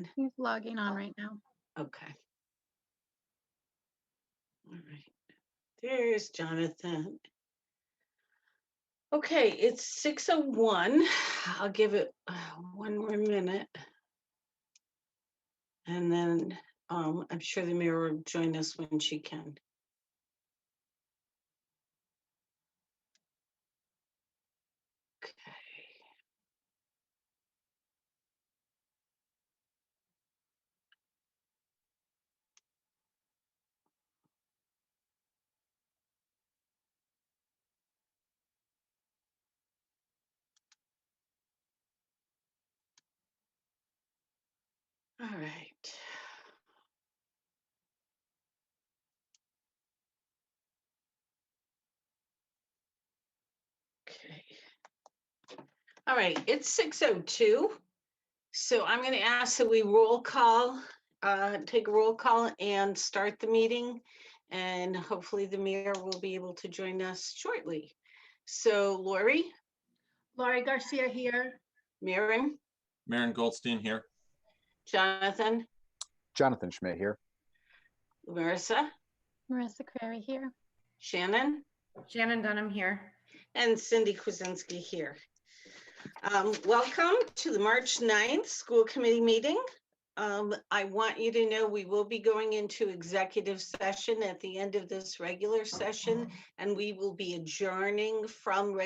on? He's logging on right now. Okay. All right. There's Jonathan. Okay, it's 6:01. I'll give it one more minute. And then I'm sure the mayor will join us when she can. Okay. All right. Okay. All right, it's 6:02. So I'm going to ask that we take a roll call and start the meeting. And hopefully the mayor will be able to join us shortly. So Lori? Laurie Garcia here. Maren? Maren Goldstein here. Jonathan? Jonathan Schmidt here. Marissa? Marissa Crary here. Shannon? Shannon Dunham here. And Cindy Kwasinski here. Welcome to the March 9th school committee meeting. I want you to know we will be going into executive session at the end of this regular session, and we will be adjourning from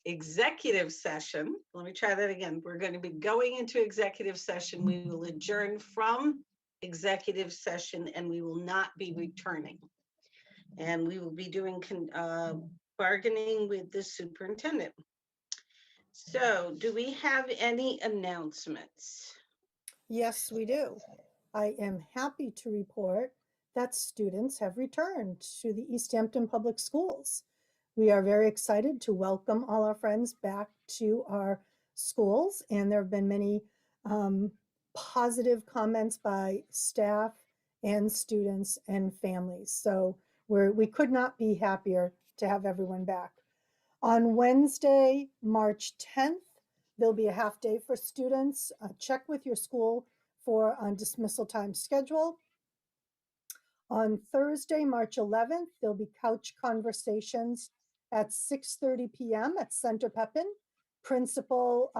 executive session. Let me try that again. We're going to be going into executive session. We will adjourn from executive session, and we will not be returning. And we will be doing bargaining with the superintendent. So do we have any announcements? Yes, we do. I am happy to report that students have returned to the Easthampton Public Schools. We are very excited to welcome all our friends back to our schools, and there have been many positive comments by staff and students and families. So we could not be happier to have everyone back. On Wednesday, March 10th, there'll be a half day for students. Check with your school for dismissal time schedule. On Thursday, March 11th, there'll be couch conversations at 6:30 p.m. at Center Pepin. Principal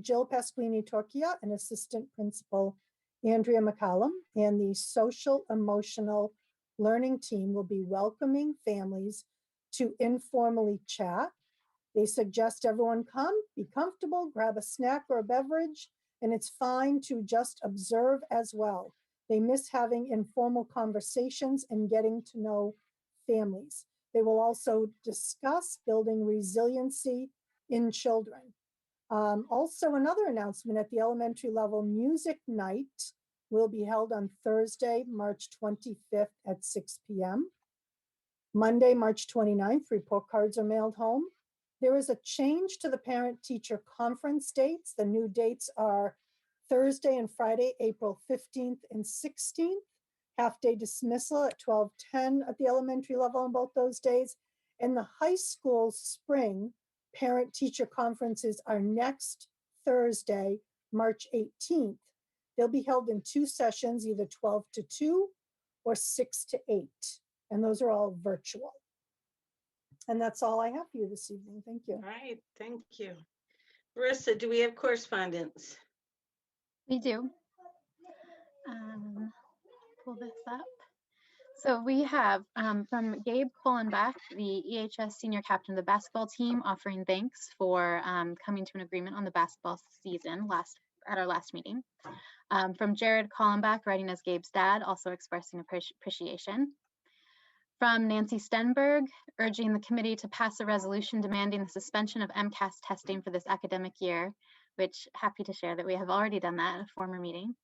Jill Pasquini Torchia and Assistant Principal Andrea McCollum and the social emotional learning team will be welcoming families to informally chat. They suggest everyone come, be comfortable, grab a snack or a beverage, and it's fine to just observe as well. They miss having informal conversations and getting to know families. They will also discuss building resiliency in children. Also, another announcement at the elementary level, music night will be held on Thursday, March 25th at 6 p.m. Monday, March 29th, report cards are mailed home. There is a change to the parent-teacher conference dates. The new dates are Thursday and Friday, April 15th and 16th. Half-day dismissal at 12:10 at the elementary level on both those days. And the high school spring parent-teacher conferences are next Thursday, March 18th. They'll be held in two sessions, either 12 to 2 or 6 to 8. And those are all virtual. And that's all I have for you this evening. Thank you. All right, thank you. Marissa, do we have correspondence? We do. Pull this up. So we have from Gabe Kohlenbach, the EHS senior captain of the basketball team, offering thanks for coming to an agreement on the basketball season at our last meeting. From Jared Kohlenbach, writing as Gabe's dad, also expressing appreciation. From Nancy Stenberg, urging the committee to pass a resolution demanding the suspension of MCAS testing for this academic year, which happy to share that we have already done that at a former meeting.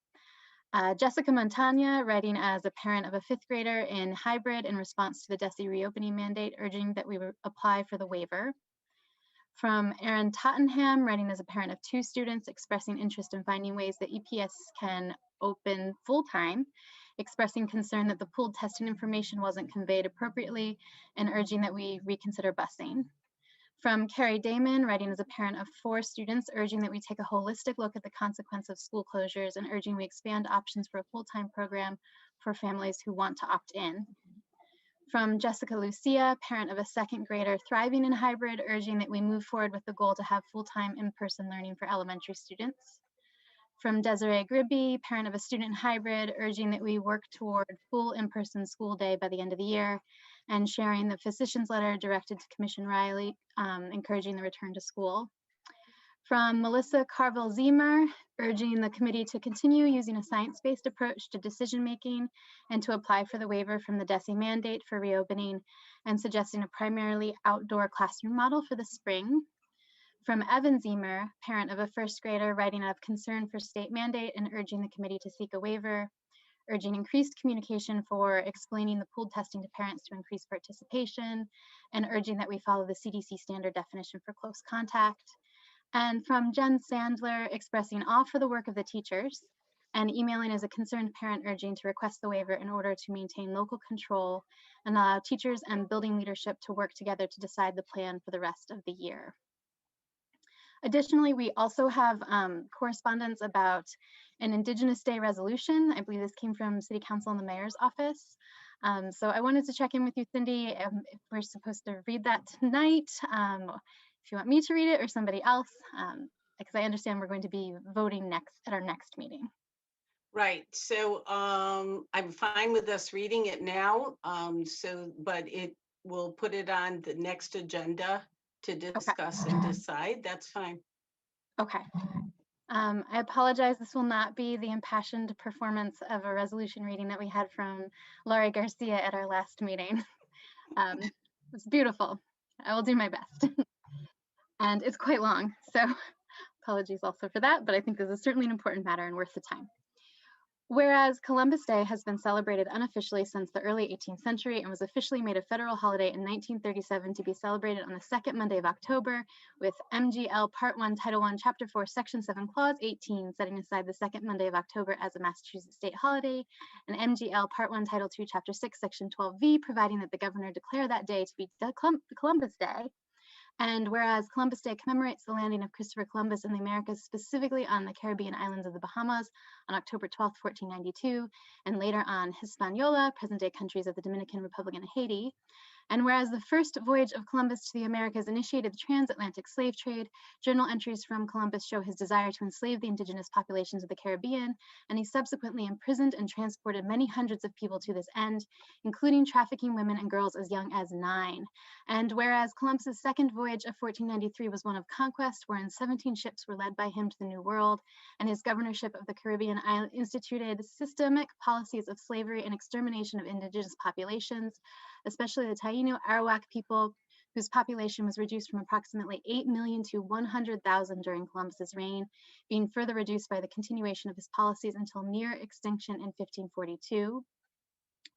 Jessica Montagna, writing as a parent of a 5th grader in hybrid in response to the DESE reopening mandate, urging that we apply for the waiver. From Erin Tottenham, writing as a parent of 2 students, expressing interest in finding ways that EPS can open full-time, expressing concern that the pooled testing information wasn't conveyed appropriately, and urging that we reconsider busing. From Carrie Damon, writing as a parent of 4 students, urging that we take a holistic look at the consequence of school closures and urging we expand options for a full-time program for families who want to opt in. From Jessica Lucia, parent of a 2nd grader thriving in hybrid, urging that we move forward with the goal to have full-time in-person learning for elementary students. From Desiree Gribby, parent of a student in hybrid, urging that we work toward full in-person school day by the end of the year, and sharing the physician's letter directed to Commissioner Riley, encouraging the return to school. From Melissa Carville-Zemer, urging the committee to continue using a science-based approach to decision-making and to apply for the waiver from the DESE mandate for reopening and suggesting a primarily outdoor classroom model for the spring. From Evan Zemer, parent of a 1st grader, writing out of concern for state mandate and urging the committee to seek a waiver, urging increased communication for explaining the pooled testing to parents to increase participation, and urging that we follow the CDC standard definition for close contact. And from Jen Sandler, expressing awe for the work of the teachers and emailing as a concerned parent urging to request the waiver in order to maintain local control and allow teachers and building leadership to work together to decide the plan for the rest of the year. Additionally, we also have correspondence about an Indigenous Day resolution. I believe this came from City Council and the Mayor's office. So I wanted to check in with you, Cindy, if we're supposed to read that tonight, if you want me to read it or somebody else, because I understand we're going to be voting at our next meeting. Right, so I'm fine with us reading it now, but we'll put it on the next agenda to discuss and decide. That's fine. Okay. I apologize, this will not be the impassioned performance of a resolution reading that we had from Laurie Garcia at our last meeting. It's beautiful. I will do my best. And it's quite long, so apologies also for that, but I think this is certainly an important matter and worth the time. Whereas Columbus Day has been celebrated unofficially since the early 18th century and was officially made a federal holiday in 1937 to be celebrated on the 2nd Monday of October, with MGL Part 1, Title 1, Chapter 4, Section 7, Clause 18, setting aside the 2nd Monday of October as a Massachusetts state holiday, and MGL Part 1, Title 2, Chapter 6, Section 12V, providing that the governor declare that day to be Columbus Day. And whereas Columbus Day commemorates the landing of Christopher Columbus in the Americas, specifically on the Caribbean islands of the Bahamas on October 12, 1492, and later on Hispaniola, present-day countries of the Dominican Republic and Haiti. And whereas the first voyage of Columbus to the Americas initiated the transatlantic slave trade, journal entries from Columbus show his desire to enslave the indigenous populations of the Caribbean, and he subsequently imprisoned and transported many hundreds of people to this end, including trafficking women and girls as young as 9. And whereas Columbus's second voyage of 1493 was one of conquest, wherein 17 ships were led by him to the New World, and his governorship of the Caribbean island instituted systemic policies of slavery and extermination of indigenous populations, especially the Taino Arawak people, whose population was reduced from approximately 8 million to 100,000 during Columbus's reign, being further reduced by the continuation of his policies until near extinction in 1542.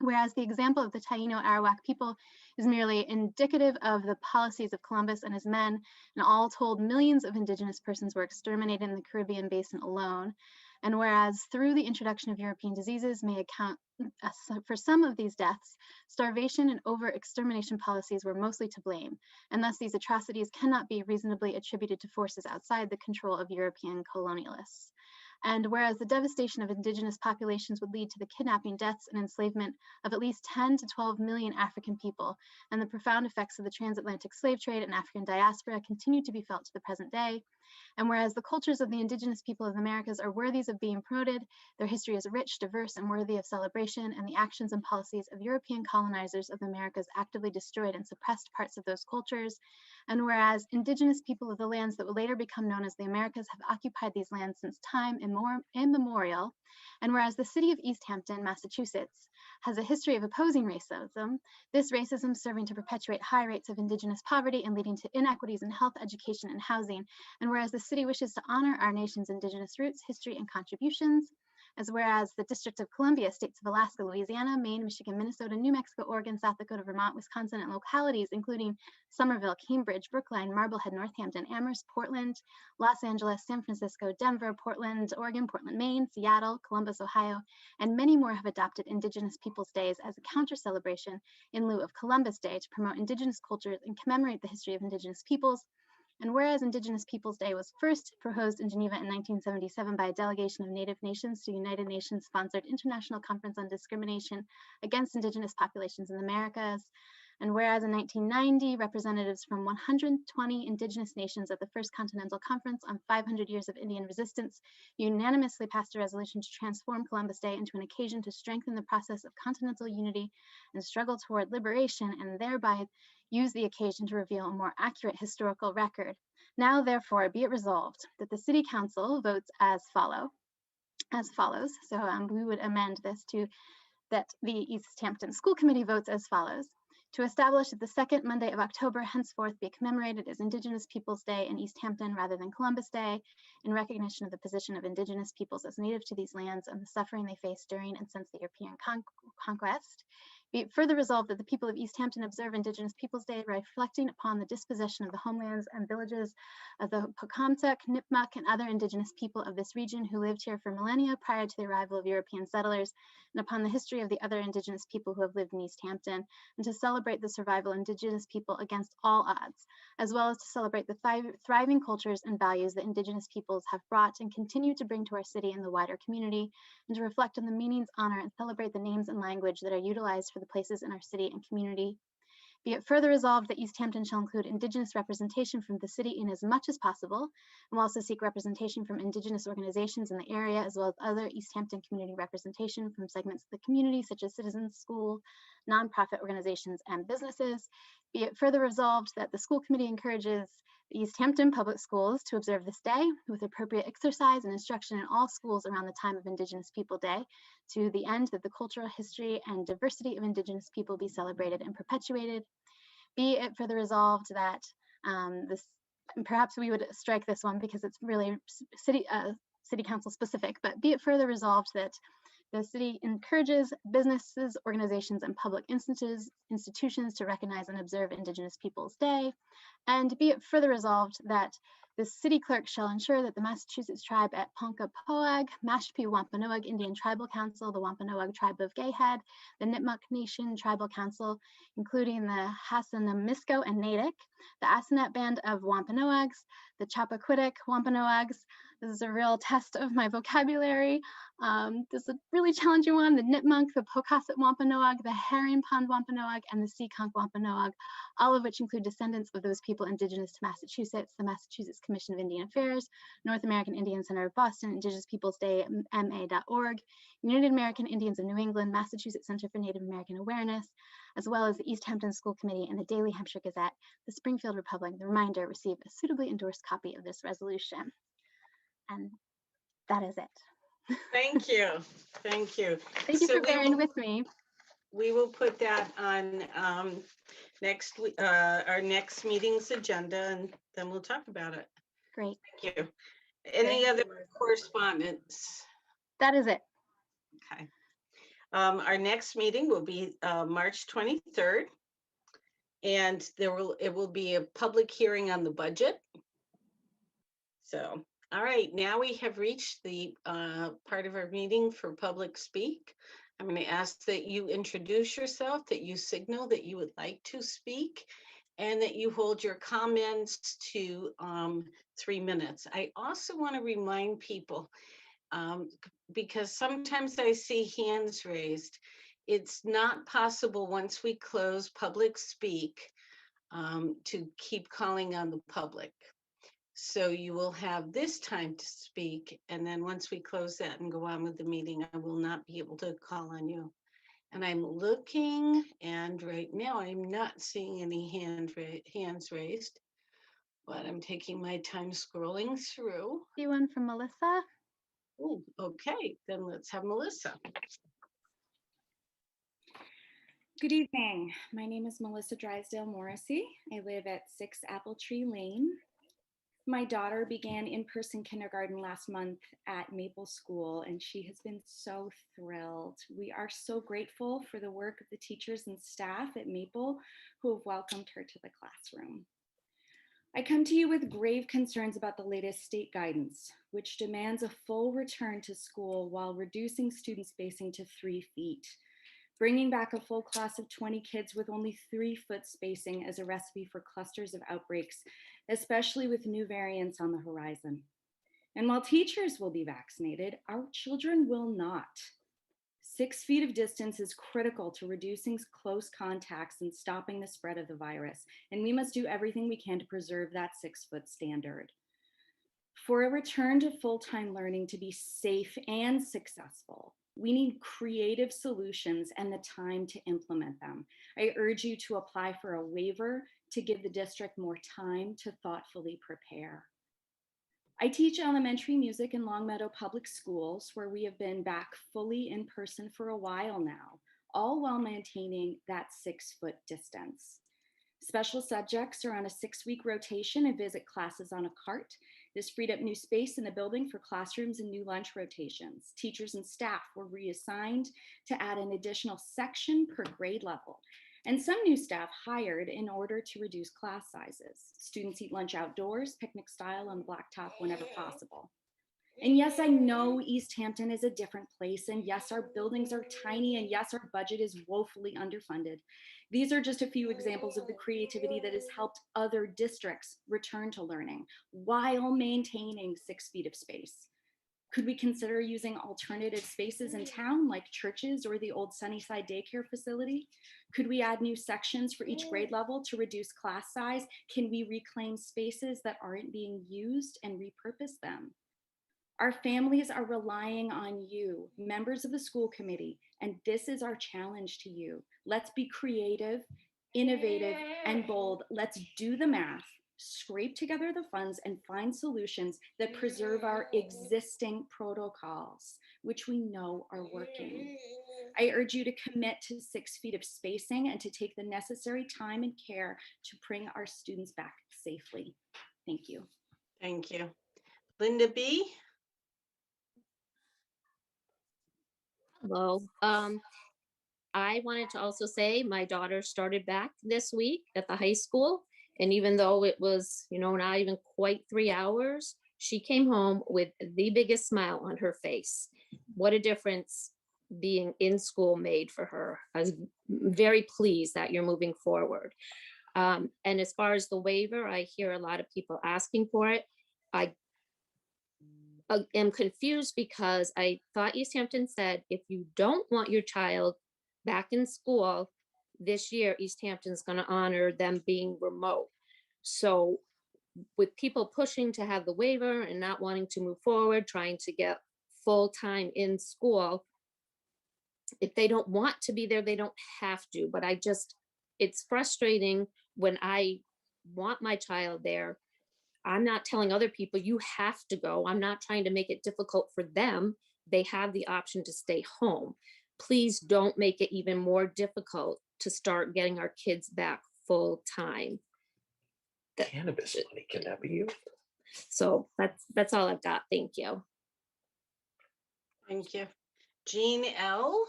Whereas the example of the Taino Arawak people is merely indicative of the policies of Columbus and his men, and all told millions of indigenous persons were exterminated in the Caribbean basin alone. And whereas through the introduction of European diseases may account for some of these deaths, starvation and over-extermination policies were mostly to blame, and thus these atrocities cannot be reasonably attributed to forces outside the control of European colonialists. And whereas the devastation of indigenous populations would lead to the kidnapping, deaths, and enslavement of at least 10 to 12 million African people, and the profound effects of the transatlantic slave trade and African diaspora continue to be felt to the present day, and whereas the cultures of the indigenous people of the Americas are worthy of being promoted, their history is rich, diverse, and worthy of celebration, and the actions and policies of European colonizers of the Americas actively destroyed and suppressed parts of those cultures, and whereas indigenous people of the lands that would later become known as the Americas have occupied these lands since time immemorial, and whereas the city of Easthampton, Massachusetts, has a history of opposing racism, this racism serving to perpetuate high rates of indigenous poverty and leading to inequities in health, education, and housing, and whereas the city wishes to honor our nation's indigenous roots, history, and contributions, As whereas the District of Columbia, states of Alaska, Louisiana, Maine, Michigan, Minnesota, New Mexico, Oregon, South Dakota, Vermont, Wisconsin, and localities including Somerville, Cambridge, Brookline, Marblehead, Northampton, Amherst, Portland, Los Angeles, San Francisco, Denver, Portland, Oregon, Portland, Maine, Seattle, Columbus, Ohio, and many more have adopted Indigenous Peoples' Days as a counter celebration in lieu of Columbus Day to promote Indigenous cultures and commemorate the history of Indigenous peoples. And whereas Indigenous Peoples' Day was first proposed in Geneva in 1977 by a delegation of Native nations to United Nations-sponsored International Conference on Discrimination Against Indigenous Populations in the Americas, and whereas in 1990, representatives from 120 Indigenous nations at the First Continental Conference on 500 Years of Indian Resistance unanimously passed a resolution to transform Columbus Day into an occasion to strengthen the process of continental unity and struggle toward liberation, and thereby use the occasion to reveal a more accurate historical record. Now, therefore, be it resolved that the City Council votes as follows. So we would amend this to that the Easthampton School Committee votes as follows. To establish that the second Monday of October henceforth be commemorated as Indigenous Peoples' Day in Easthampton rather than Columbus Day, in recognition of the position of Indigenous peoples as native to these lands and the suffering they faced during and since the European conquest. Be it further resolved that the people of Easthampton observe Indigenous Peoples' Day, reflecting upon the dispossession of the homelands and villages of the Pocumtuck, Nipmuc, and other Indigenous people of this region who lived here for millennia prior to the arrival of European settlers, and upon the history of the other Indigenous people who have lived in Easthampton, and to celebrate the survival of Indigenous people against all odds, as well as to celebrate the thriving cultures and values that Indigenous peoples have brought and continue to bring to our city and the wider community, and to reflect on the meanings, honor, and celebrate the names and language that are utilized for the places in our city and community. Be it further resolved that Easthampton shall include Indigenous representation from the city in as much as possible, and will also seek representation from Indigenous organizations in the area, as well as other Easthampton community representation from segments of the community, such as citizens, school, nonprofit organizations, and businesses. Be it further resolved that the school committee encourages the Easthampton Public Schools to observe this day with appropriate exercise and instruction in all schools around the time of Indigenous People Day, to the end that the cultural history and diversity of Indigenous people be celebrated and perpetuated. Be it further resolved that perhaps we would strike this one because it's really city council specific, but be it further resolved that the city encourages businesses, organizations, and public institutions to recognize and observe Indigenous Peoples' Day. And be it further resolved that the city clerk shall ensure that the Massachusetts tribe at Ponkapoag, Mashpee Wampanoag Indian Tribal Council, the Wampanoag Tribe of Gayhead, the Nipmuc Nation Tribal Council, including the Hassanamisco and Natick, the Assinet Band of Wampanoags, the Chappaquiddick Wampanoags. This is a real test of my vocabulary. This is a really challenging one. The Nipmuc, the Pocasset Wampanoag, the Herring Pond Wampanoag, and the Seekonk Wampanoag, all of which include descendants of those people indigenous to Massachusetts, the Massachusetts Commission of Indian Affairs, North American Indian Center of Boston, Indigenous Peoples Day, ma.org, United American Indians of New England, Massachusetts Center for Native American Awareness, as well as the Easthampton School Committee and the Daily Hampshire Gazette, the Springfield Republic. The reminder, receive a suitably endorsed copy of this resolution. And that is it. Thank you. Thank you. Thank you So for bearing with me. We will put that on our next meeting's agenda, and then we'll talk about it. Great. Thank you. Any other correspondence? That is it. Okay. Our next meeting will be March 23rd, and it will be a public hearing on the budget. So, all right, now we have reached the part of our meeting for public speak. I'm going to ask that you introduce yourself, that you signal that you would like to speak, and that you hold your comments to 3 minutes. I also want to remind people, because sometimes I see hands raised, it's not possible once we close public speak to keep calling on the public. So you will have this time to speak, and then once we close that and go on with the meeting, I will not be able to call on you. And I'm looking, and right now I'm not seeing any hands raised, but I'm taking my time scrolling through. See one from Melissa. Oh, okay, then let's have Melissa. Good evening. My name is Melissa Drysdale Morrissey. I live at 6 Apple Tree Lane. My daughter began in-person kindergarten last month at Maple School, and she has been so thrilled. We are so grateful for the work of the teachers and staff at Maple who have welcomed her to the classroom. I come to you with grave concerns about the latest state guidance, which demands a full return to school while reducing student spacing to 3 feet. Bringing back a full class of 20 kids with only 3-foot spacing is a recipe for clusters of outbreaks, especially with new variants on the horizon. And while teachers will be vaccinated, our children will not. 6 feet of distance is critical to reducing close contacts and stopping the spread of the virus, and we must do everything we can to preserve that 6-foot standard. For a return to full-time learning to be safe and successful, we need creative solutions and the time to implement them. I urge you to apply for a waiver to give the district more time to thoughtfully prepare. I teach elementary music in Longmeadow Public Schools, where we have been back fully in person for a while now, all while maintaining that 6-foot distance. Special subjects are on a 6-week rotation and visit classes on a cart. This freed up new space in the building for classrooms and new lunch rotations. Teachers and staff were reassigned to add an additional section per grade level. And some new staff hired in order to reduce class sizes. Students eat lunch outdoors, picnic style on the blacktop whenever possible. And yes, I know Easthampton is a different place. And yes, our buildings are tiny. And yes, our budget is woefully underfunded. These are just a few examples of the creativity that has helped other districts return to learning while maintaining 6 feet of space. Could we consider using alternative spaces in town like churches or the old Sunnyside daycare facility? Could we add new sections for each grade level to reduce class size? Can we reclaim spaces that aren't being used and repurpose them? Our families are relying on you, members of the school committee, and this is our challenge to you. Let's be creative, innovative, and bold. Let's do the math, scrape together the funds, and find solutions that preserve our existing protocols, which we know are working. I urge you to commit to 6 feet of spacing and to take the necessary time and care to bring our students back safely. Thank you. Thank you. Linda B. Hello. I wanted to also say my daughter started back this week at the high school. And even though it was, not even quite 3 hours, she came home with the biggest smile on her face. What a difference being in school made for her. I was very pleased that you're moving forward. And as far as the waiver, I hear a lot of people asking for it. I am confused because I thought Easthampton said if you don't want your child back in school this year, Easthampton's going to honor them being remote. So with people pushing to have the waiver and not wanting to move forward, trying to get full time in school, if they don't want to be there, they don't have to. But it's frustrating when I want my child there. I'm not telling other people you have to go. I'm not trying to make it difficult for them. They have the option to stay home. Please don't make it even more difficult to start getting our kids back full time. Cannabis money, can that be used? So that's all I've got. Thank you. Thank you. Jean L.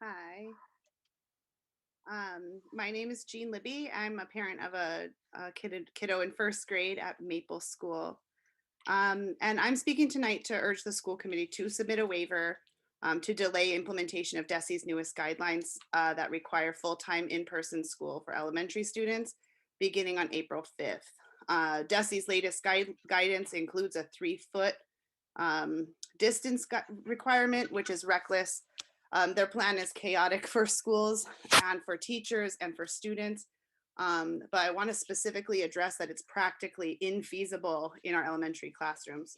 Hi. My name is Jean Libby. I'm a parent of a kiddo in first grade at Maple School. And I'm speaking tonight to urge the school committee to submit a waiver to delay implementation of DESE's newest guidelines that require full-time in-person school for elementary students beginning on April 5th. DESE's latest guidance includes a 3-foot distance requirement, which is reckless. Their plan is chaotic for schools and for teachers and for students. But I want to specifically address that it's practically infeasible in our elementary classrooms.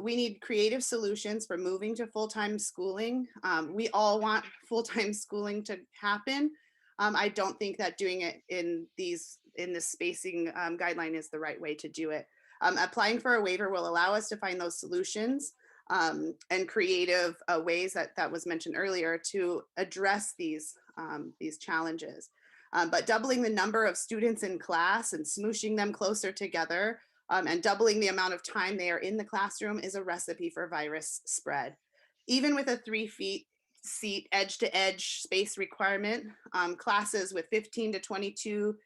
We need creative solutions for moving to full-time schooling. We all want full-time schooling to happen. I don't think that doing it in this spacing guideline is the right way to do it. Applying for a waiver will allow us to find those solutions and creative ways that was mentioned earlier to address these these challenges. But doubling the number of students in class and smooshing them closer together and doubling the amount of time they are in the classroom is a recipe for virus spread. Even with a 3 feet seat edge to edge space requirement, classes with 15 to 22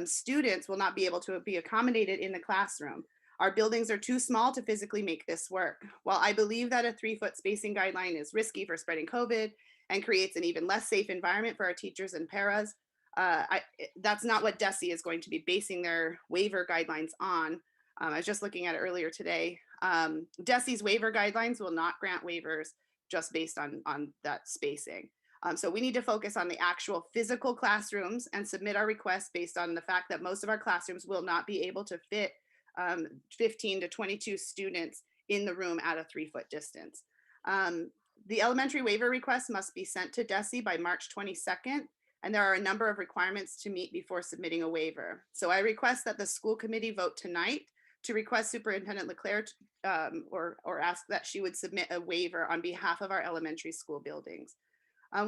students will not be able to be accommodated in the classroom. Our buildings are too small to physically make this work. While I believe that a 3-foot spacing guideline is risky for spreading COVID and creates an even less safe environment for our teachers and paras, that's not what DESE is going to be basing their waiver guidelines on. I was just looking at it earlier today. DESE's waiver guidelines will not grant waivers just based on that spacing. So we need to focus on the actual physical classrooms and submit our requests based on the fact that most of our classrooms will not be able to fit 15 to 22 students in the room at a 3-foot distance. The elementary waiver request must be sent to DESE by March 22nd, and there are a number of requirements to meet before submitting a waiver. So I request that the school committee vote tonight to request Superintendent Leclerc or ask that she would submit a waiver on behalf of our elementary school buildings.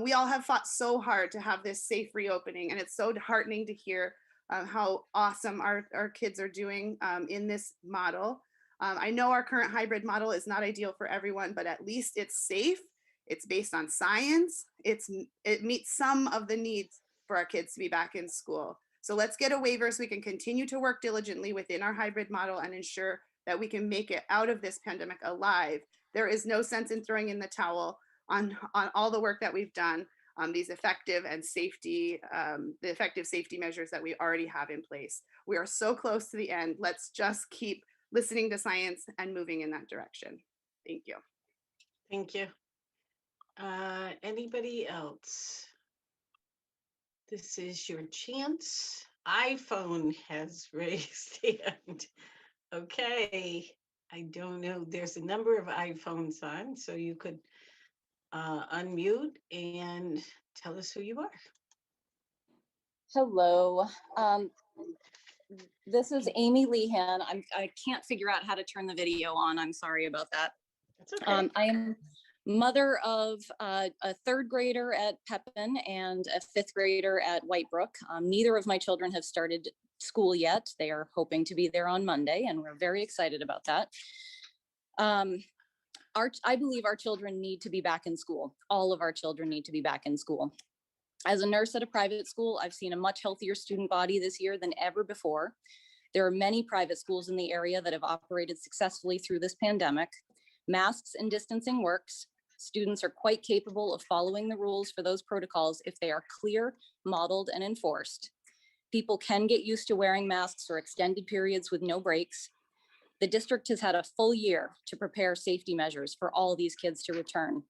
We all have fought so hard to have this safe reopening, and it's so heartening to hear how awesome our kids are doing in this model. I know our current hybrid model is not ideal for everyone, but at least it's safe. It's based on science. It meets some of the needs for our kids to be back in school. So let's get a waiver so we can continue to work diligently within our hybrid model and ensure that we can make it out of this pandemic alive. There is no sense in throwing in the towel on all the work that we've done, these effective and safety, the effective safety measures that we already have in place. We are so close to the end. Let's just keep listening to science and moving in that direction. Thank you. Thank you. Anybody else? This is your chance. iPhone has raised hand. Okay, I don't know. There's a number of iPhones on, so you could unmute and tell us who you are. Hello. This is Amy Lehan. I can't figure out how to turn the video on. I'm sorry about that. That's okay. I am mother of a 3rd grader at Pepin and a 5th grader at Whitebrook. Neither of my children have started school yet. They are hoping to be there on Monday, and we're very excited about that. I believe our children need to be back in school. All of our children need to be back in school. As a nurse at a private school, I've seen a much healthier student body this year than ever before. There are many private schools in the area that have operated successfully through this pandemic. Masks and distancing works. Students are quite capable of following the rules for those protocols if they are clear, modeled, and enforced. People can get used to wearing masks for extended periods with no breaks. The district has had a full year to prepare safety measures for all these kids to return.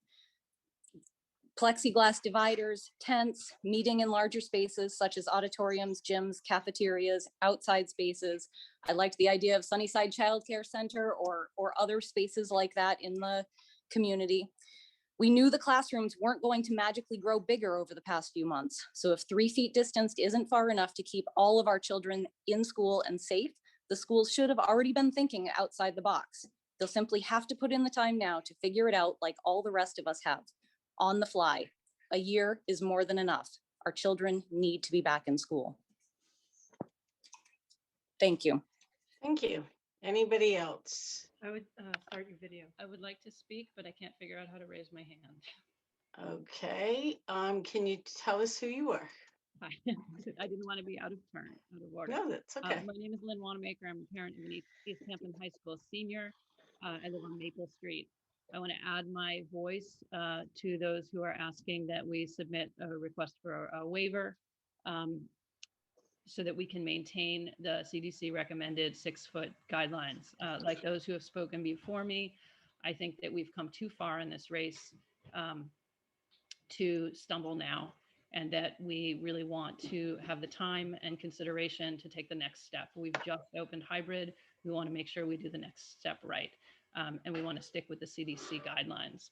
Plexiglass dividers, tents, meeting in larger spaces such as auditoriums, gyms, cafeterias, outside spaces. I liked the idea of Sunnyside Child Care Center or other spaces like that in the community. We knew the classrooms weren't going to magically grow bigger over the past few months. So if 3 feet distanced isn't far enough to keep all of our children in school and safe, the schools should have already been thinking outside the box. They'll simply have to put in the time now to figure it out like all the rest of us have. On the fly. A year is more than enough. Our children need to be back in school. Thank you. Thank you. Anybody else? I would start your video. I would like to speak, but I can't figure out how to raise my hand. Okay. Can you tell us who you are? Hi. I didn't want to be out of turn, out of order. No, that's okay. My name is Lynn Wanamaker. I'm a parent of an Easthampton High School senior. I live on Maple Street. I want to add my voice to those who are asking that we submit a request for a waiver so that we can maintain the CDC recommended 6-foot guidelines. Like those who have spoken before me, I think that we've come too far in this race to stumble now, and that we really want to have the time and consideration to take the next step. We've just opened hybrid. We want to make sure we do the next step right. And we want to stick with the CDC guidelines.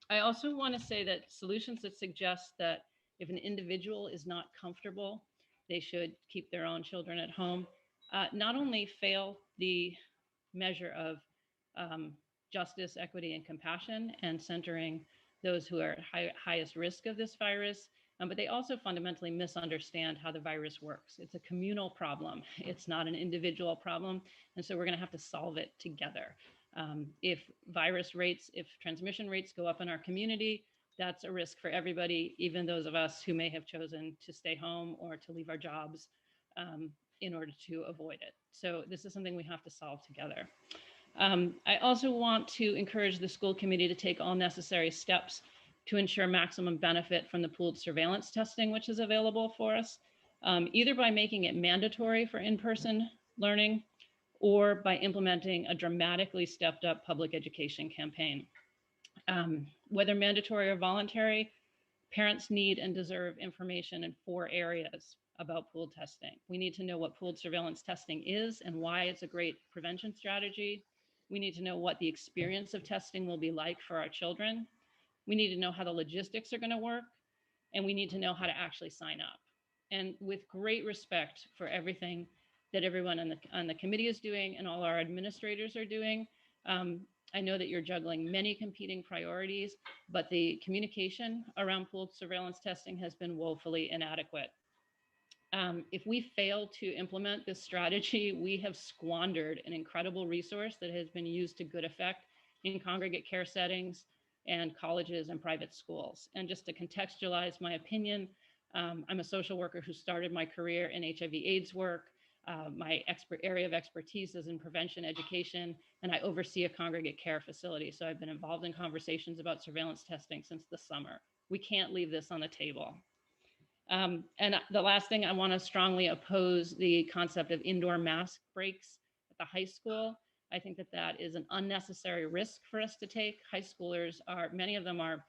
I also want to say that solutions that suggest that if an individual is not comfortable, they should keep their own children at home, not only fail the measure of justice, equity, and compassion, and centering those who are highest risk of this virus, but they also fundamentally misunderstand how the virus works. It's a communal problem. It's not an individual problem. And so we're going to have to solve it together. If transmission rates go up in our community, that's a risk for everybody, even those of us who may have chosen to stay home or to leave our jobs in order to avoid it. So this is something we have to solve together. I also want to encourage the school committee to take all necessary steps to ensure maximum benefit from the pooled surveillance testing, which is available for us, either by making it mandatory for in-person learning or by implementing a dramatically stepped up public education campaign. Whether mandatory or voluntary, parents need and deserve information in 4 areas about pooled testing. We need to know what pooled surveillance testing is and why it's a great prevention strategy. We need to know what the experience of testing will be like for our children. We need to know how the logistics are going to work, and we need to know how to actually sign up. And with great respect for everything that everyone on the committee is doing and all our administrators are doing, I know that you're juggling many competing priorities, but the communication around pooled surveillance testing has been woefully inadequate. If we fail to implement this strategy, we have squandered an incredible resource that has been used to good effect in congregate care settings and colleges and private schools. And just to contextualize my opinion, I'm a social worker who started my career in HIV/AIDS work. My area of expertise is in prevention education, and I oversee a congregate care facility. So I've been involved in conversations about surveillance testing since the summer. We can't leave this on the table. And the last thing, I want to strongly oppose the concept of indoor mask breaks at the high school. I think that that is an unnecessary risk for us to take. High schoolers many of them are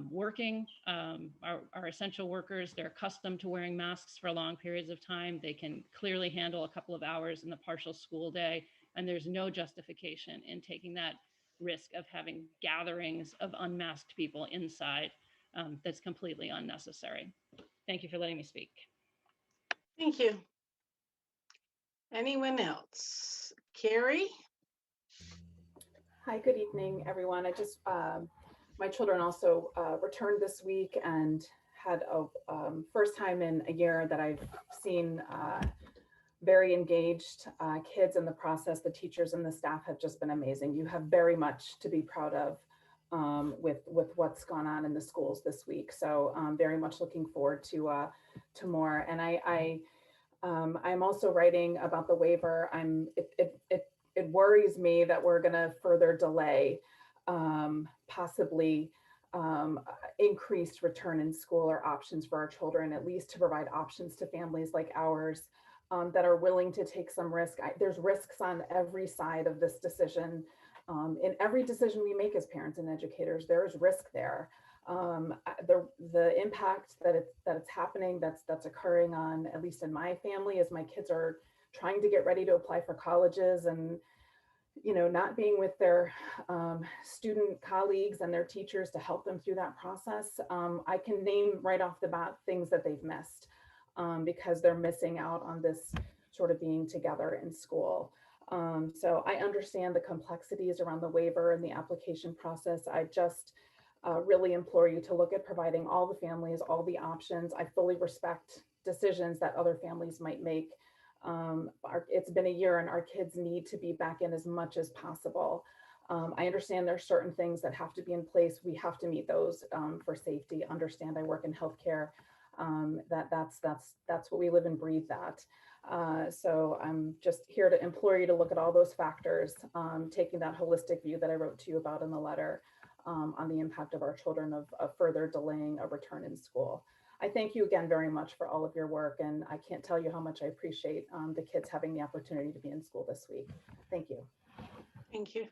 working, are essential workers. They're accustomed to wearing masks for long periods of time. They can clearly handle a couple of hours in the partial school day, and there's no justification in taking that risk of having gatherings of unmasked people inside. That's completely unnecessary. Thank you for letting me speak. Thank you. Anyone else? Carrie? Hi, good evening, everyone. My children also returned this week and had a first time in a year that I've seen very engaged kids in the process. The teachers and the staff have just been amazing. You have very much to be proud of with what's gone on in the schools this week. So very much looking forward to more. And I'm also writing about the waiver. It worries me that we're going to further delay possibly increased return in school or options for our children, at least to provide options to families like ours that are willing to take some risk. There's risks on every side of this decision. In every decision we make as parents and educators, there is risk there. The impact that it's happening, that's occurring on, at least in my family, as my kids are trying to get ready to apply for colleges and not being with their student colleagues and their teachers to help them through that process. I can name right off the bat things that they've missed because they're missing out on this sort of being together in school. So I understand the complexities around the waiver and the application process. I just really implore you to look at providing all the families, all the options. I fully respect decisions that other families might make. It's been a year and our kids need to be back in as much as possible. I understand there's certain things that have to be in place. We have to meet those for safety. Understand I work in healthcare. That's what we live and breathe that. So I'm just here to implore you to look at all those factors, taking that holistic view that I wrote to you about in the letter on the impact of our children of further delaying a return in school. I thank you again very much for all of your work, and I can't tell you how much I appreciate the kids having the opportunity to be in school this week. Thank you. Thank you.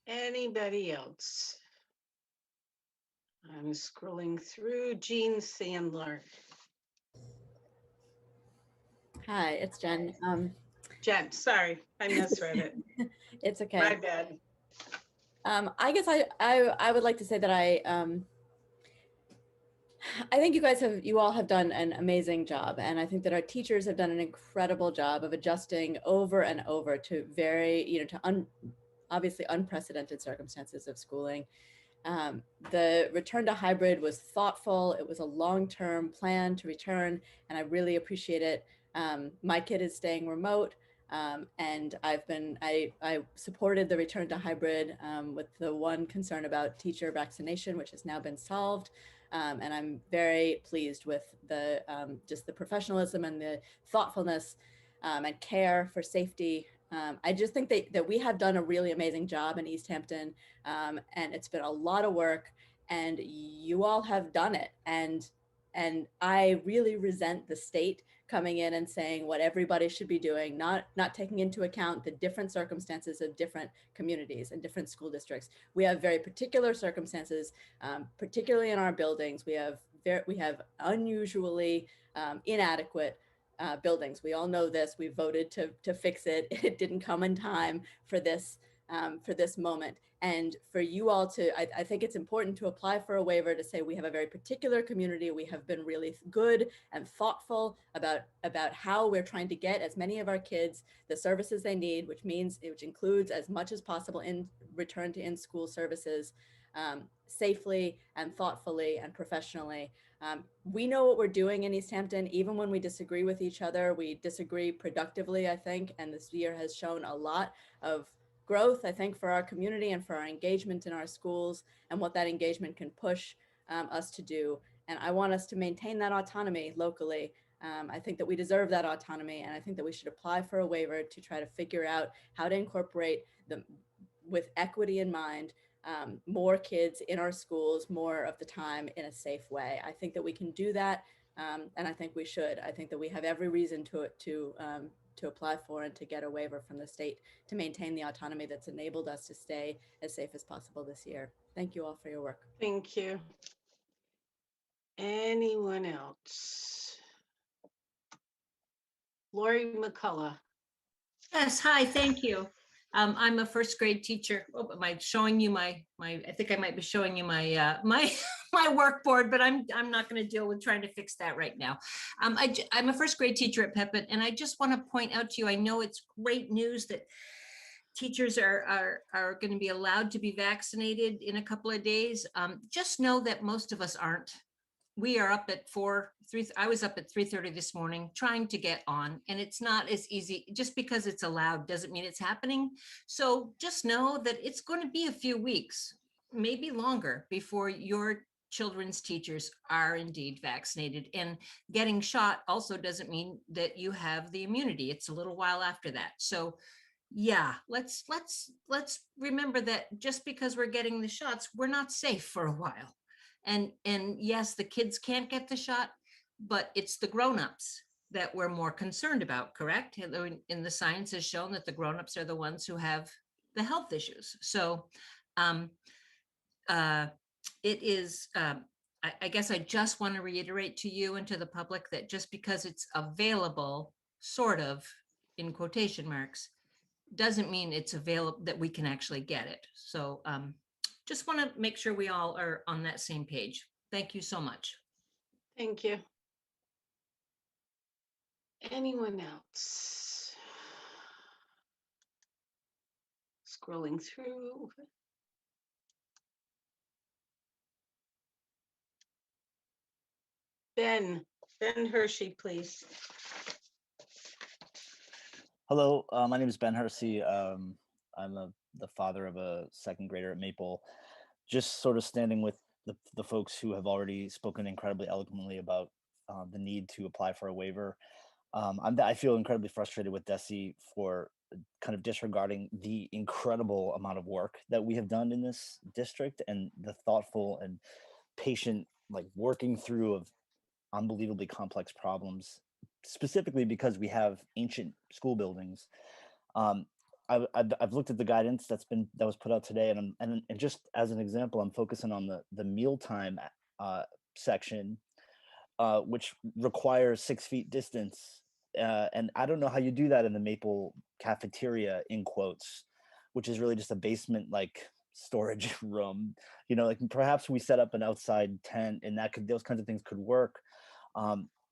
Anybody else? I'm scrolling through. Jean Sandler. Hi, it's Jen. Jen, sorry, I misread it. It's okay. My bad. I guess I would like to say that I think you all have done an amazing job, and I think that our teachers have done an incredible job of adjusting over and over to obviously unprecedented circumstances of schooling. The return to hybrid was thoughtful. It was a long-term plan to return, and I really appreciate it. My kid is staying remote, and I supported the return to hybrid with the one concern about teacher vaccination, which has now been solved. And I'm very pleased with the just the professionalism and the thoughtfulness and care for safety. I just think that we have done a really amazing job in Easthampton, and it's been a lot of work, and you all have done it. And I really resent the state coming in and saying what everybody should be doing, not taking into account the different circumstances of different communities and different school districts. We have very particular circumstances, particularly in our buildings. We have unusually inadequate buildings. We all know this. We voted to fix it. It didn't come in time for this moment. And for you all to, I think it's important to apply for a waiver to say we have a very particular community. We have been really good and thoughtful about how we're trying to get as many of our kids the services they need, which includes as much as possible in return to in-school services safely and thoughtfully and professionally. We know what we're doing in Easthampton. Even when we disagree with each other, we disagree productively, I think, and this year has shown a lot of growth, I think, for our community and for our engagement in our schools and what that engagement can push us to do. And I want us to maintain that autonomy locally. I think that we deserve that autonomy, and I think that we should apply for a waiver to try to figure out how to incorporate with equity in mind, more kids in our schools more of the time in a safe way. I think that we can do that, and I think we should. I think that we have every reason to apply for and to get a waiver from the state to maintain the autonomy that's enabled us to stay as safe as possible this year. Thank you all for your work. Thank you. Anyone else? Lori McCullough. Yes, hi, thank you. I'm a first grade teacher. Oh, am I showing you my I think I might be showing you my my work board, but I'm not going to deal with trying to fix that right now. I'm a first grade teacher at Peppit, and I just want to point out to you, I know it's great news that teachers are going to be allowed to be vaccinated in a couple of days. Just know that most of us aren't. We are up at 3. I was up at 3:30 this morning trying to get on, and it's not as easy. Just because it's allowed doesn't mean it's happening. So just know that it's going to be a few weeks, maybe longer, before your children's teachers are indeed vaccinated. And getting shot also doesn't mean that you have the immunity. It's a little while after that. So yeah, let's remember that just because we're getting the shots, we're not safe for a while. And yes, the kids can't get the shot, but it's the grownups that we're more concerned about, correct? In the science has shown that the grownups are the ones who have the health issues. So it is, I guess I just want to reiterate to you and to the public that just because it's available, sort of, in quotation marks, doesn't mean it's available, that we can actually get it. So just want to make sure we all are on that same page. Thank you so much. Thank you. Anyone else? Scrolling through. Ben Hershey, please. Hello, my name is Ben Hersey. I'm the father of a second grader at Maple. Just sort of standing with the folks who have already spoken incredibly eloquently about the need to apply for a waiver. I feel incredibly frustrated with DESE for kind of disregarding the incredible amount of work that we have done in this district and the thoughtful and patient, like, working through of unbelievably complex problems, specifically because we have ancient school buildings. I've looked at the guidance that was put out today, and just as an example, I'm focusing on the mealtime section, which requires 6 feet distance, and I don't know how you do that in the Maple cafeteria, in quotes, which is really just a basement like storage room. Like perhaps we set up an outside tent, and those kinds of things could work.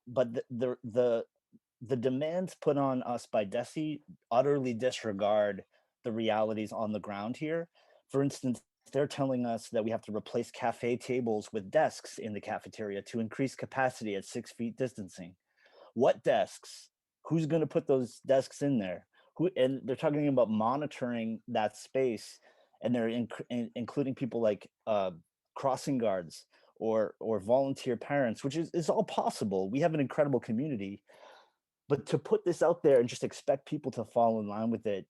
But the demands put on us by DESE utterly disregard the realities on the ground here. For instance, they're telling us that we have to replace cafe tables with desks in the cafeteria to increase capacity at 6 feet distancing. What desks? Who's going to put those desks in there? Who? And they're talking about monitoring that space, and they're including people like crossing guards or volunteer parents, which is all possible. We have an incredible community, but to put this out there and just expect people to fall in line with it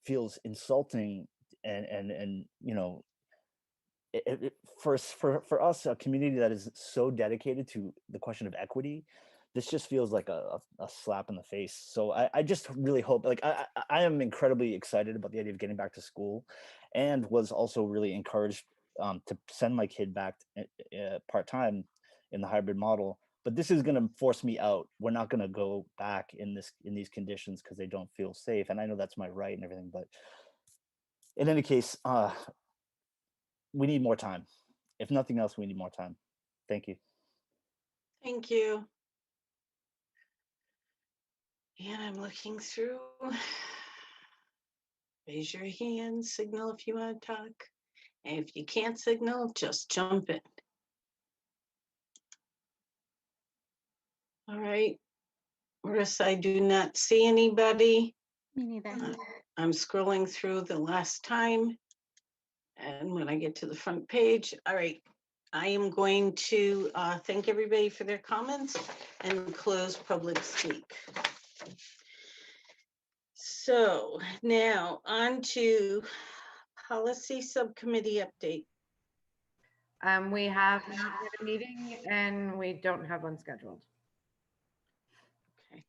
feels insulting. And you know, for us, a community that is so dedicated to the question of equity, this just feels like a slap in the face. So I just really hope, like, I am incredibly excited about the idea of getting back to school, and was also really encouraged to send my kid back part-time in the hybrid model. But this is going to force me out. We're not going to go back in these conditions because they don't feel safe. And I know that's my right and everything, but in any case, we need more time. If nothing else, we need more time. Thank you. Thank you. And I'm looking through. Raise your hand, signal if you want to talk. And if you can't signal, just jump in. All right. Marissa, I do not see anybody. Me neither. I'm scrolling through the last time. And when I get to the front page, all right, I am going to thank everybody for their comments and close public speak. So now on to policy subcommittee update. We have not had a meeting and we don't have one scheduled. Okay.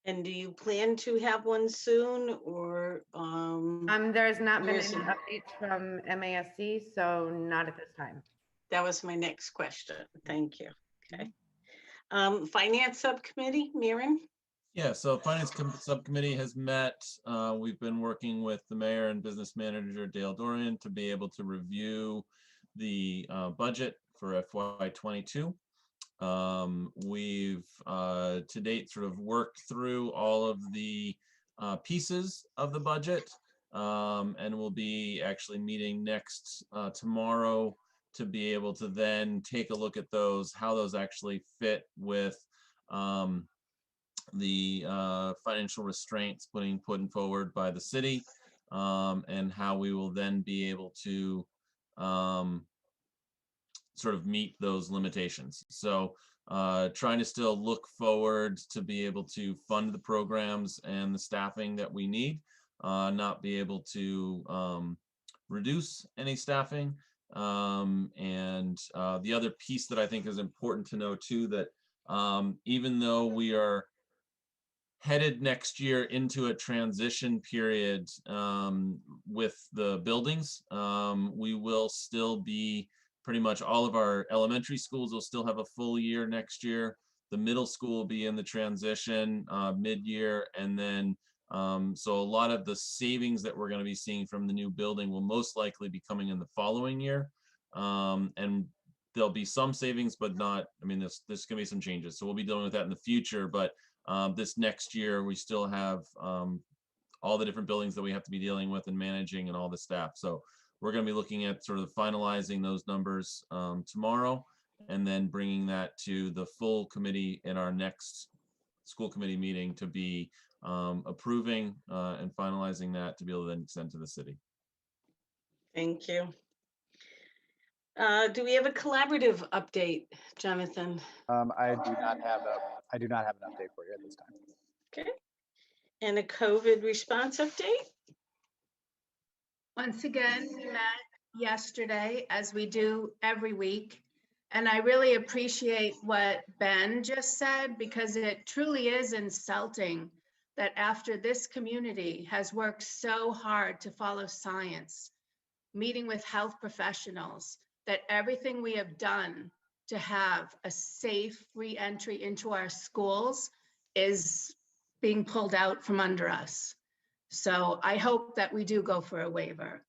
And do you plan to have one soon, or there's not been where's any it? updates from MASC, so not at this time. That was my next question. Thank you. Okay. Finance subcommittee, Maren? Yeah, so Finance Subcommittee has met. We've been working with the mayor and business manager, Dale Dorian, to be able to review the budget for FY22. We've to date sort of worked through all of the pieces of the budget, and we'll be actually meeting next tomorrow to be able to then take a look at those, how those actually fit with the financial restraints put forward by the city, and how we will then be able to sort of meet those limitations. So trying to still look forward to be able to fund the programs and the staffing that we need, not be able to reduce any staffing. And the other piece that I think is important to know too, that even though we are headed next year into a transition period with the buildings, we will still be pretty much all of our elementary schools will still have a full year next year. The middle school will be in the transition mid-year, and then so a lot of the savings that we're going to be seeing from the new building will most likely be coming in the following year, and there'll be some savings, but not. I mean, there's going to be some changes, so we'll be dealing with that in the future. But this next year, we still have all the different buildings that we have to be dealing with and managing, and all the staff. So we're going to be looking at sort of finalizing those numbers tomorrow, and then bringing that to the full committee in our next school committee meeting to be approving and finalizing that to be able to then send to the city. Thank you. Do we have a collaborative update, Jonathan? I do not have an update for you at this time. Okay. And a COVID response update? Once again, we met yesterday, as we do every week. And I really appreciate what Ben just said, because it truly is insulting that after this community has worked so hard to follow science, meeting with health professionals, that everything we have done to have a safe re-entry into our schools is being pulled out from under us. So I hope that we do go for a waiver,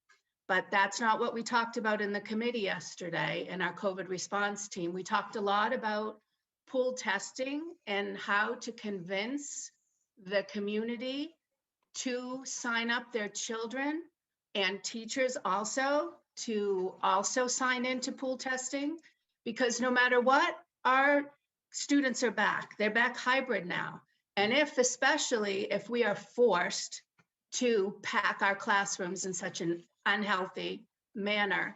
but that's not what we talked about in the committee yesterday in our COVID response team. We talked a lot about pool testing and how to convince the community to sign up their children, and teachers also, to also sign into pool testing, because no matter what, our students are back. They're back hybrid now. And especially if we are forced to pack our classrooms in such an unhealthy manner,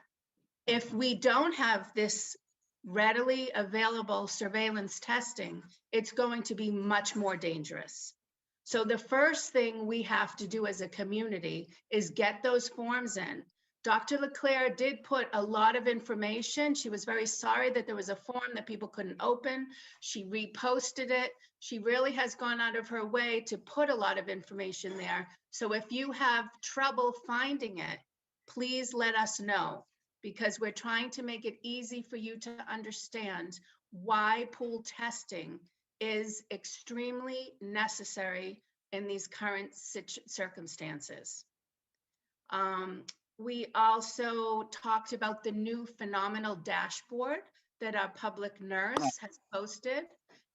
if we don't have this readily available surveillance testing, it's going to be much more dangerous. So the first thing we have to do as a community is get those forms in. Dr. LeClaire did put a lot of information. She was very sorry that there was a form that people couldn't open. She reposted it. She really has gone out of her way to put a lot of information there. So if you have trouble finding it, please let us know, because we're trying to make it easy for you to understand why pool testing is extremely necessary in these current circumstances. We also talked about the new phenomenal dashboard that our public nurse has posted,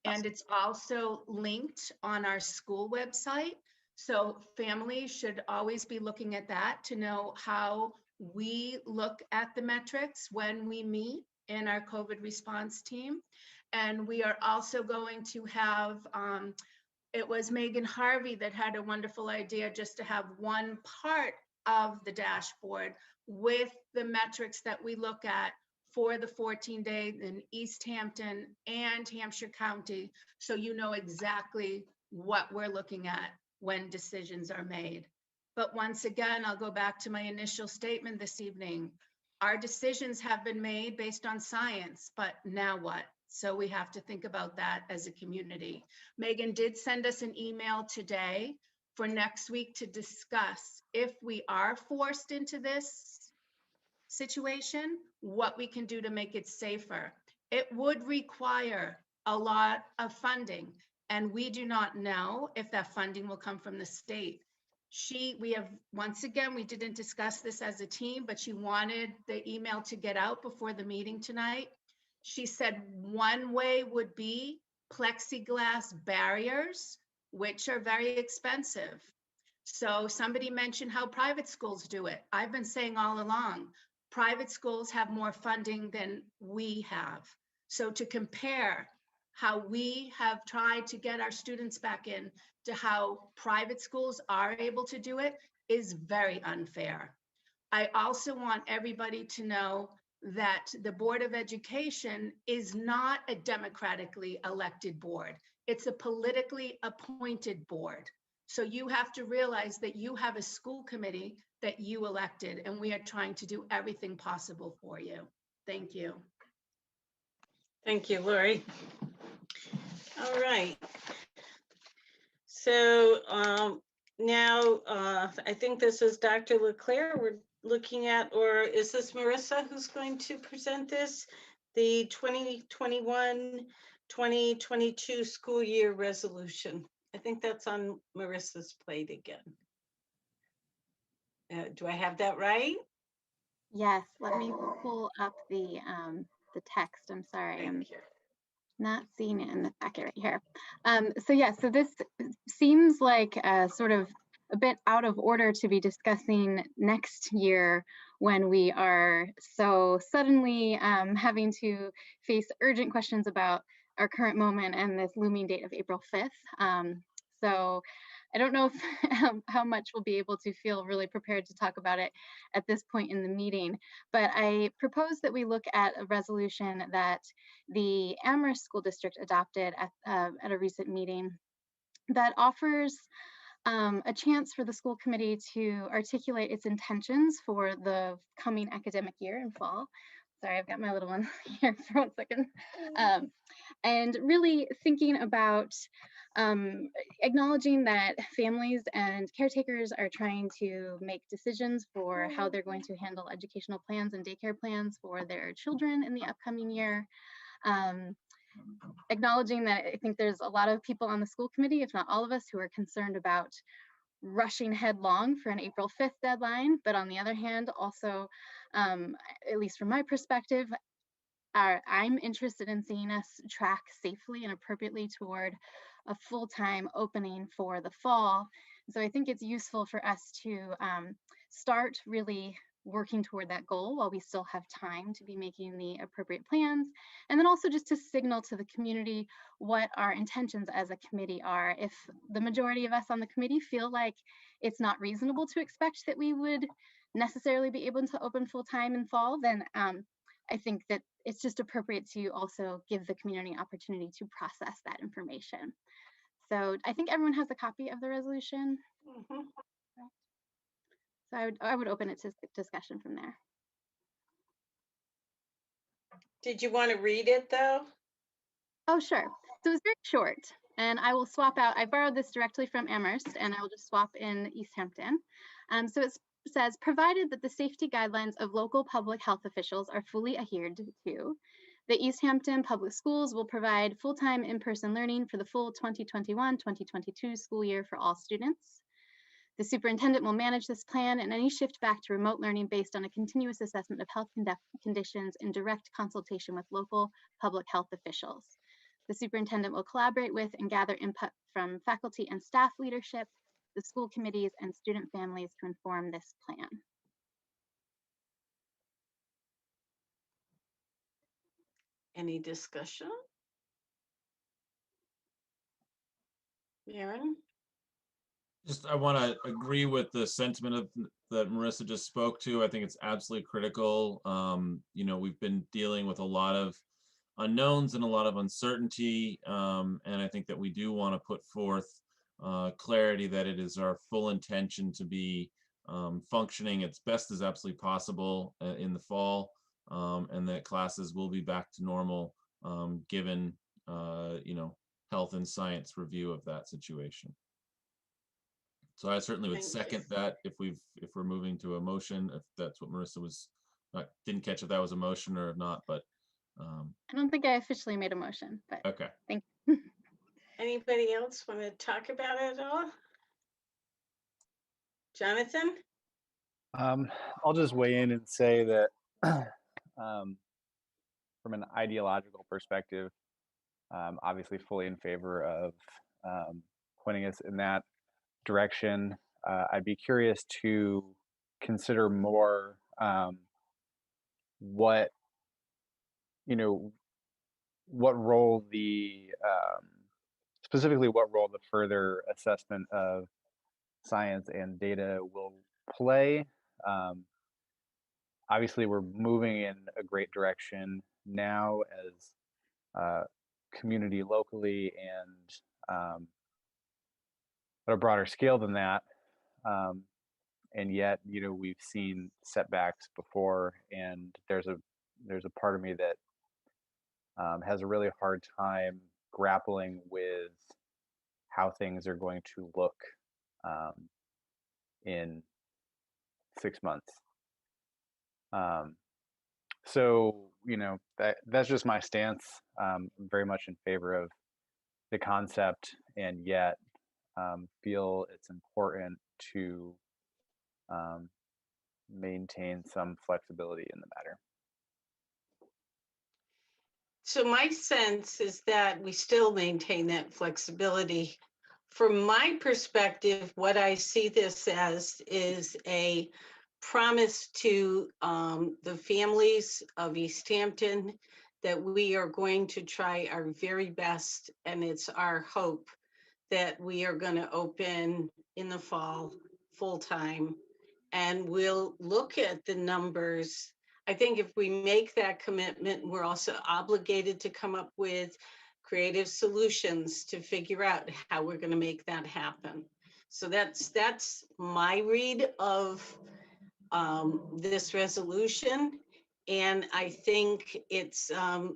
and it's also linked on our school website. So families should always be looking at that to know how we look at the metrics when we meet in our COVID response team. And we are also going to have, it was Megan Harvey that had a wonderful idea just to have one part of the dashboard with the metrics that we look at for the 14-day in Easthampton and Hampshire County, so you know exactly what we're looking at when decisions are made. But once again, I'll go back to my initial statement this evening. Our decisions have been made based on science, but now what? So we have to think about that as a community. Megan did send us an email today for next week to discuss, if we are forced into this situation, what we can do to make it safer. It would require a lot of funding, and we do not know if that funding will come from the state. We have, once again, we didn't discuss this as a team, but she wanted the email to get out before the meeting tonight. She said one way would be plexiglass barriers, which are very expensive. So somebody mentioned how private schools do it. I've been saying all along, private schools have more funding than we have. So to compare how we have tried to get our students back in to how private schools are able to do it is very unfair. I also want everybody to know that the Board of Education is not a democratically elected board. It's a politically appointed board. So you have to realize that you have a school committee that you elected, and we are trying to do everything possible for you. Thank you. Thank you, Lori. All right. So now I think this is Dr. LeClaire we're looking at, or is this Marissa who's going to present this? The 2021-2022 school year resolution. I think that's on Marissa's plate again. Do I have that right? Yes, let me pull up the text. I'm sorry, I'm not seeing it in the packet right here. So yeah, so this seems like sort of a bit out of order to be discussing next year when we are so suddenly having to face urgent questions about our current moment and this looming date of April 5th. So I don't know if, how much we'll be able to feel really prepared to talk about it at this point in the meeting, but I propose that we look at a resolution that the Amherst School District adopted at a recent meeting that offers a chance for the school committee to articulate its intentions for the coming academic year in fall. Sorry, I've got my little one here for 1 second. And really thinking about acknowledging that families and caretakers are trying to make decisions for how they're going to handle educational plans and daycare plans for their children in the upcoming year. Acknowledging that I think there's a lot of people on the school committee, if not all of us, who are concerned about rushing headlong for an April 5th deadline. But on the other hand, also, at least from my perspective, I'm interested in seeing us track safely and appropriately toward a full-time opening for the fall. So I think it's useful for us to start really working toward that goal while we still have time to be making the appropriate plans. And then also just to signal to the community what our intentions as a committee are. If the majority of us on the committee feel like it's not reasonable to expect that we would necessarily be able to open full time in fall, then I think that it's just appropriate to also give the community an opportunity to process that information. So I think everyone has a copy of the resolution. So I would open it to discussion from there. Did you want to read it though? Oh, sure. So it's very short, and I will swap out. I borrowed this directly from Amherst, and I will just swap in Easthampton. So it says, provided that the safety guidelines of local public health officials are fully adhered to, the Easthampton Public Schools will provide full-time in-person learning for the full 2021-2022 school year for all students. The superintendent will manage this plan and any shift back to remote learning based on a continuous assessment of health conditions in direct consultation with local public health officials. The superintendent will collaborate with and gather input from faculty and staff leadership, the school committees, and student families to inform this plan. Any discussion? Maren? Just, I want to agree with the sentiment that Marissa just spoke to. I think it's absolutely critical. You know, we've been dealing with a lot of unknowns and a lot of uncertainty. And I think that we do want to put forth clarity that it is our full intention to be functioning as best as absolutely possible in the fall, and that classes will be back to normal given, you know, health and science review of that situation. So I certainly would second that if we're moving to a motion, if that's what Marissa was, didn't catch if that was a motion or not, but. I don't think I officially made a motion, but okay. Thank you. Anybody else want to talk about it at all? Jonathan? I'll just weigh in and say that from an ideological perspective, obviously fully in favor of pointing us in that direction. I'd be curious to consider more what, you know, what role the, specifically what role the further assessment of science and data will play. Obviously, we're moving in a great direction now as community locally and at a broader scale than that. And yet, you know, we've seen setbacks before, and there's a part of me that has a really hard time grappling with how things are going to look in 6 months. So, you know, that's just my stance. I'm very much in favor of the concept, and yet feel it's important to maintain some flexibility in the matter. So my sense is that we still maintain that flexibility. From my perspective, what I see this as is a promise to the families of Easthampton that we are going to try our very best, and it's our hope that we are going to open in the fall full-time, and we'll look at the numbers. I think if we make that commitment, we're also obligated to come up with creative solutions to figure out how we're going to make that happen. So that's my read of this resolution. And I think it's,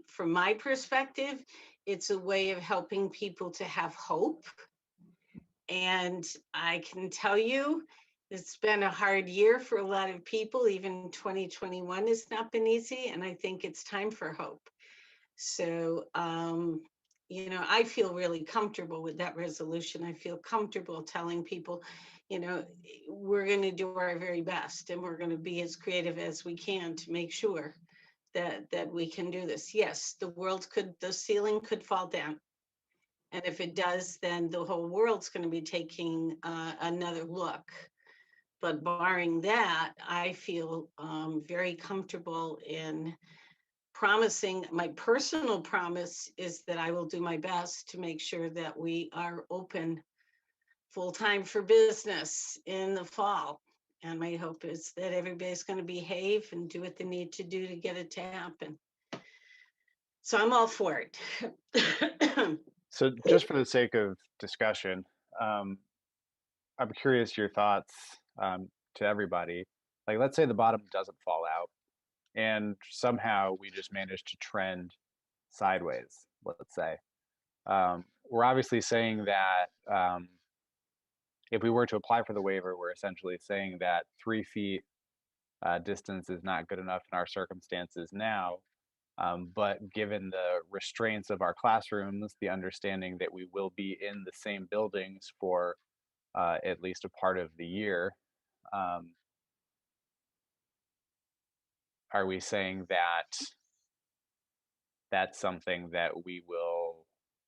from my perspective, it's a way of helping people to have hope. And I can tell you, it's been a hard year for a lot of people. Even 2021 has not been easy, and I think it's time for hope. So, you know, I feel really comfortable with that resolution. I feel comfortable telling people, you know, we're going to do our very best, and we're going to be as creative as we can to make sure that we can do this. Yes, the ceiling could fall down. And if it does, then the whole world's going to be taking another look. But barring that, I feel very comfortable in promising. My personal promise is that I will do my best to make sure that we are open full-time for business in the fall. And my hope is that everybody's going to behave and do what they need to do to get it to happen. So I'm all for it. So just for the sake of discussion, I'm curious your thoughts to everybody. Like, let's say the bottom doesn't fall out and somehow we just manage to trend sideways, let's say. We're obviously saying that if we were to apply for the waiver, we're essentially saying that 3 feet distance is not good enough in our circumstances now. But given the restraints of our classrooms, the understanding that we will be in the same buildings for at least a part of the year, are we saying that that's something that we will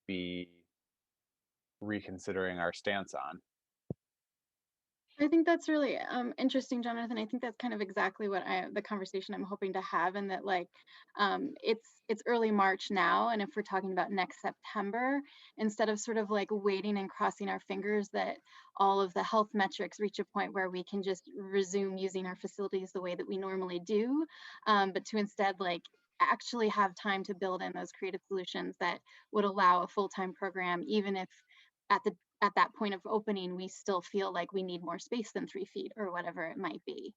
be reconsidering our stance on? I think that's really interesting, Jonathan. I think that's kind of exactly what the conversation I'm hoping to have, and that like it's early March now, and if we're talking about next September, instead of sort of like waiting and crossing our fingers that all of the health metrics reach a point where we can just resume using our facilities the way that we normally do, but to instead like actually have time to build in those creative solutions that would allow a full-time program, even if at that point of opening, we still feel like we need more space than 3 feet or whatever it might be.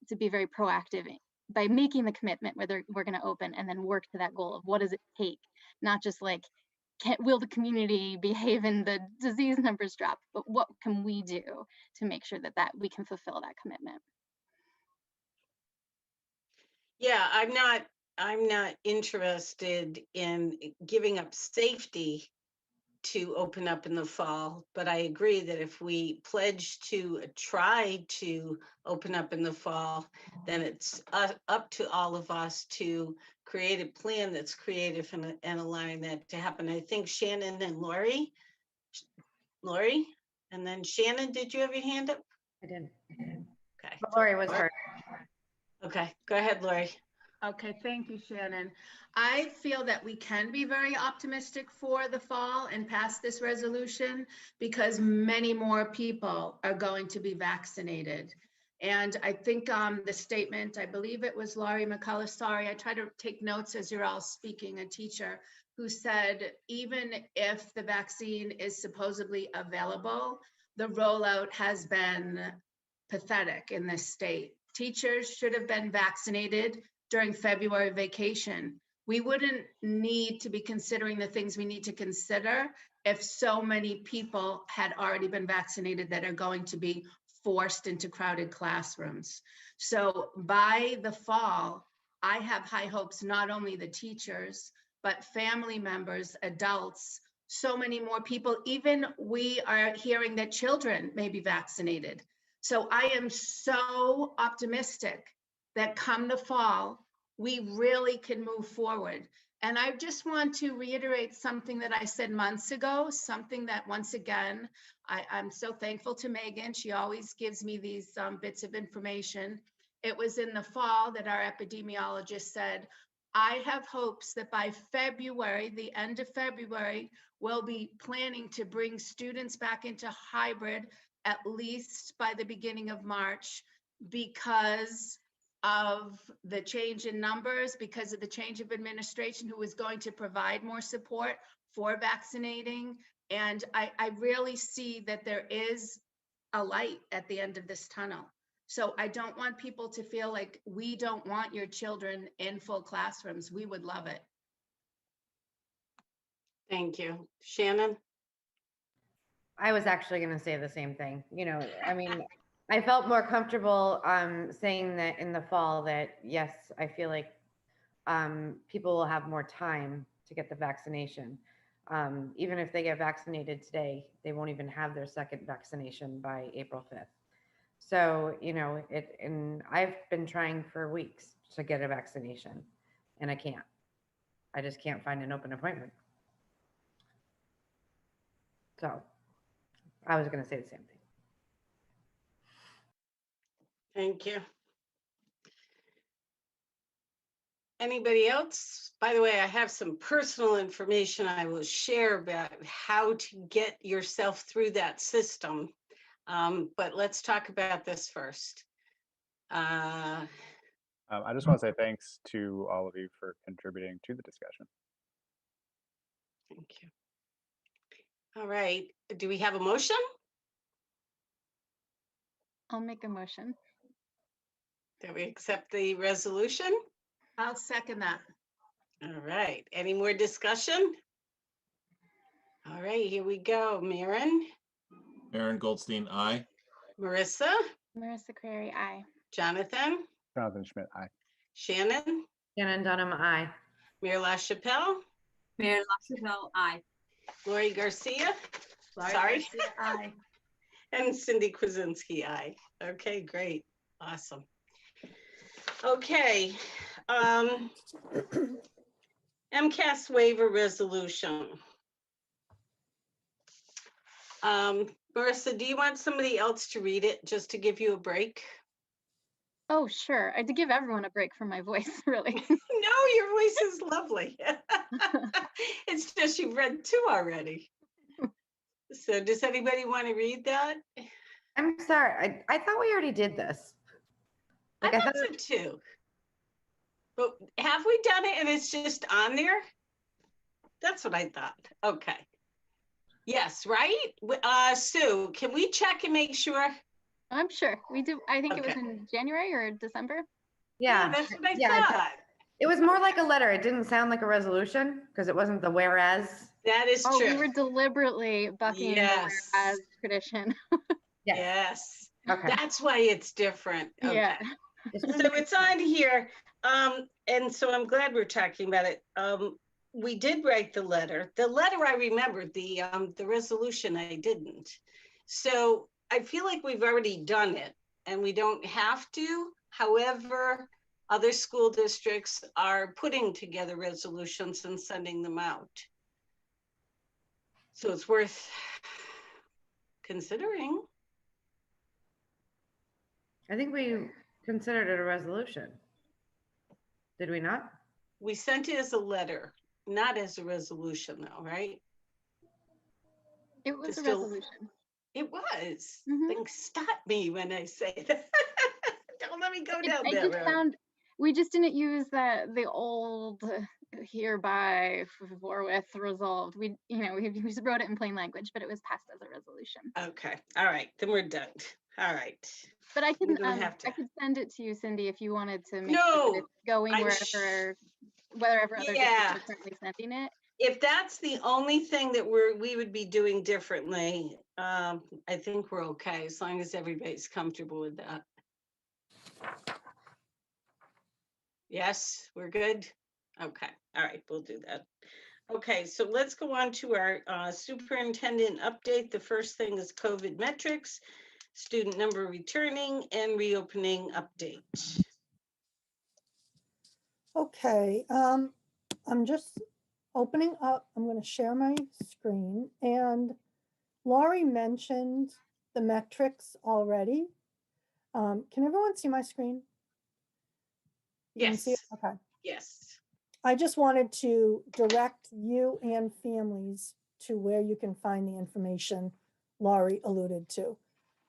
To be very proactive by making the commitment whether we're going to open and then work to that goal of what does it take, not just like, will the community behave and the disease numbers drop, but what can we do to make sure that we can fulfill that commitment? Yeah, I'm not interested in giving up safety to open up in the fall, but I agree that if we pledge to try to open up in the fall, then it's up to all of us to create a plan that's creative and allowing that to happen. I think Shannon and Lori, and then Shannon, did you have your hand up? I didn't. Okay. But Lori was first. Okay, go ahead, Lori. Okay, thank you, Shannon. I feel that we can be very optimistic for the fall and pass this resolution because many more people are going to be vaccinated. And I think the statement, I believe it was Laurie McCullough, sorry, I try to take notes as you're all speaking, a teacher who said, even if the vaccine is supposedly available, the rollout has been pathetic in this state. Teachers should have been vaccinated during February vacation. We wouldn't need to be considering the things we need to consider if so many people had already been vaccinated that are going to be forced into crowded classrooms. So by the fall, I have high hopes, not only the teachers, but family members, adults, so many more people. Even we are hearing that children may be vaccinated. So I am so optimistic that come the fall, we really can move forward. And I just want to reiterate something that I said months ago, something that once again, I'm so thankful to Megan. She always gives me these bits of information. It was in the fall that our epidemiologist said, I have hopes that by February, the end of February, we'll be planning to bring students back into hybrid at least by the beginning of March, because of the change in numbers, because of the change of administration who is going to provide more support for vaccinating. And I really see that there is a light at the end of this tunnel. So I don't want people to feel like we don't want your children in full classrooms. We would love it. Thank you. Shannon? I was actually going to say the same thing. You know, I mean, I felt more comfortable saying that in the fall that, yes, I feel like people will have more time to get the vaccination. Even if they get vaccinated today, they won't even have their second vaccination by April 5th. So, you know, and I've been trying for weeks to get a vaccination and I can't. I just can't find an open appointment. So I was going to say the same thing. Thank you. Anybody else? By the way, I have some personal information I will share about how to get yourself through that system. But let's talk about this first. I just want to say thanks to all of you for contributing to the discussion. Thank you. All right, do we have a motion? I'll make a motion. Do we accept the resolution? I'll second that. All right, any more discussion? All right, here we go. Maren, Aaron Goldstein, aye. Marissa, Marissa Crary, aye. Jonathan, Jonathan Schmidt, aye. Shannon, Shannon Dunham, aye. Mayor LaChapelle, Mayor LaChapelle, aye. Lori Garcia, Laurie sorry, Garcia, aye. and Cindy Kuzensky, aye. Okay, great, awesome. Okay, MCAS waiver resolution. Marissa, do you want somebody else to read it just to give you a break? Oh, sure. I did give everyone a break from my voice, really. No, your voice is lovely. It's just you've read two already. So does anybody want to read that? I'm sorry. I thought we already did this. I thought so too. But have we done it and it's just on there? That's what I thought. Okay. Yes, right? Sue, can we check and make sure? I'm sure we do. I think it was Okay. in January or December. Yeah, that's what I yeah, thought. it was more like a letter. It didn't sound like a resolution because it wasn't the whereas. That is Oh, true. we were deliberately bucking Yes. the whereas tradition. Yes. Okay. That's why it's different. Okay. Yeah. So it's on here. And so I'm glad we're talking about it. We did write the letter. The letter I remembered, the resolution I didn't. So I feel like we've already done it and we don't have to. However, other school districts are putting together resolutions and sending them out. So it's worth considering. I think we considered it a resolution. Did we not? We sent it as a letter, not as a resolution though, right? It was a Still- resolution. It was. Mhm. Then stop me when I say that. Don't let me go down I that just road. found we just didn't use the old hereby forthwith resolved. We just wrote it in plain language, but it was passed as a resolution. Okay. All right. Then we're done. All right. But I We're can gonna have to. I could send it to you, Cindy, if you wanted to make sure No, that it's going I'm wherever other Yeah. districts are currently sending it. If that's the only thing that we would be doing differently, I think we're okay as long as everybody's comfortable with that. Yes, we're good. Okay. All right. We'll do that. Okay, so let's go on to our superintendent update. The first thing is COVID metrics, student number returning, and reopening update. Okay, I'm just opening up. I'm going to share my screen. And Laurie mentioned the metrics already. Can everyone see my screen? You can Yes. see it? Okay. Yes. I just wanted to direct you and families to where you can find the information Laurie alluded to.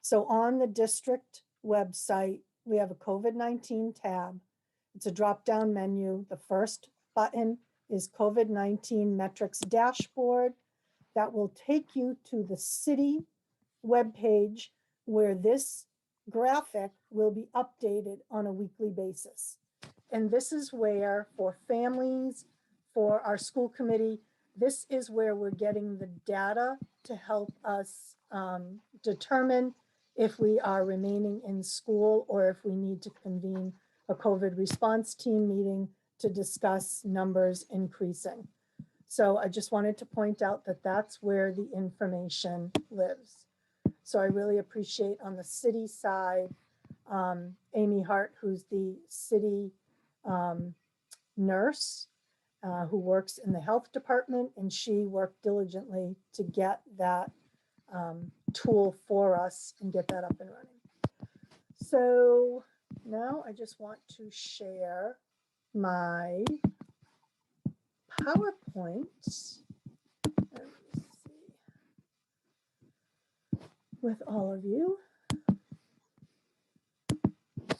So on the district website, we have a COVID-19 tab. It's a drop-down menu. The first button is COVID-19 metrics dashboard. That will take you to the city webpage where this graphic will be updated on a weekly basis. And this is where, for families, for our school committee, this is where we're getting the data to help us determine if we are remaining in school or if we need to convene a COVID response team meeting to discuss numbers increasing. So I just wanted to point out that that's where the information lives. So I really appreciate on the city side, Amy Hart, who's the city nurse who works in the health department, and she worked diligently to get that tool for us and get that up and running. So now I just want to share my PowerPoint. Let me see, with all of you. And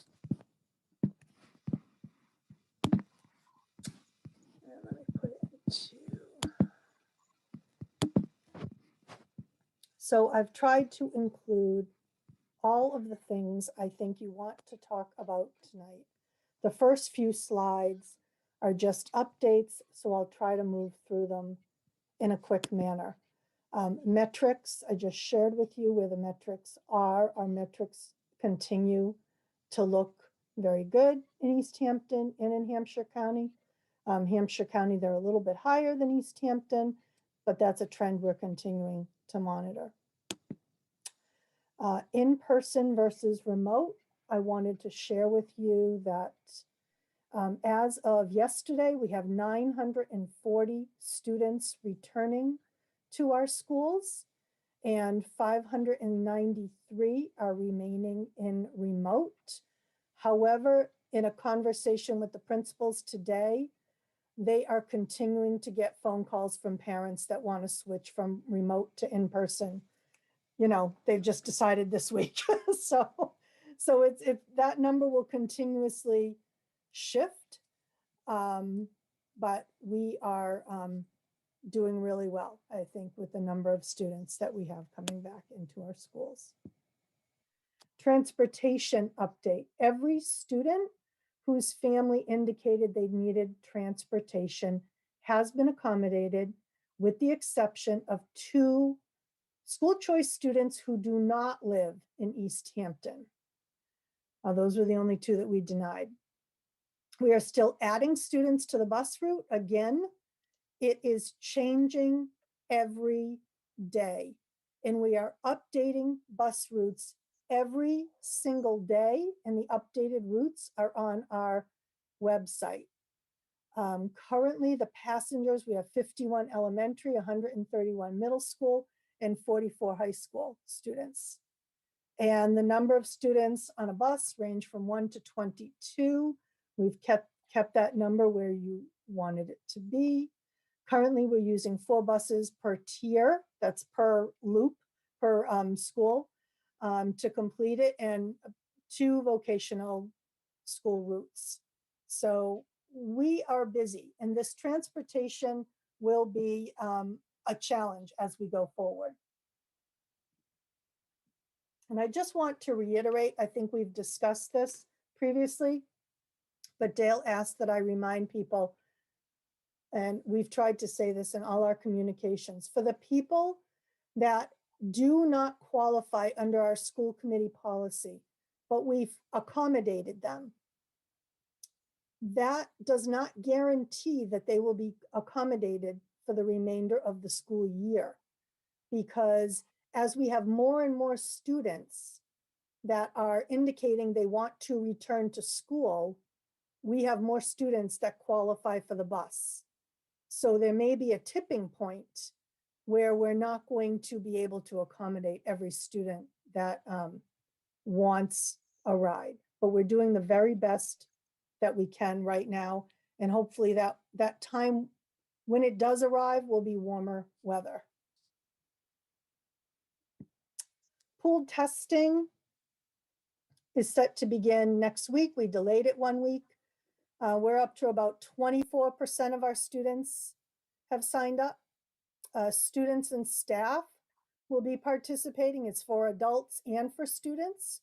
let me put it into. So I've tried to include all of the things I think you want to talk about tonight. The first few slides are just updates, so I'll try to move through them in a quick manner. Metrics, I just shared with you where the metrics are. Our metrics continue to look very good in Easthampton and in Hampshire County. Hampshire County, they're a little bit higher than Easthampton, but that's a trend we're continuing to monitor. In-person versus remote, I wanted to share with you that as of yesterday, we have 940 students returning to our schools, and 593 are remaining in remote. However, in a conversation with the principals today, they are continuing to get phone calls from parents that want to switch from remote to in-person. You know, they've just decided this week. so it's that number will continuously shift, but we are doing really well, I think, with the number of students that we have coming back into our schools. Transportation update. Every student whose family indicated they needed transportation has been accommodated, with the exception of 2 school choice students who do not live in Easthampton. Those were the only 2 that we denied. We are still adding students to the bus route. Again, it is changing every day, and we are updating bus routes every single day, and the updated routes are on our website. Currently, the passengers, we have 51 elementary, 131 middle school, and 44 high school students. And the number of students on a bus range from 1 to 22. We've kept that number where you wanted it to be. Currently, we're using 4 buses per tier, that's per loop, per school, to complete it, and 2 vocational school routes. So we are busy, and this transportation will be a challenge as we go forward. And I just want to reiterate, I think we've discussed this previously, but Dale asked that I remind people, and we've tried to say this in all our communications, for the people that do not qualify under our school committee policy, but we've accommodated them, that does not guarantee that they will be accommodated for the remainder of the school year. Because as we have more and more students that are indicating they want to return to school, we have more students that qualify for the bus. So there may be a tipping point where we're not going to be able to accommodate every student that wants a ride, but we're doing the very best that we can right now. And hopefully that time when it does arrive will be warmer weather. Pooled testing is set to begin next week. We delayed it 1 week. We're up to about 24% of our students have signed up. Students and staff will be participating. It's for adults and for students.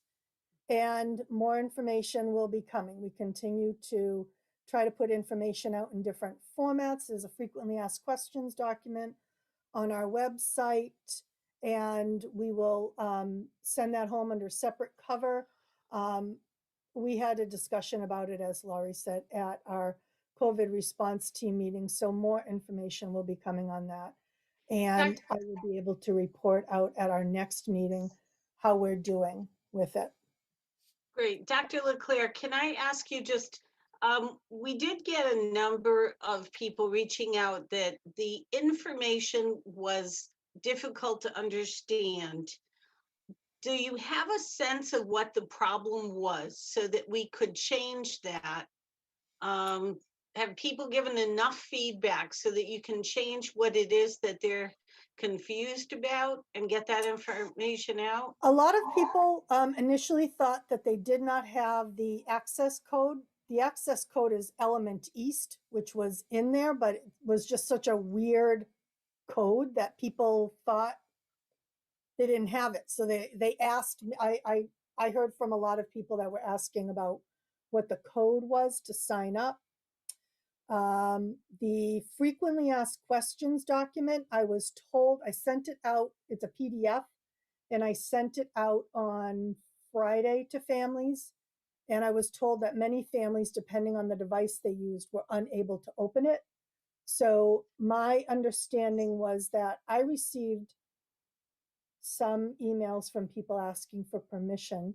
And more information will be coming. We continue to try to put information out in different formats. There's a frequently asked questions document on our website, and we will send that home under separate cover. We had a discussion about it, as Laurie said, at our COVID response team meeting. So more information will be coming on that. And I will be able to report out at our next meeting how we're doing with it. Great. Dr. Leclerc, can I ask you just, we did get a number of people reaching out that the information was difficult to understand. do you have a sense of what the problem was so that we could change that? Have people given enough feedback so that you can change what it is that they're confused about and get that information out? A lot of people initially thought that they did not have the access code. The access code is Element East, which was in there, but it was just such a weird code that people thought they didn't have it. So they asked me, I heard from a lot of people that were asking about what the code was to sign up. The frequently asked questions document, I was told, I sent it out, it's a PDF, and I sent it out on Friday to families. And I was told that many families, depending on the device they used, were unable to open it. So my understanding was that I received some emails from people asking for permission,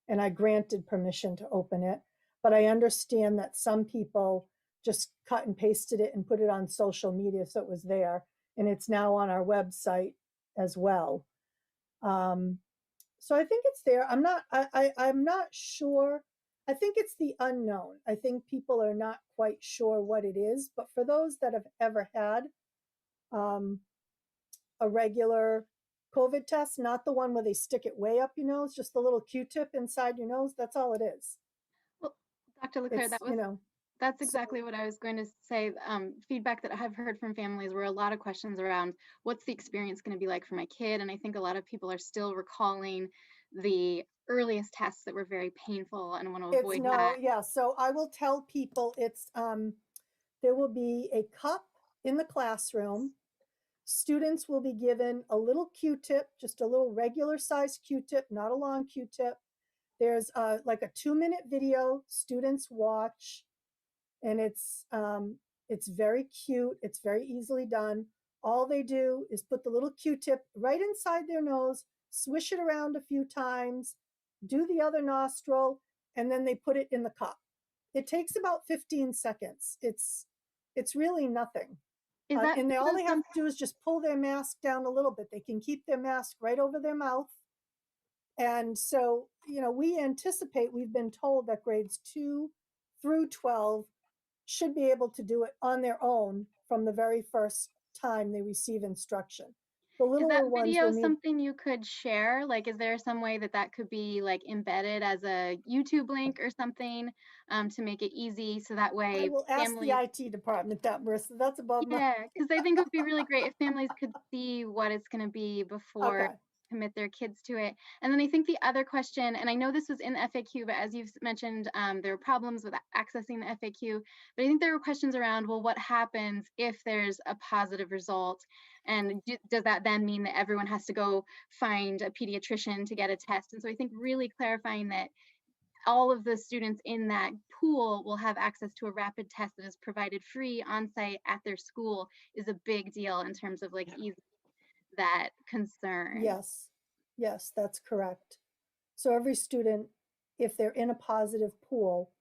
and I granted permission to open it. But I understand that some people just cut and pasted it and put it on social media, so it was there, and it's now on our website as well. So I think it's there. I'm not sure. I think it's the unknown. I think people are not quite sure what it is, but for those that have ever had a regular COVID test, not the one where they stick it way up your nose, just the little Q-tip inside your nose, that's all it is. Well, Dr. Leclerc, It's, that was, you know, that's exactly what I was going to say. Feedback that I've heard from families were a lot of questions around what's the experience going to be like for my kid? And I think a lot of people are still recalling the earliest tests that were very painful and want to it's avoid no, that. yeah. So I will tell people it's, there will be a cup in the classroom. Students will be given a little Q-tip, just a little regular size Q-tip, not a long Q-tip. There's like a 2-minute video students watch, and it's very cute. It's very easily done. All they do is put the little Q-tip right inside their nose, swish it around a few times, do the other nostril, and then they put it in the cup. It takes about 15 seconds. It's really nothing. Is that and all they have to do is just pull their mask down a little bit. They can keep their mask right over their mouth. And so, you know, we anticipate, we've been told that grades 2 through 12 should be able to do it on their own from the very first time they receive instruction. The Is littler that ones video will need, something you could share? Like, is there some way that that could be like embedded as a YouTube link or something to make it easy so that I way will ask families, the IT department that, Marissa, that's above my. yeah, because I think it would be really great if families could see what it's going to be before Okay. commit their kids to it. And then I think the other question, and I know this was in the FAQ, but as you've mentioned, there were problems with accessing the FAQ, but I think there were questions around, well, what happens if there's a positive result? And does that then mean that everyone has to go find a pediatrician to get a test? And so I think really clarifying that all of the students in that pool will have access to a rapid test that is provided free on site at their school is a big deal in terms of like easing that concern. Yes, yes, that's correct. So every student, if they're in a positive pool,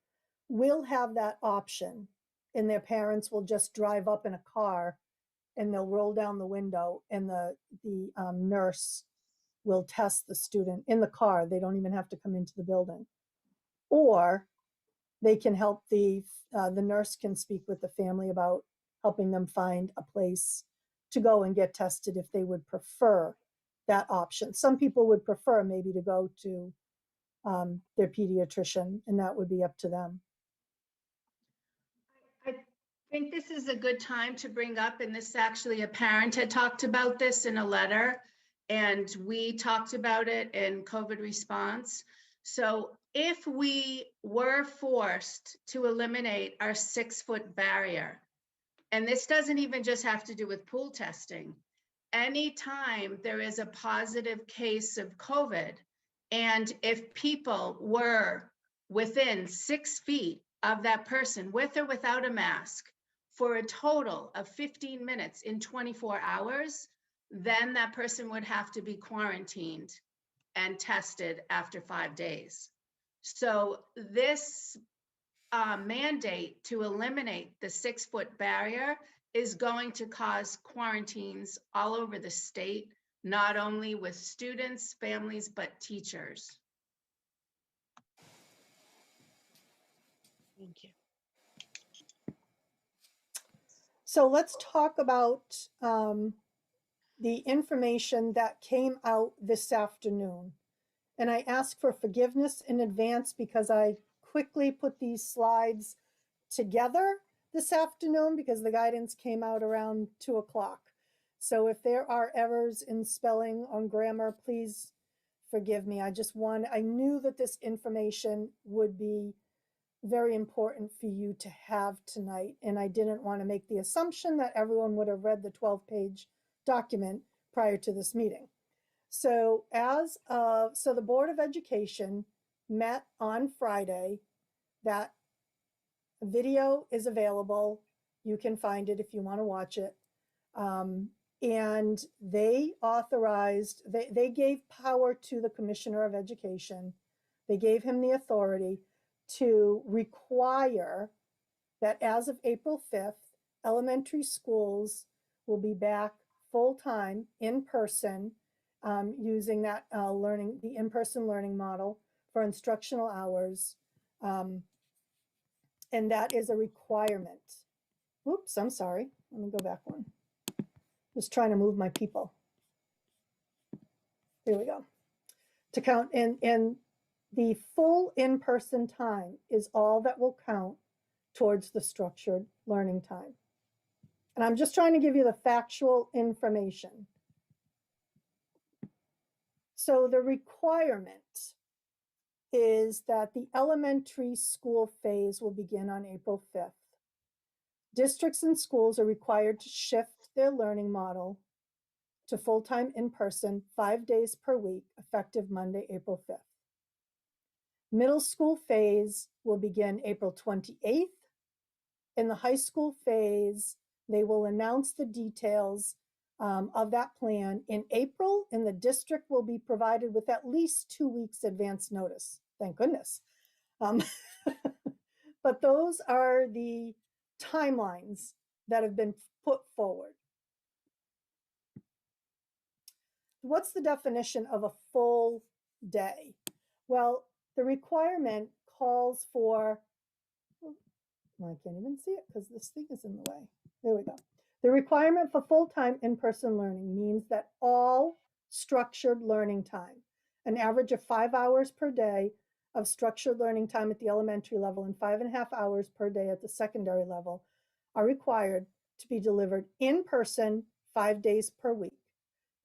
will have that option, and their parents will just drive up in a car and they'll roll down the window, and the nurse will test the student in the car. They don't even have to come into the building. Or they can help the nurse can speak with the family about helping them find a place to go and get tested if they would prefer that option. Some people would prefer maybe to go to their pediatrician, and that would be up to them. I think this is a good time to bring up, and this actually a parent had talked about this in a letter, and we talked about it in COVID response. So if we were forced to eliminate our 6-foot barrier, and this doesn't even just have to do with pool testing, anytime there is a positive case of COVID, and if people were within 6 feet of that person with or without a mask for a total of 15 minutes in 24 hours, then that person would have to be quarantined and tested after 5 days. So this mandate to eliminate the 6-foot barrier is going to cause quarantines all over the state, not only with students, families, but teachers. Thank you. So let's talk about the information that came out this afternoon. And I ask for forgiveness in advance because I quickly put these slides together this afternoon because the guidance came out around 2 o'clock. So if there are errors in spelling on grammar, please forgive me. I knew that this information would be very important for you to have tonight. And I didn't want to make the assumption that everyone would have read the 12-page document prior to this meeting. So the Board of Education met on Friday. That video is available. You can find it if you want to watch it. And they they gave power to the Commissioner of Education. They gave him the authority to require that as of April 5th, elementary schools will be back full-time in person using that the in-person learning model for instructional hours. And that is a requirement. Oops, I'm sorry. Let me go back one. Just trying to move my people. Here we go. To count, and the full in-person time is all that will count towards the structured learning time. And I'm just trying to give you the factual information. So the requirement is that the elementary school phase will begin on April 5th. Districts and schools are required to shift their learning model to full-time in-person 5 days per week, effective Monday, April 5th. Middle school phase will begin April 28th. In the high school phase, they will announce the details of that plan in April, and the district will be provided with at least 2 weeks advance notice. Thank goodness. But those are the timelines that have been put forward. What's the definition of a full day? Well, the requirement calls for, I can't even see it because this thing is in the way. There we go. The requirement for full-time in-person learning means that all structured learning time, an average of 5 hours per day of structured learning time at the elementary level and 5.5 hours per day at the secondary level, are required to be delivered in person 5 days per week.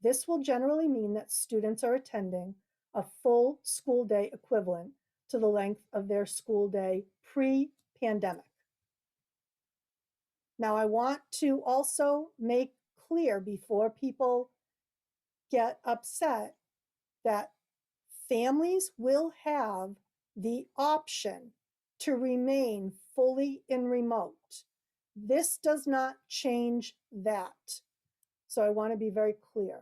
This will generally mean that students are attending a full school day equivalent to the length of their school day pre-pandemic. Now, I want to also make clear before people get upset that families will have the option to remain fully in remote. This does not change that. So I want to be very clear.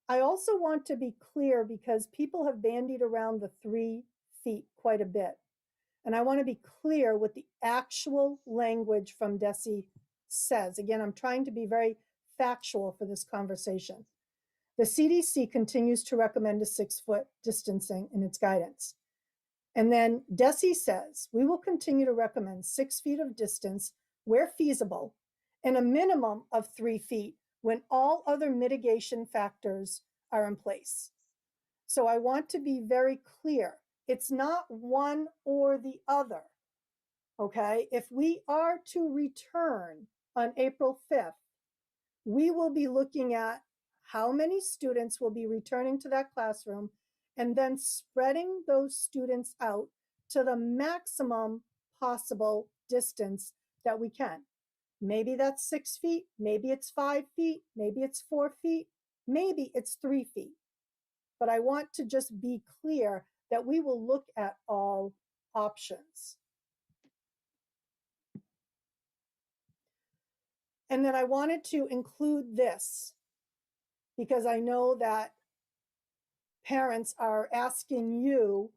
I also want to be clear because people have bandied around the 3 feet quite a bit. And I want to be clear what the actual language from DESE says. Again, I'm trying to be very factual for this conversation. The CDC continues to recommend a 6-foot distancing in its guidance. And then DESE says, we will continue to recommend 6 feet of distance where feasible and a minimum of 3 feet when all other mitigation factors are in place. So I want to be very clear. It's not one or the other, okay? If we are to return on April 5th, we will be looking at how many students will be returning to that classroom and then spreading those students out to the maximum possible distance that we can. Maybe that's 6 feet, maybe it's 5 feet, maybe it's 4 feet, maybe it's 3 feet. But I want to just be clear that we will look at all options. And then I wanted to include this because I know that parents are asking you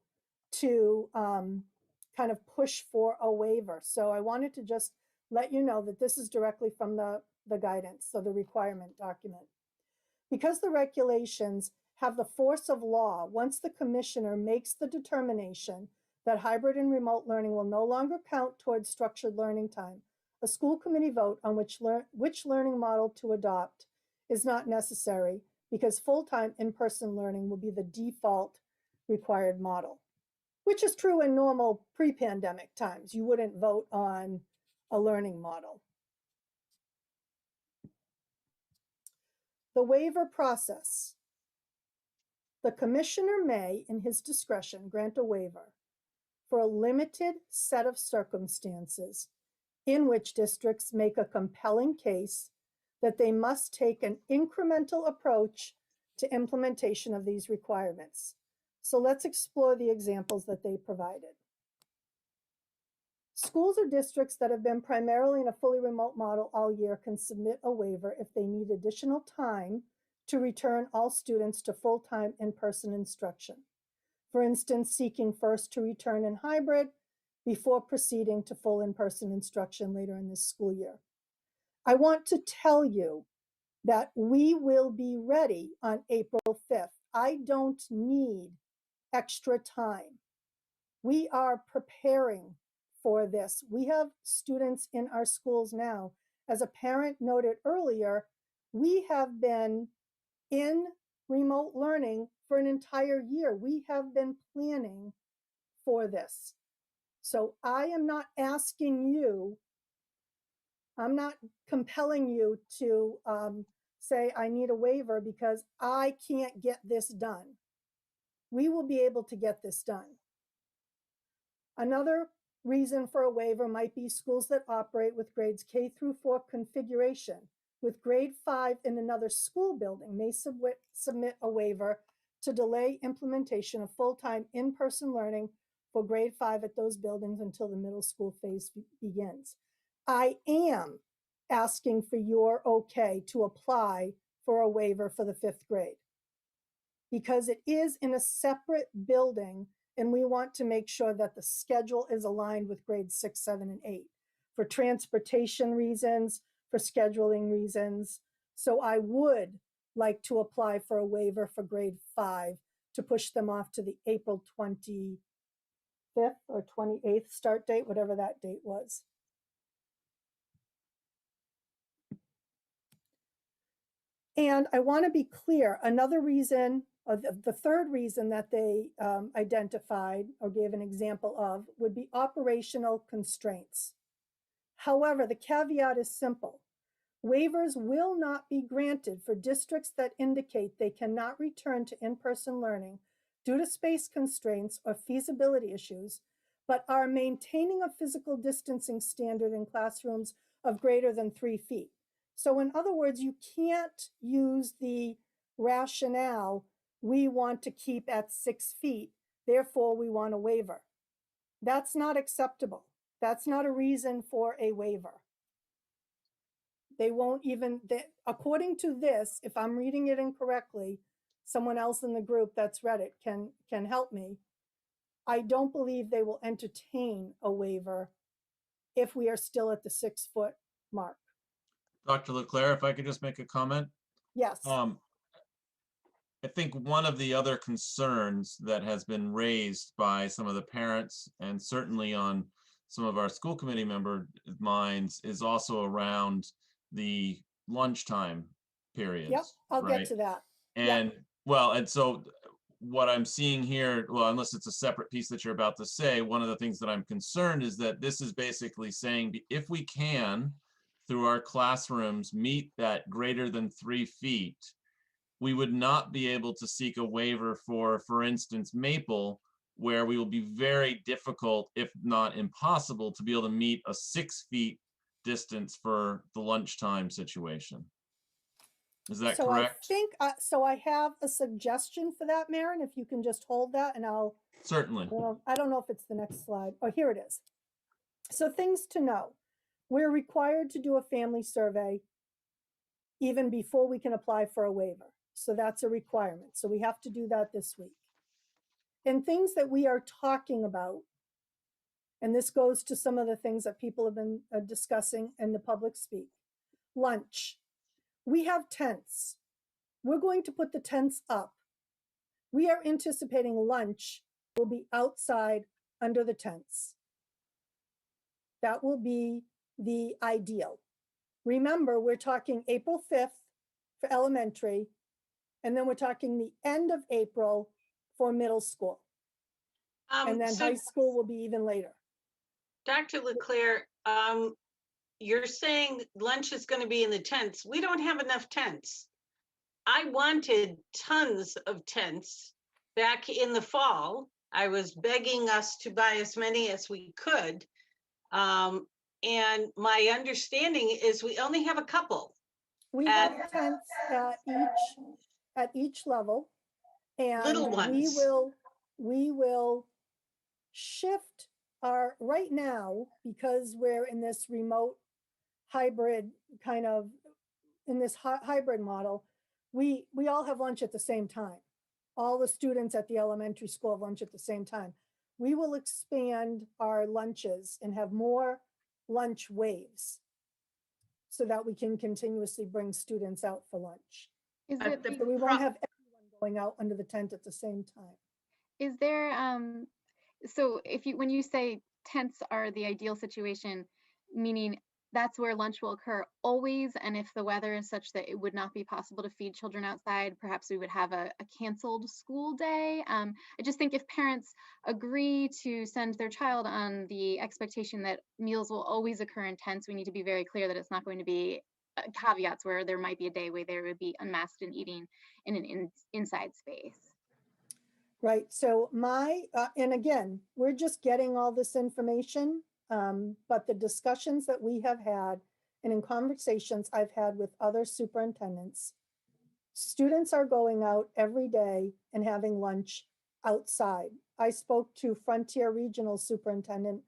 to kind of push for a waiver. So I wanted to just let you know that this is directly from the guidance, so the requirement document. Because the regulations have the force of law, once the commissioner makes the determination that hybrid and remote learning will no longer count towards structured learning time, a school committee vote on which learning model to adopt is not necessary because full-time in-person learning will be the default required model, which is true in normal pre-pandemic times. You wouldn't vote on a learning model. The waiver process. The commissioner may, in his discretion, grant a waiver for a limited set of circumstances in which districts make a compelling case that they must take an incremental approach to implementation of these requirements. So let's explore the examples that they provided. Schools or districts that have been primarily in a fully remote model all year can submit a waiver if they need additional time to return all students to full-time in-person instruction. For instance, seeking first to return in hybrid before proceeding to full in-person instruction later in this school year. I want to tell you that we will be ready on April 5th. I don't need extra time. We are preparing for this. We have students in our schools now. As a parent noted earlier, we have been in remote learning for an entire year. We have been planning for this. So I am not asking you, I'm not compelling you to say I need a waiver because I can't get this done. We will be able to get this done. Another reason for a waiver might be schools that operate with grades K through 4 configuration. With grade 5 in another school building may submit a waiver to delay implementation of full-time in-person learning for grade 5 at those buildings until the middle school phase begins. I am asking for your okay to apply for a waiver for the 5th grade because it is in a separate building and we want to make sure that the schedule is aligned with grades 6, 7, and 8 for transportation reasons, for scheduling reasons. So I would like to apply for a waiver for grade 5 to push them off to the April 25th or 28th start date, whatever that date was. And I want to be clear, another reason, the third reason that they identified or gave an example of would be operational constraints. However, the caveat is simple. Waivers will not be granted for districts that indicate they cannot return to in-person learning due to space constraints or feasibility issues, but are maintaining a physical distancing standard in classrooms of greater than 3 feet. So in other words, you can't use the rationale, we want to keep at 6 feet, therefore we want a waiver. That's not acceptable. That's not a reason for a waiver. They won't even, according to this, if I'm reading it incorrectly, someone else in the group that's read it can help me. I don't believe they will entertain a waiver if we are still at the 6 foot mark. Dr. Leclerc, if I could just make a comment. Yes. I think one of the other concerns that has been raised by some of the parents and certainly on some of our school committee member minds is also around the lunchtime periods. Yep, I'll right? get to that. And well, and so what I'm seeing here, well, unless it's a separate piece that you're about to say, one of the things that I'm concerned is that this is basically saying if we can, through our classrooms, meet that greater than 3 feet, we would not be able to seek a waiver for instance, Maple, where we will be very difficult, if not impossible, to be able to meet a 6 feet distance for the lunchtime situation. Is that so correct? I think, so I have a suggestion for that, Maren, if you can just hold that and I'll. Certainly. I don't know if it's the next slide. Oh, here it is. So things to know. We're required to do a family survey even before we can apply for a waiver. So that's a requirement. So we have to do that this week. And things that we are talking about, and this goes to some of the things that people have been discussing in the public speak. Lunch. We have tents. we're going to put the tents up. We are anticipating lunch will be outside under the tents. That will be the ideal. Remember, we're talking April 5th for elementary, and then we're talking the end of April for middle school. And then So high school will be even later. Dr. Leclerc, you're saying lunch is going to be in the tents. We don't have enough tents. I wanted tons of tents back in the fall. I was begging us to buy as many as we could. And my understanding is we only have a couple. We have tents at each level. And Little ones. we will shift our, right now, because we're in this remote hybrid kind of, in this hybrid model, we all have lunch at the same time. All the students at the elementary school have lunch at the same time. We will expand our lunches and have more lunch waves so that we can continuously bring students out for lunch. But we won't have everyone going out under the tent at the same time. Is there, so when you say tents are the ideal situation, meaning that's where lunch will occur always, and if the weather is such that it would not be possible to feed children outside, perhaps we would have a canceled school day. I just think if parents agree to send their child on the expectation that meals will always occur in tents, we need to be very clear that it's not going to be caveats where there might be a day where there would be unmasked and eating in an inside space. Right, so and again, we're just getting all this information, but the discussions that we have had and in conversations I've had with other superintendents, students are going out every day and having lunch outside. I spoke to Frontier Regional Superintendent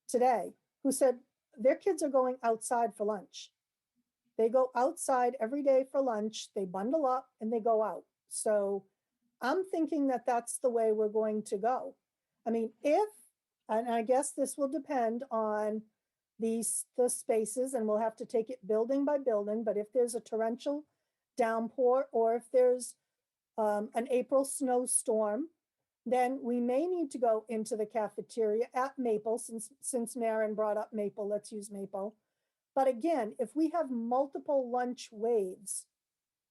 today, who said their kids are going outside for lunch. They go outside every day for lunch, they bundle up and they go out. So I'm thinking that that's the way we're going to go. I mean, and I guess this will depend on the spaces, and we'll have to take it building by building, but if there's a torrential downpour or if there's an April snowstorm, then we may need to go into the cafeteria at Maple, since Maren brought up Maple, let's use Maple. But again, if we have multiple lunch waves,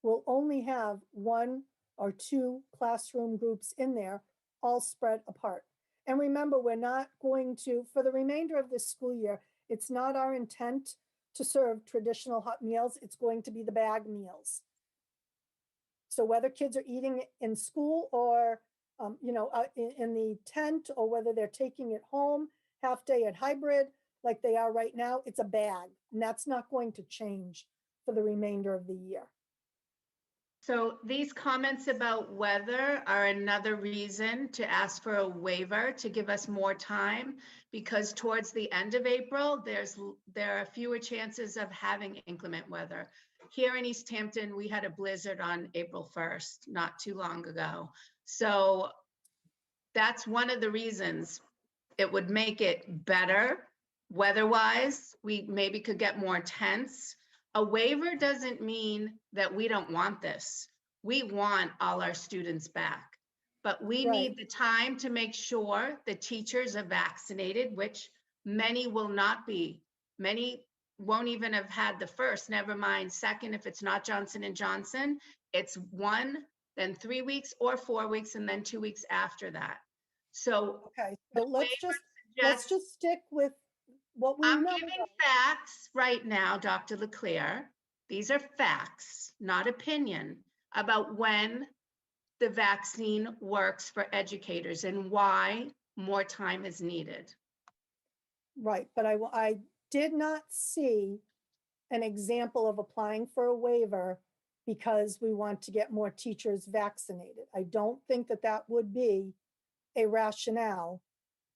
we'll only have 1 or 2 classroom groups in there, all spread apart. And remember, we're not going to, for the remainder of this school year, it's not our intent to serve traditional hot meals. It's going to be the bag meals. So whether kids are eating in school or, in the tent, or whether they're taking it home, half day at hybrid, like they are right now, it's a bag. And that's not going to change for the remainder of the year. So these comments about weather are another reason to ask for a waiver to give us more time, because towards the end of April, there are fewer chances of having inclement weather. Here in Easthampton, we had a blizzard on April 1st, not too long ago. So that's one of the reasons it would make it better weather-wise. We maybe could get more tents. A waiver doesn't mean that we don't want this. We want all our students back, but we need the time to make sure the teachers are vaccinated, which many will not be. Many won't even have had the first, never mind second. If it's not Johnson & Johnson, it's 1, then 3 weeks or 4 weeks, and then 2 weeks after that. So, okay, so let's just stick with what we know. I'm giving facts right now, Dr. Leclerc. These are facts, not opinion, about when the vaccine works for educators and why more time is needed. Right, but I did not see an example of applying for a waiver because we want to get more teachers vaccinated. I don't think that that would be a rationale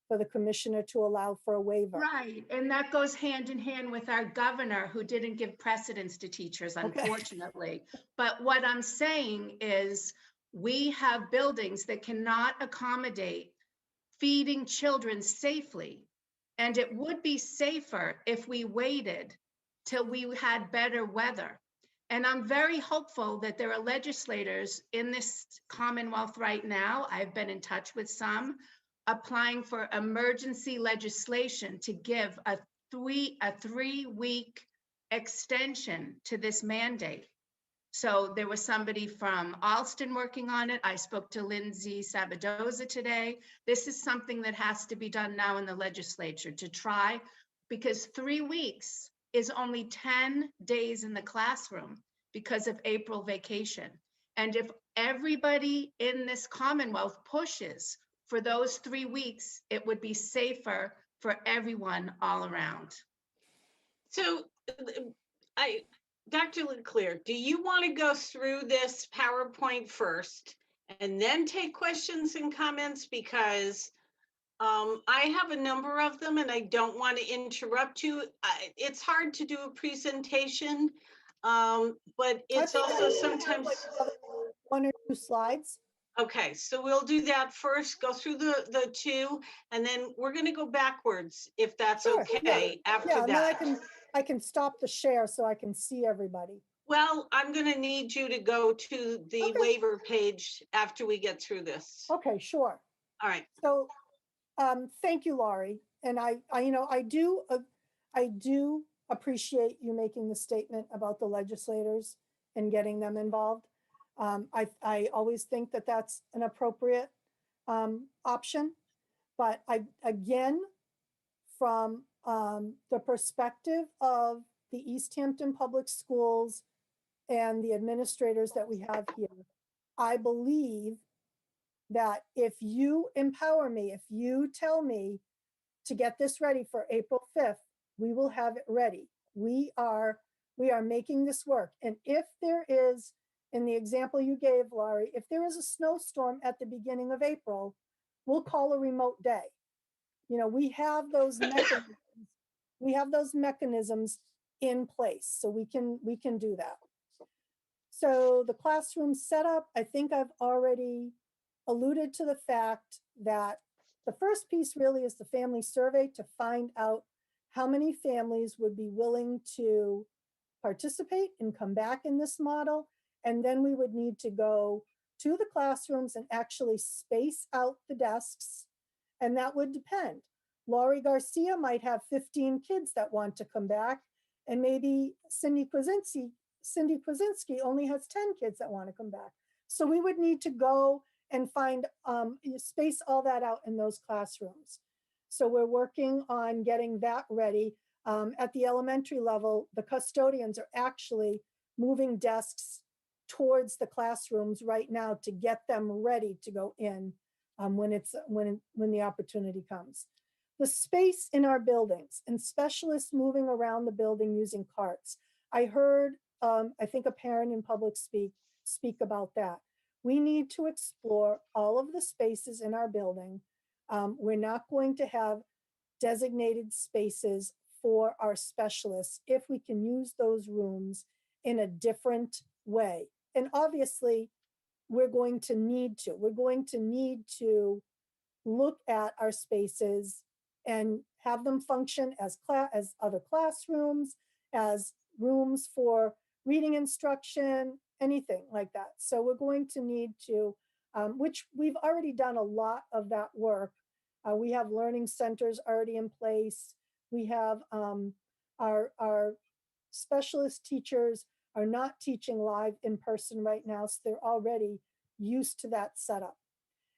for the commissioner to allow for a waiver. Right, and that goes hand in hand with our governor, who didn't give precedence to teachers, unfortunately. But what I'm saying is we have buildings that cannot accommodate feeding children safely. And it would be safer if we waited till we had better weather. And I'm very hopeful that there are legislators in this Commonwealth right now, I've been in touch with some, applying for emergency legislation to give a 3-week extension to this mandate. So there was somebody from Alston working on it. I spoke to Lindsay Sabadoza today. This is something that has to be done now in the legislature to try, because 3 weeks is only 10 days in the classroom because of April vacation. And if everybody in this Commonwealth pushes for those 3 weeks, it would be safer for everyone all around. So Dr. Leclerc, do you want to go through this PowerPoint first and then take questions and comments? Because I have a number of them and I don't want to interrupt you. It's hard to do a presentation, but it's also sometimes. Like 1 or 2 slides. Okay, so we'll do that first, go through the 2, and then we're going to go backwards if that's Sure, okay after Yeah, and then that. I can stop the share so I can see everybody. Well, I'm going to need you to go to the waiver page after we get through this. Okay, sure. All right. So, thank you, Laurie. And I do appreciate you making the statement about the legislators and getting them involved. I always think that that's an appropriate option, but again, from the perspective of the Easthampton Public Schools and the administrators that we have here, I believe that if you empower me, if you tell me to get this ready for April 5th, we will have it ready. We are making this work. And if there is, in the example you gave, Laurie, if there is a snowstorm at the beginning of April, we'll call a remote day. We have those mechanisms. We have those mechanisms in place, so we can do that. So the classroom setup, I think I've already alluded to the fact that the first piece really is the family survey to find out how many families would be willing to participate and come back in this model. And then we would need to go to the classrooms and actually space out the desks. And that would depend. Laurie Garcia might have 15 kids that want to come back, and maybe Cindy Kwasinski only has 10 kids that want to come back. So we would need to go and find, space all that out in those classrooms. So we're working on getting that ready. At the elementary level, the custodians are actually moving desks towards the classrooms right now to get them ready to go in when the opportunity comes. The space in our buildings and specialists moving around the building using carts. I heard, I think a parent in public speak about that. We need to explore all of the spaces in our building. We're not going to have designated spaces for our specialists if we can use those rooms in a different way. And obviously, we're going to need to look at our spaces and have them function as other classrooms, as rooms for reading instruction, anything like that. So we're going to need to, which we've already done a lot of that work. We have learning centers already in place. We have our specialist teachers are not teaching live in person right now, so they're already used to that setup.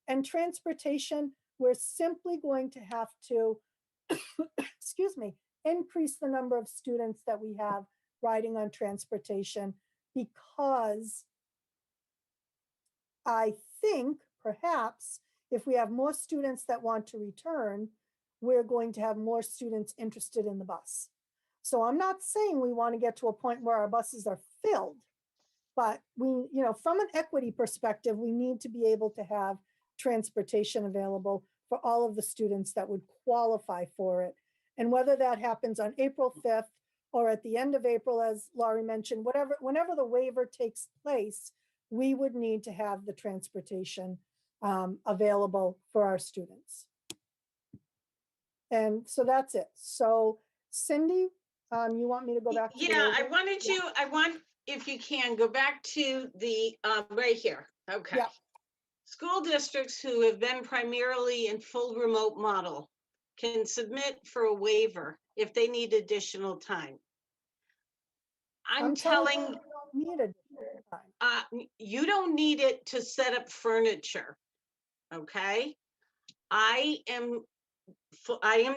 And transportation, we're simply going to have to, excuse me, increase the number of students that we have riding on transportation, because I think perhaps if we have more students that want to return, we're going to have more students interested in the bus. So I'm not saying we want to get to a point where our buses are filled, but we, from an equity perspective, we need to be able to have transportation available for all of the students that would qualify for it. And whether that happens on April 5th or at the end of April, as Laurie mentioned, whenever the waiver takes place, we would need to have the transportation available for our students. And so that's it. So Cindy, you want me to go back to I want if you can, go back to the, right here. Okay. Yeah. School districts who have been primarily in full remote model can submit for a waiver if they need additional time. I'm telling, you don't need additional time. you don't need it to set up furniture, okay? I am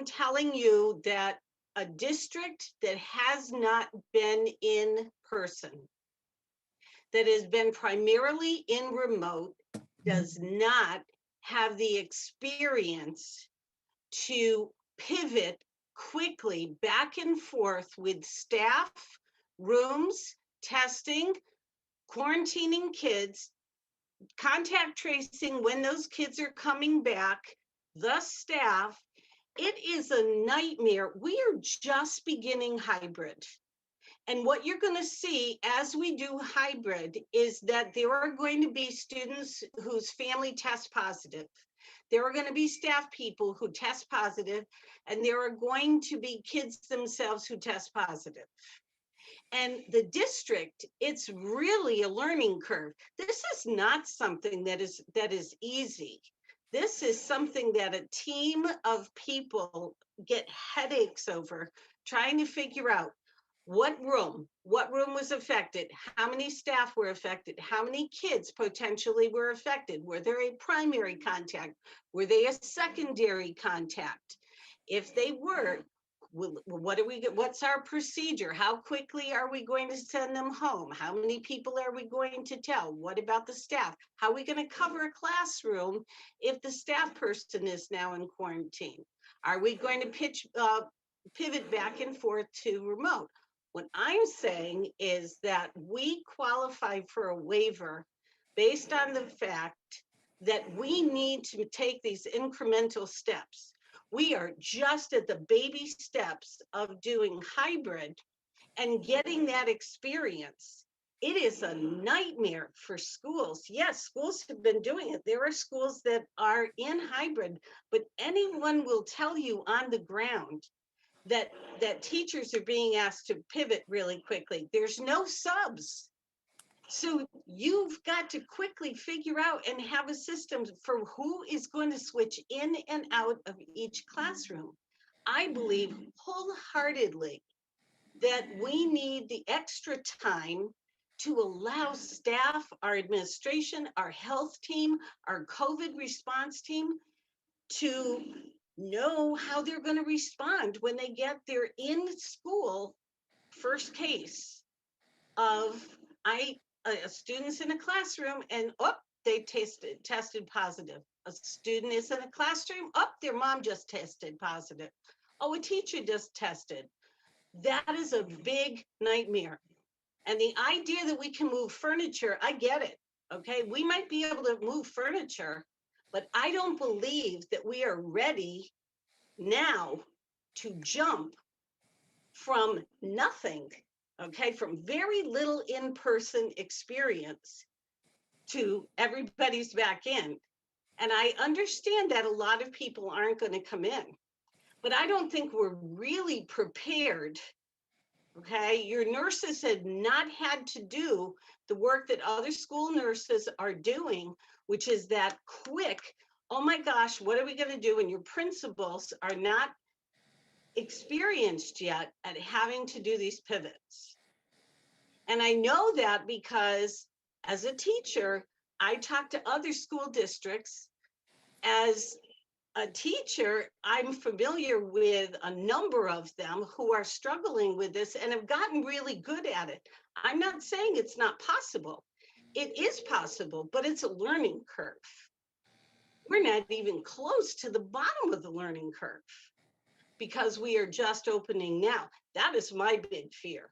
telling you that a district that has not been in person, that has been primarily in remote, does not have the experience to pivot quickly back and forth with staff, rooms, testing, quarantining kids, contact tracing when those kids are coming back, the staff. It is a nightmare. We are just beginning hybrid. And what you're going to see as we do hybrid is that there are going to be students whose family tests positive. There are going to be staff people who test positive, and there are going to be kids themselves who test positive. And the district, it's really a learning curve. This is not something that is easy. This is something that a team of people get headaches over, trying to figure out what room was affected, how many staff were affected, how many kids potentially were affected, were there a primary contact, were they a secondary contact? If they were, what's our procedure? How quickly are we going to send them home? How many people are we going to tell? What about the staff? How are we going to cover a classroom if the staff person is now in quarantine? Are we going to pivot back and forth to remote? What I'm saying is that we qualify for a waiver based on the fact that we need to take these incremental steps. We are just at the baby steps of doing hybrid and getting that experience. It is a nightmare for schools. Yes, schools have been doing it. There are schools that are in hybrid, but anyone will tell you on the ground that teachers are being asked to pivot really quickly. There's no subs. So you've got to quickly figure out and have a system for who is going to switch in and out of each classroom. I believe wholeheartedly that we need the extra time to allow staff, our administration, our health team, our COVID response team to know how they're going to respond when they get their in school first case of students in a classroom and they tested positive. A student is in a classroom, their mom just tested positive. A teacher just tested. That is a big nightmare. And the idea that we can move furniture, I get it. Okay, we might be able to move furniture, but I don't believe that we are ready now to jump from nothing, okay, from very little in-person experience to everybody's back in. And I understand that a lot of people aren't going to come in, but I don't think we're really prepared. Okay, your nurses had not had to do the work that other school nurses are doing, which is that quick, oh my gosh, what are we going to do? And your principals are not experienced yet at having to do these pivots. And I know that because as a teacher, I talk to other school districts. As a teacher, I'm familiar with a number of them who are struggling with this and have gotten really good at it. I'm not saying it's not possible. It is possible, but it's a learning curve. We're not even close to the bottom of the learning curve because we are just opening now. That is my big fear.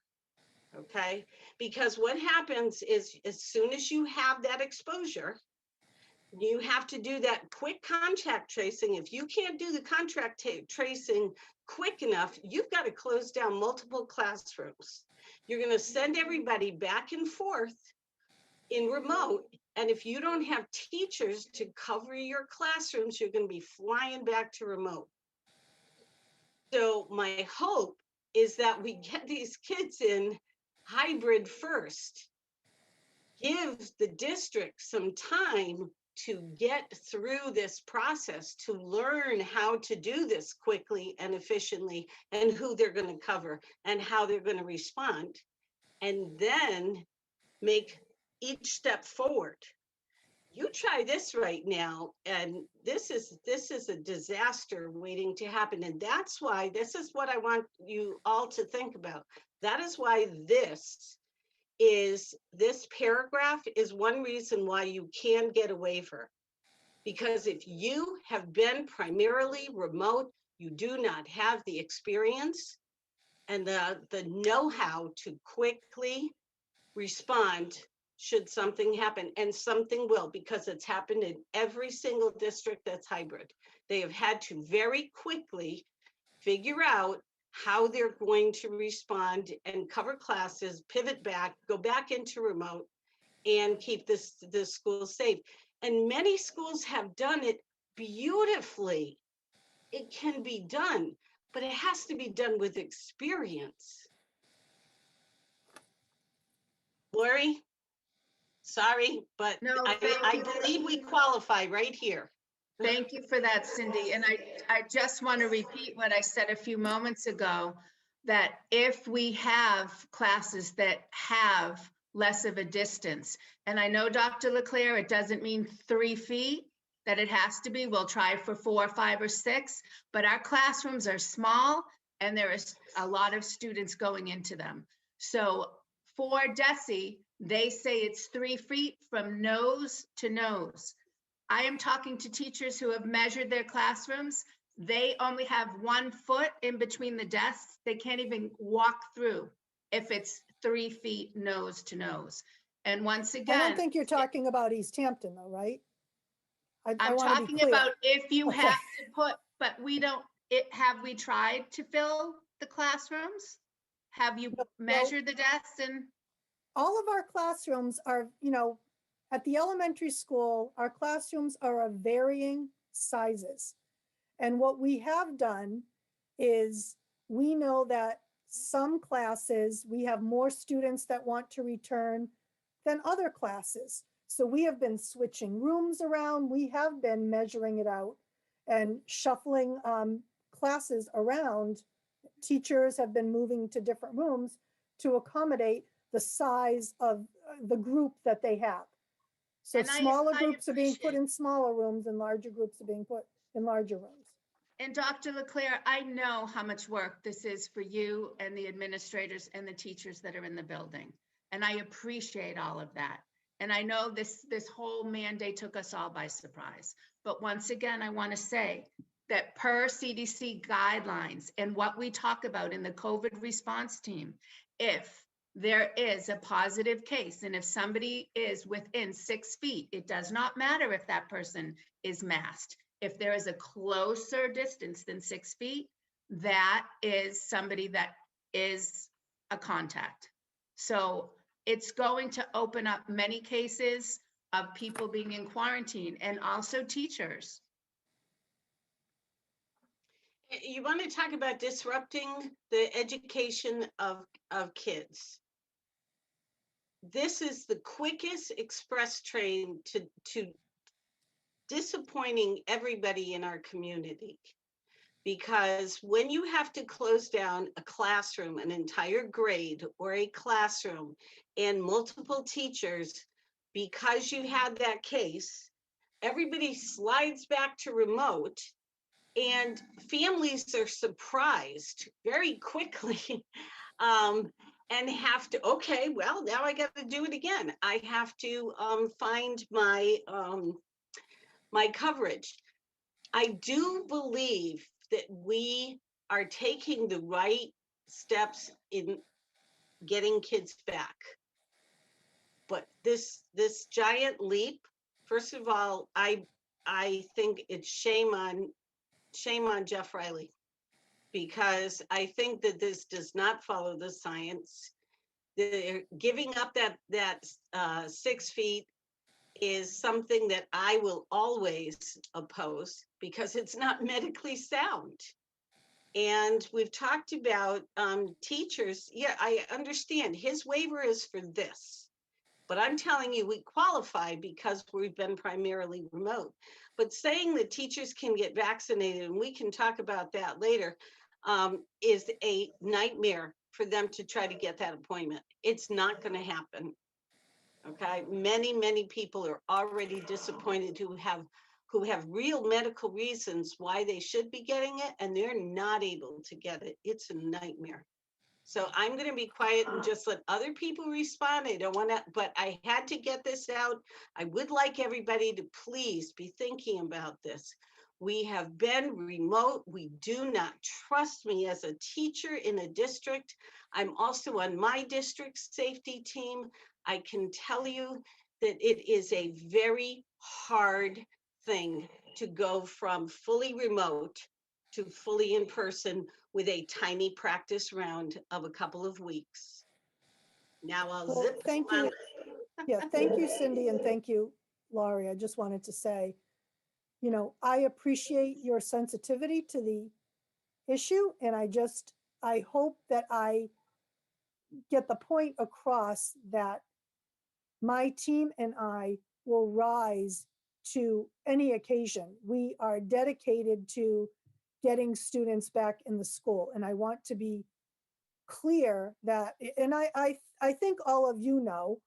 Okay, because what happens is as soon as you have that exposure, you have to do that quick contact tracing. If you can't do the contact tracing quick enough, you've got to close down multiple classrooms. You're going to send everybody back and forth in remote. And if you don't have teachers to cover your classrooms, you're going to be flying back to remote. So my hope is that we get these kids in hybrid first. Give the district some time to get through this process, to learn how to do this quickly and efficiently, and who they're going to cover and how they're going to respond, and then make each step forward. You try this right now, and this is a disaster waiting to happen. And that's why this is what I want you all to think about. That is why this paragraph is one reason why you can get a waiver. Because if you have been primarily remote, you do not have the experience and the know-how to quickly respond should something happen, and something will, because it's happened in every single district that's hybrid. They have had to very quickly figure out how they're going to respond and cover classes, pivot back, go back into remote, and keep this school safe. And many schools have done it beautifully. It can be done, but it has to be done with experience. Lori? Sorry, but No, I believe we qualify right here. Thank you for that, Cindy. And I just want to repeat what I said a few moments ago, that if we have classes that have less of a distance, and I know, Dr. Leclerc, it doesn't mean 3 feet that it has to be. We'll try for 4, 5, or 6, but our classrooms are small and there is a lot of students going into them. So for DESE, they say it's 3 feet from nose to nose. I am talking to teachers who have measured their classrooms. They only have 1 foot in between the desks. They can't even walk through if it's 3 feet nose to nose. And once I again, don't think you're talking about Easthampton though, right? I'm wanna be talking clear. about if you Okay. have to put, but we don't, have we tried to fill the classrooms? Have you measured the desks and? All of our classrooms are, at the elementary school, our classrooms are of varying sizes. And what we have done is we know that some classes, we have more students that want to return than other classes. So we have been switching rooms around. We have been measuring it out and shuffling classes around. Teachers have been moving to different rooms to accommodate the size of the group that they have. So And smaller I groups are being put in smaller rooms and larger groups are being put in larger rooms. And Dr. Leclerc, I know how much work this is for you and the administrators and the teachers that are in the building. And I appreciate all of that. And I know this whole mandate took us all by surprise. But once again, I want to say that per CDC guidelines and what we talk about in the COVID response team, if there is a positive case and if somebody is within 6 feet, it does not matter if that person is masked. If there is a closer distance than 6 feet, that is somebody that is a contact. So it's going to open up many cases of people being in quarantine and also teachers. You want to talk about disrupting the education of kids. This is the quickest express train to disappointing everybody in our community. Because when you have to close down a classroom, an entire grade or a classroom, and multiple teachers, because you had that case, everybody slides back to remote, and families are surprised very quickly and have to, okay, well, now I got to do it again. I have to find my my coverage. I do believe that we are taking the right steps in getting kids back. But this giant leap, first of all, I think it's shame on Jeff Riley, because I think that this does not follow the science. They're giving up that 6 feet is something that I will always oppose because it's not medically sound. And we've talked about teachers. Yeah, I understand his waiver is for this. But I'm telling you, we qualify because we've been primarily remote. But saying that teachers can get vaccinated, and we can talk about that later, is a nightmare for them to try to get that appointment. It's not going to happen. Okay, many people are already disappointed who have real medical reasons why they should be getting it, and they're not able to get it. It's a nightmare. So I'm going to be quiet and just let other people respond. I don't want to, but I had to get this out. I would like everybody to please be thinking about this. We have been remote. We do not trust me as a teacher in a district. I'm also on my district's safety team. I can tell you that it is a very hard thing to go from fully remote to fully in person with a tiny practice round of a couple of weeks. Now I'll Well, zip. thank you. Yeah, thank you, Cindy, and thank you, Laurie. I just wanted to say, you know, I appreciate your sensitivity to the issue, and I hope that I get the point across that my team and I will rise to any occasion. We are dedicated to getting students back in the school, and I want to be clear that, and I think all of you know,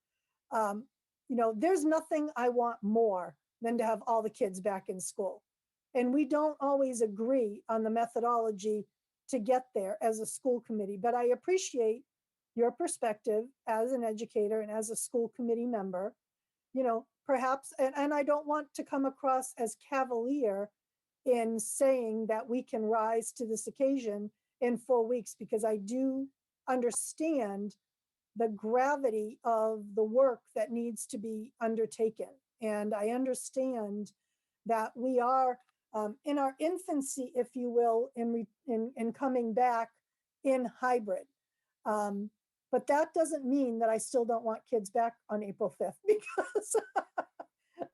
there's nothing I want more than to have all the kids back in school. And we don't always agree on the methodology to get there as a school committee, but I appreciate your perspective as an educator and as a school committee member. You know, perhaps, and I don't want to come across as cavalier in saying that we can rise to this occasion in 4 weeks, because I do understand the gravity of the work that needs to be undertaken. And I understand that we are in our infancy, if you will, in coming back in hybrid. But that doesn't mean that I still don't want kids back on April 5th, because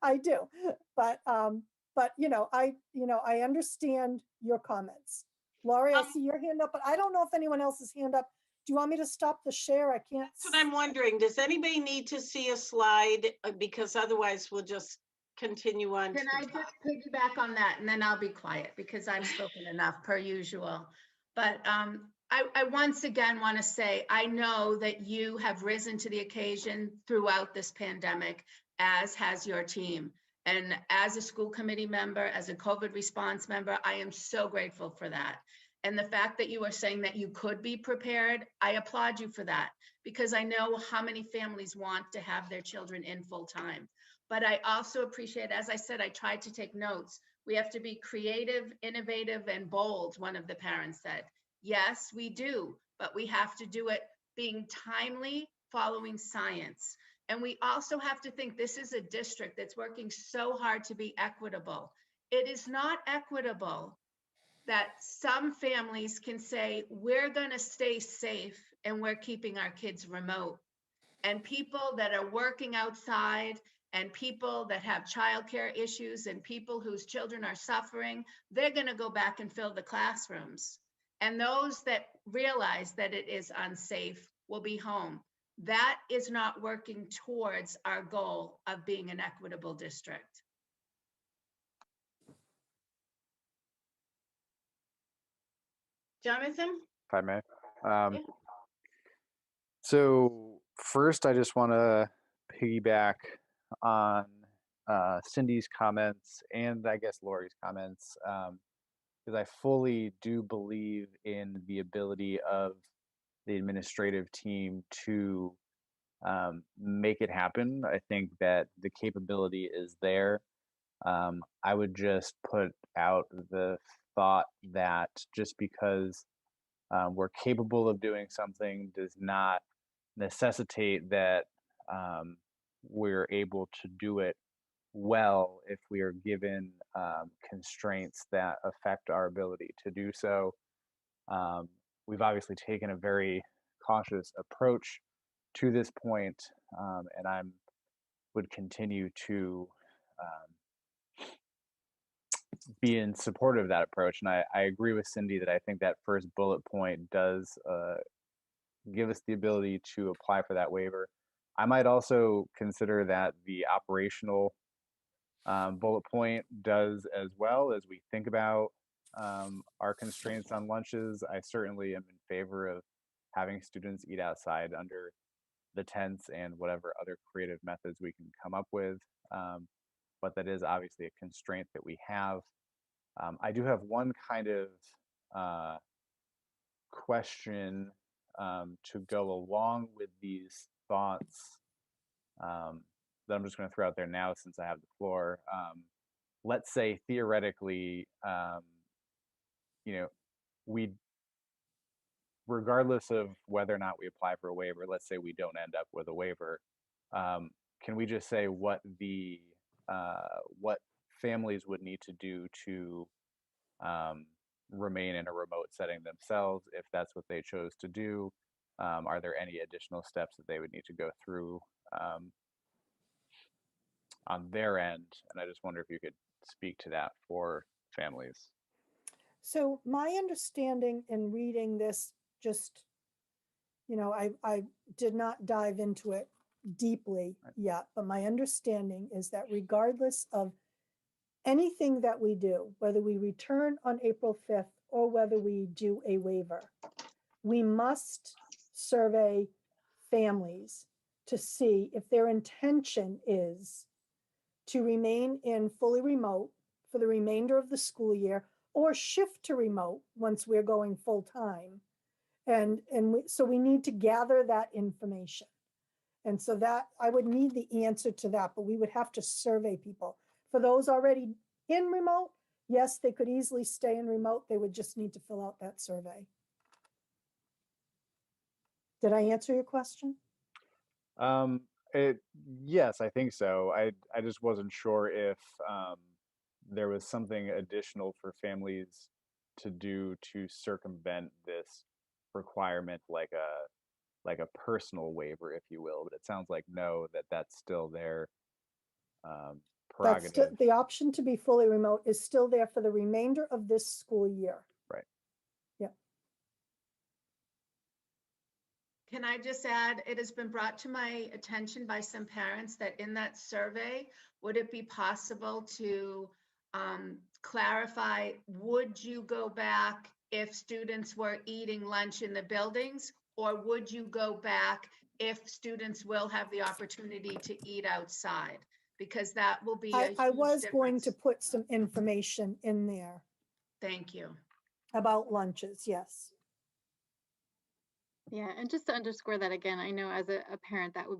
I do. But you know, I understand your comments. Laurie, I see your hand up, but I don't know if anyone else's hand up. Do you want me to stop the share? I can't. That's what I'm wondering. Does anybody need to see a slide? Because otherwise we'll just continue on. Can I just piggyback on that, and then I'll be quiet because I've spoken enough per usual. But I once again want to say, I know that you have risen to the occasion throughout this pandemic, as has your team. And as a school committee member, as a COVID response member, I am so grateful for that. And the fact that you are saying that you could be prepared, I applaud you for that, because I know how many families want to have their children in full time. But I also appreciate, as I said, I tried to take notes. We have to be creative, innovative, and bold, one of the parents said. Yes, we do, but we have to do it being timely, following science. And we also have to think this is a district that's working so hard to be equitable. It is not equitable that some families can say, we're going to stay safe and we're keeping our kids remote. And people that are working outside, and people that have childcare issues, and people whose children are suffering, they're going to go back and fill the classrooms. And those that realize that it is unsafe will be home. That is not working towards our goal of being an equitable district. Jonathan? If I may. Yeah. So first, I just want to piggyback on Cindy's comments, and I guess Lori's comments, because I fully do believe in the ability of the administrative team to make it happen. I think that the capability is there. I would just put out the thought that just because we're capable of doing something does not necessitate that we're able to do it well if we are given constraints that affect our ability to do so. We've obviously taken a very cautious approach to this point, and I would continue to be in support of that approach. And I agree with Cindy that I think that first bullet point does give us the ability to apply for that waiver. I might also consider that the operational bullet point does as well, as we think about our constraints on lunches. I certainly am in favor of having students eat outside under the tents and whatever other creative methods we can come up with. But that is obviously a constraint that we have. I do have one kind of question to go along with these thoughts that I'm just going to throw out there now since I have the floor. Let's say theoretically, you know, we, regardless of whether or not we apply for a waiver, let's say we don't end up with a waiver, can we just say what what families would need to do to remain in a remote setting themselves if that's what they chose to do? Are there any additional steps that they would need to go through on their end? And I just wonder if you could speak to that for families. So my understanding in reading this, just, you know, I did not dive into it deeply yet, but my understanding is that regardless of anything that we do, whether we return on April 5th or whether we do a waiver, we must survey families to see if their intention is to remain in fully remote for the remainder of the school year or shift to remote once we're going full time. So we need to gather that information. And so that I would need the answer to that, but we would have to survey people. For those already in remote, yes, they could easily stay in remote. They would just need to fill out that survey. Did I answer your question? Yes, I think so. I just wasn't sure if there was something additional for families to do to circumvent this requirement, like a personal waiver, if you will. But it sounds like no, that's still their prerogative. That's the option to be fully remote is still there for the remainder of this school year. Right. Yeah. Can I just add, it has been brought to my attention by some parents that in that survey, would it be possible to clarify, would you go back if students were eating lunch in the buildings, or would you go back if students will have the opportunity to eat outside? Because that will be a I huge was going difference. to put some information in there Thank you. about lunches, yes. Yeah, and just to underscore that again, I know as a parent that will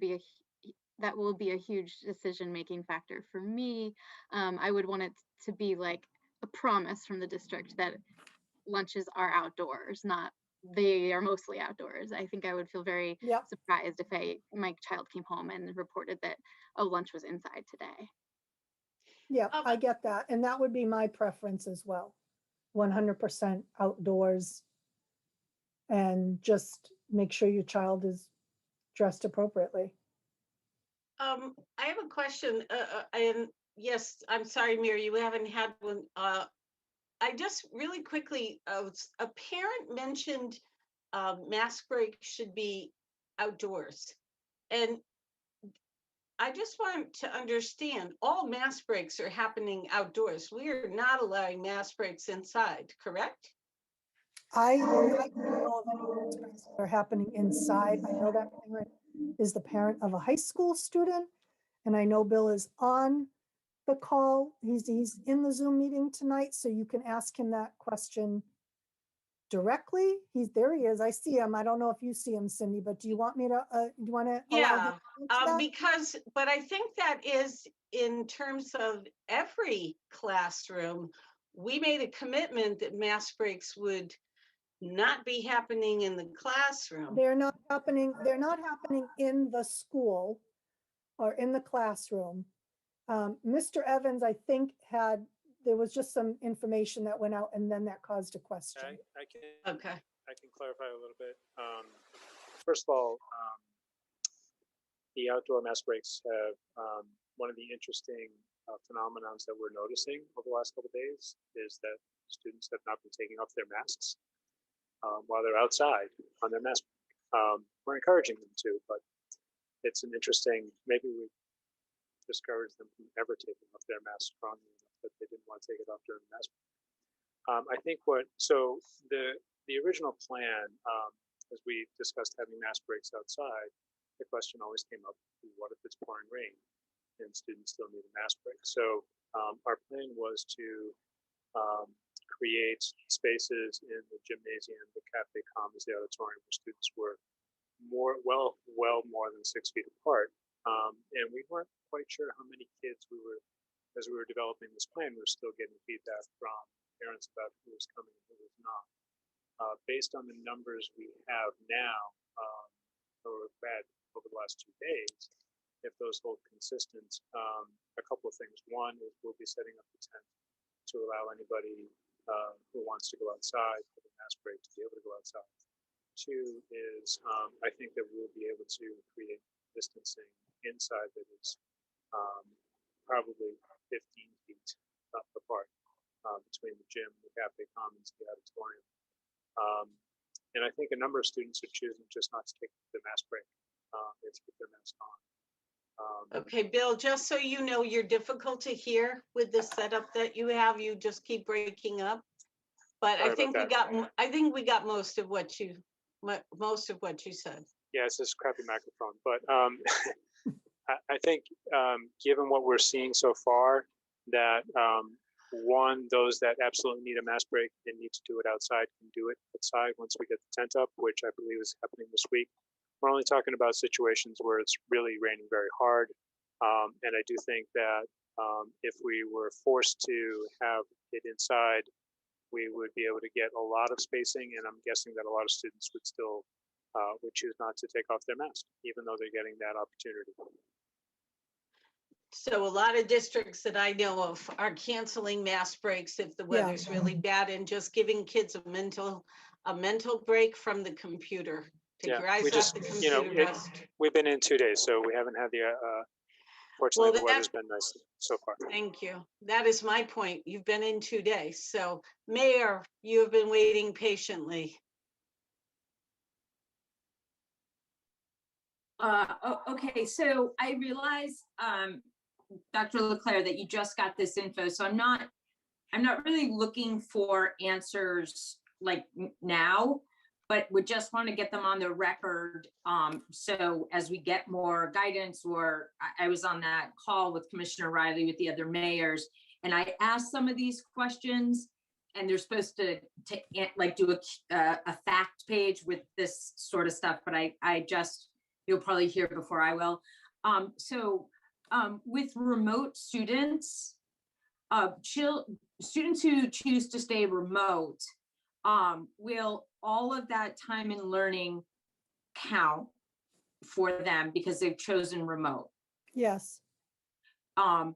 be a huge decision-making factor for me. I would want it to be like a promise from the district that lunches are outdoors, not they are mostly outdoors. I think I would feel very surprised if my child came home and reported that, oh, lunch was inside today. Yeah, I get that. And that would be my preference as well. 100% outdoors, and just make sure your child is dressed appropriately. I have a question, and yes, I'm sorry, Mary, you haven't had one. I just really quickly, a parent mentioned mask break should be outdoors. And I just want to understand, all mask breaks are happening outdoors. We are not allowing mask breaks inside, correct? I don't know of any mask breaks that are happening inside. I know that parent is the parent of a high school student, and I know Bill is on the call. He's in the Zoom meeting tonight, so you can ask him that question directly. There he is. I see him. I don't know if you see him, Cindy, but do you want me to do you want to Yeah, because, but I think that is in terms of every classroom, we made a commitment that mask breaks would not be happening in the classroom. They're not happening in the school or in the classroom. Mr. Evans, I think, there was just some information that went out, and then that caused a question. I can clarify a little bit. First of all, the outdoor mask breaks have one of the interesting phenomenons that we're noticing over the last couple of days is that students have not been taking off their masks while they're outside on their mask. We're encouraging them to, but it's an interesting, maybe we discourage them from ever taking off their mask strongly enough that they didn't want to take it off during the mask. I think the original plan, as we discussed having mask breaks outside, the question always came up, what if it's pouring rain and students still need a mask break? So our plan was to create spaces in the gymnasium, the cafe commons, the auditorium, where students were well more than 6 feet apart. And we weren't quite sure how many kids as we were developing this plan, we were still getting feedback from parents about who was coming and who was not. Based on the numbers we have now, or had over the last 2 days, if those hold consistent, a couple of things. One is we'll be setting up the tent to allow anybody who wants to go outside for the mask break to be able to go outside. Two is I think that we'll be able to create distancing inside that is probably 15 feet apart between the gym, the cafe commons, the auditorium. And I think a number of students are choosing just not to take the mask break. They keep their mask on. Okay, Bill, just so you know, you're difficult to hear with the setup that you have. You just keep breaking up. But Sorry I think we about got, I think we got most of what you said. Yeah, it's this crappy microphone, but I think given what we're seeing so far, that one, those that absolutely need a mask break and need to do it outside can do it outside once we get the tent up, which I believe is happening this week. We're only talking about situations where it's really raining very hard. And I do think that if we were forced to have it inside, we would be able to get a lot of spacing. And I'm guessing that a lot of students would still would choose not to take off their mask, even though they're getting that opportunity. So a lot of districts that I know of are canceling mask breaks if the weather's really bad and just giving kids a mental break from the computer. Take your eyes off the computer. We've been in 2 days, so we haven't had the, fortunately the weather's been nice so far. Thank you. That is my point. You've been in 2 days. So Mayor, you have been waiting patiently. Okay, so I realize, Dr. LeClaire, that you just got this info, so I'm not really looking for answers like now, but would just want to get them on the record. So as we get more guidance, or I was on that call with Commissioner Riley with the other mayors, and I asked some of these questions, and they're supposed to like do a fact page with this sort of stuff, but I just, you'll probably hear before I will. With remote students, students who choose to stay remote, will all of that time in learning count for them because they've chosen remote? Yes. And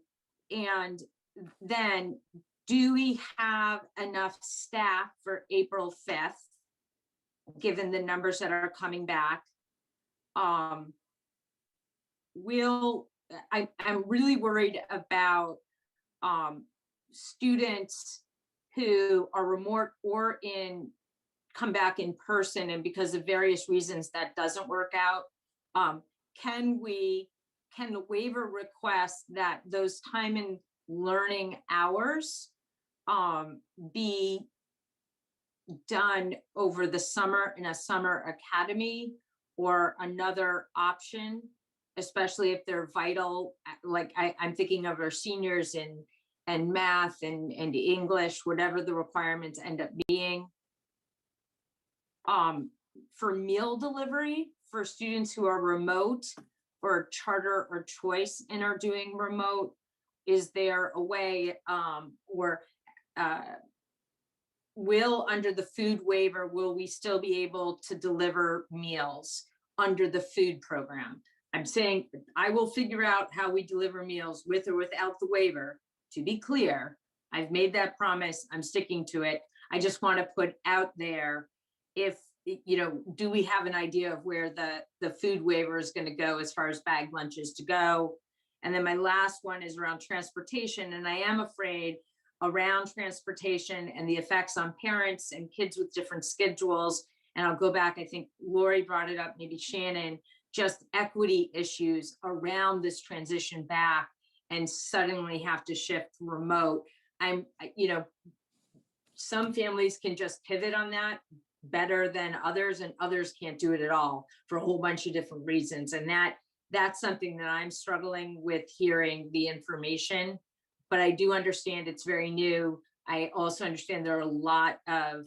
then do we have enough staff for April 5th, given the numbers that are coming back? I'm really worried about students who are remote or come back in person, and because of various reasons that doesn't work out. Can the waiver request that those time and learning hours be done over the summer in a summer academy, or another option, especially if they're vital? Like I'm thinking of our seniors and math and English, whatever the requirements end up being. For meal delivery for students who are remote or charter or choice and are doing remote, is there a way, will, under the food waiver, will we still be able to deliver meals under the food program? I'm saying I will figure out how we deliver meals with or without the waiver. To be clear, I've made that promise, I'm sticking to it. I just want to put out there, if, do we have an idea of where the food waiver is going to go as far as bag lunches to go? And then my last one is around transportation. And I am afraid around transportation and the effects on parents and kids with different schedules. And I'll go back, I think Lori brought it up, maybe Shannon, just equity issues around this transition back and suddenly have to shift remote. Some families can just pivot on that better than others, and others can't do it at all for a whole bunch of different reasons. And that's something that I'm struggling with hearing the information, but I do understand it's very new. I also understand there are a lot of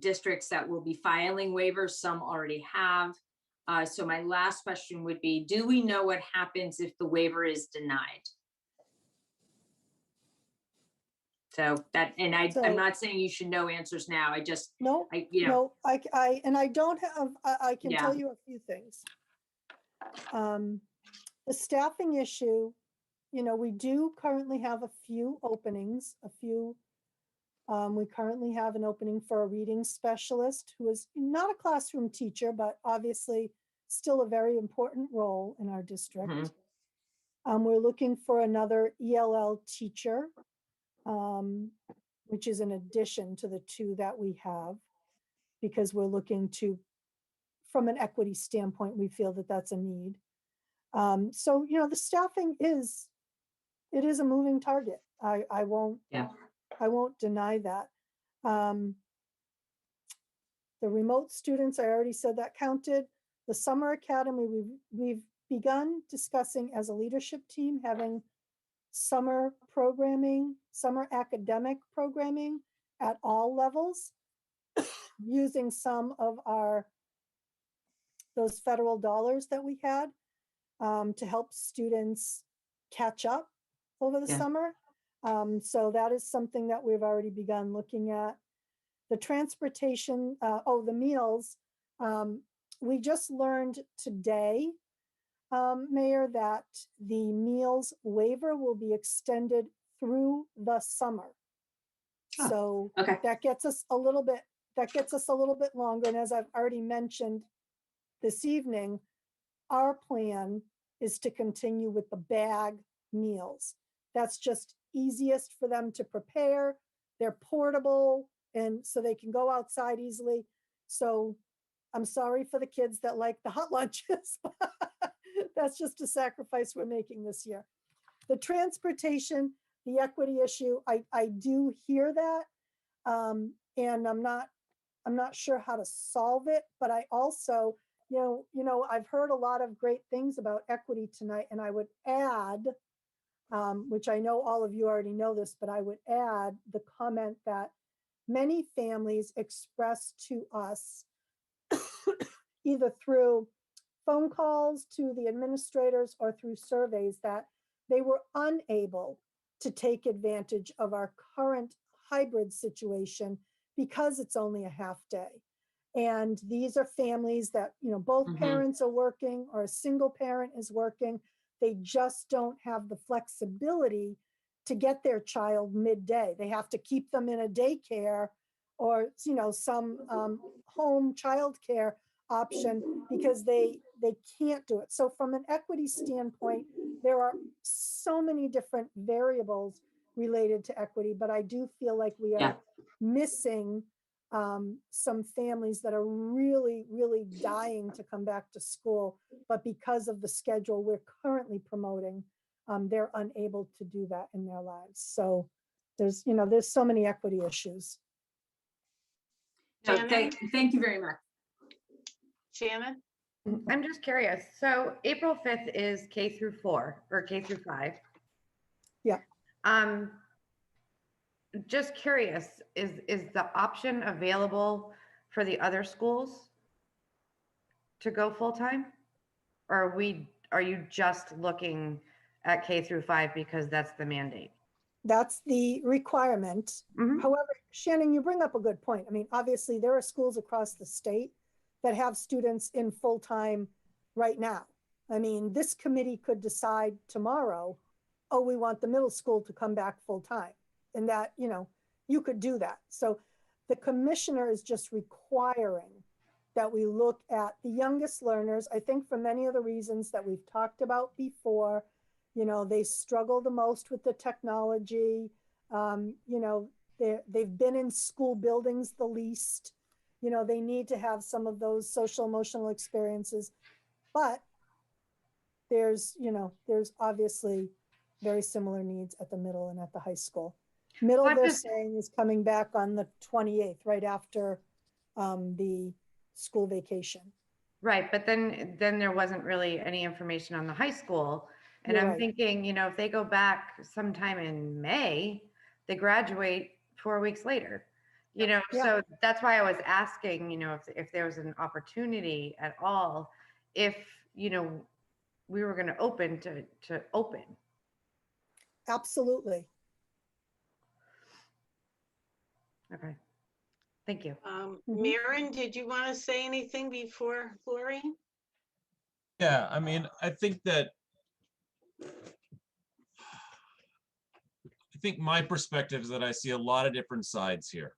districts that will be filing waivers. Some already have. So my last question would be, do we know what happens if the waiver is denied? So that, and I'm not saying you should know answers now. I just, No, and I don't have, I can tell you a few things. The staffing issue, we do currently have a few openings, we currently have an opening for a reading specialist who is not a classroom teacher, but obviously still a very important role in our district. We're looking for another ELL teacher, which is an addition to the 2 that we have, because we're looking to, from an equity standpoint, we feel that that's a need. So, the staffing is a moving target. I won't deny that. The remote students, I already said that counted. The summer academy, we've begun discussing as a leadership team, having summer programming, summer academic programming at all levels, using some of those federal dollars that we had to help students catch up over the summer. So that is something that we've already begun looking at. The transportation, the meals, we just learned today, Mayor, that the meals waiver will be extended through the summer. So that gets us a little bit longer. And as I've already mentioned this evening, our plan is to continue with the bag meals. That's just easiest for them to prepare. They're portable, and so they can go outside easily. So I'm sorry for the kids that like the hot lunches. That's just a sacrifice we're making this year. The transportation, the equity issue, I do hear that. And I'm not sure how to solve it, but I also, I've heard a lot of great things about equity tonight, and I would add, which I know all of you already know this, but I would add the comment that many families express to us either through phone calls to the administrators or through surveys that they were unable to take advantage of our current hybrid situation because it's only a half day. And these are families that, both parents are working or a single parent is working. They just don't have the flexibility to get their child midday. They have to keep them in a daycare or, some home childcare option because they can't do it. So from an equity standpoint, there are so many different variables related to equity, but I do feel like we are missing some families that are really, really dying to come back to school, but because of the schedule we're currently promoting, they're unable to do that in their lives. So there's so many equity issues. No, thank you very much. Shannon? I'm just curious. So April 5th is K through 4 or K through 5. Yeah. Just curious, is the option available for the other schools to go full-time? Or are you just looking at K through 5 because that's the mandate? That's the requirement. However, Shannon, you bring up a good point. I mean, obviously there are schools across the state that have students in full-time right now. I mean, this committee could decide tomorrow, oh, we want the middle school to come back full-time. And that, you could do that. So the commissioner is just requiring that we look at the youngest learners. I think for many of the reasons that we've talked about before, you know, they struggle the most with the technology. You know, they've been in school buildings the least. You know, they need to have some of those social emotional experiences. But there's, you know, there's obviously very similar needs at the middle and at the high school. Middle, Well, they're just- saying, is coming back on the 28th, right after the school vacation. Right, but then there wasn't really any information on the high school. And You're I'm right. thinking, you know, if they go back sometime in May, they graduate 4 weeks later. You know, Yeah. so that's why I was asking, you know, if there was an opportunity at all, if, you know, we were going to open to open. Absolutely. Okay, thank you. Maren, did you want to say anything before Lori? Yeah, I mean, I think my perspective is that I see a lot of different sides here,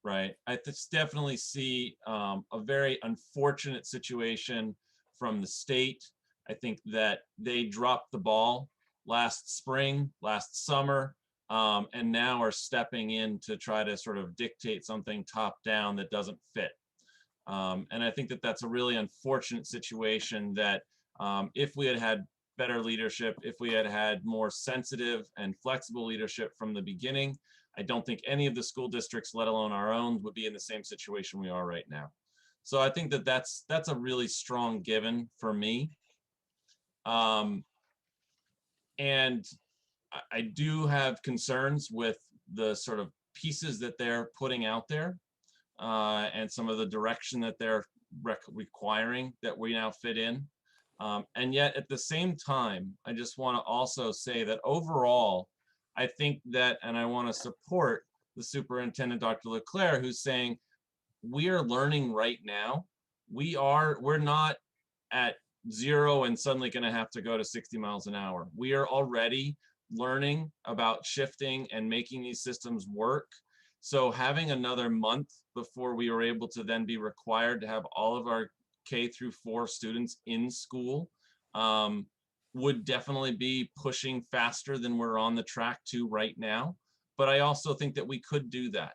right? I definitely see a very unfortunate situation from the state. I think that they dropped the ball last spring, last summer, and now are stepping in to try to sort of dictate something top down that doesn't fit. And I think that that's a really unfortunate situation that if we had had better leadership, if we had had more sensitive and flexible leadership from the beginning, I don't think any of the school districts, let alone our own, would be in the same situation we are right now. So I think that that's a really strong given for me. And I do have concerns with the sort of pieces that they're putting out there and some of the direction that they're requiring that we now fit in. And yet at the same time, I just want to also say that overall, I think that, and I want to support the superintendent, Dr. Leclerc, who's saying, we are learning right now. We're not at 0 and suddenly going to have to go to 60 miles an hour. We are already learning about shifting and making these systems work. So having another month before we were able to then be required to have all of our K-4 students in school would definitely be pushing faster than we're on the track to right now. But I also think that we could do that.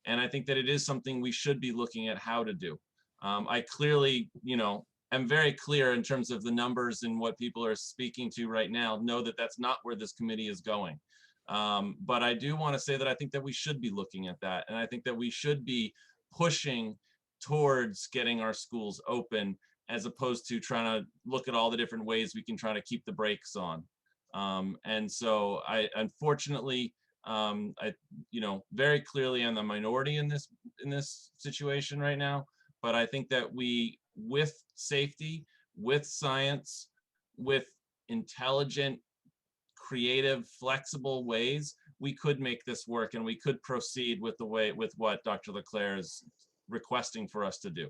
And I think that it is something we should be looking at how to do. I clearly, you know, am very clear in terms of the numbers and what people are speaking to right now, know that that's not where this committee is going. But I do want to say that I think that we should be looking at that. And I think that we should be pushing towards getting our schools open as opposed to trying to look at all the different ways we can try to keep the brakes on. And so I, unfortunately, I, you know, very clearly am the minority in this situation right now. But I think that we, with safety, with science, with intelligent, creative, flexible ways, we could make this work and we could proceed with what Dr. Leclerc is requesting for us to do.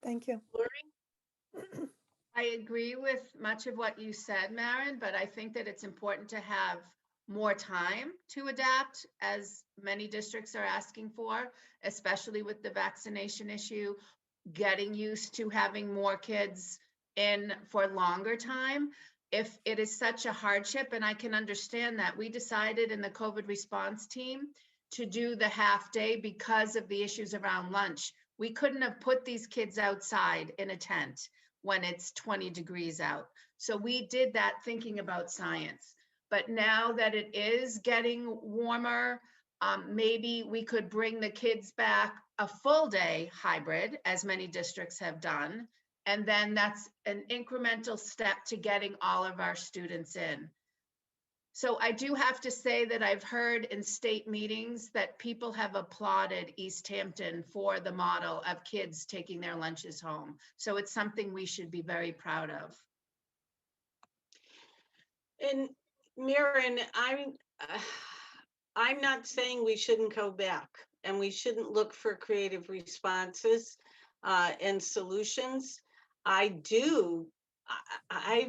Thank you. I agree with much of what you said, Maren, but I think that it's important to have more time to adapt, as many districts are asking for, especially with the vaccination issue, getting used to having more kids in for longer time. If it is such a hardship, and I can understand that, we decided in the COVID response team to do the half day because of the issues around lunch. We couldn't have put these kids outside in a tent when it's 20 degrees out. So we did that thinking about science. But now that it is getting warmer, maybe we could bring the kids back a full day hybrid, as many districts have done. And then that's an incremental step to getting all of our students in. So I do have to say that I've heard in state meetings that people have applauded Easthampton for the model of kids taking their lunches home. So it's something we should be very proud of. And Maren, I'm not saying we shouldn't go back and we shouldn't look for creative responses and solutions. I've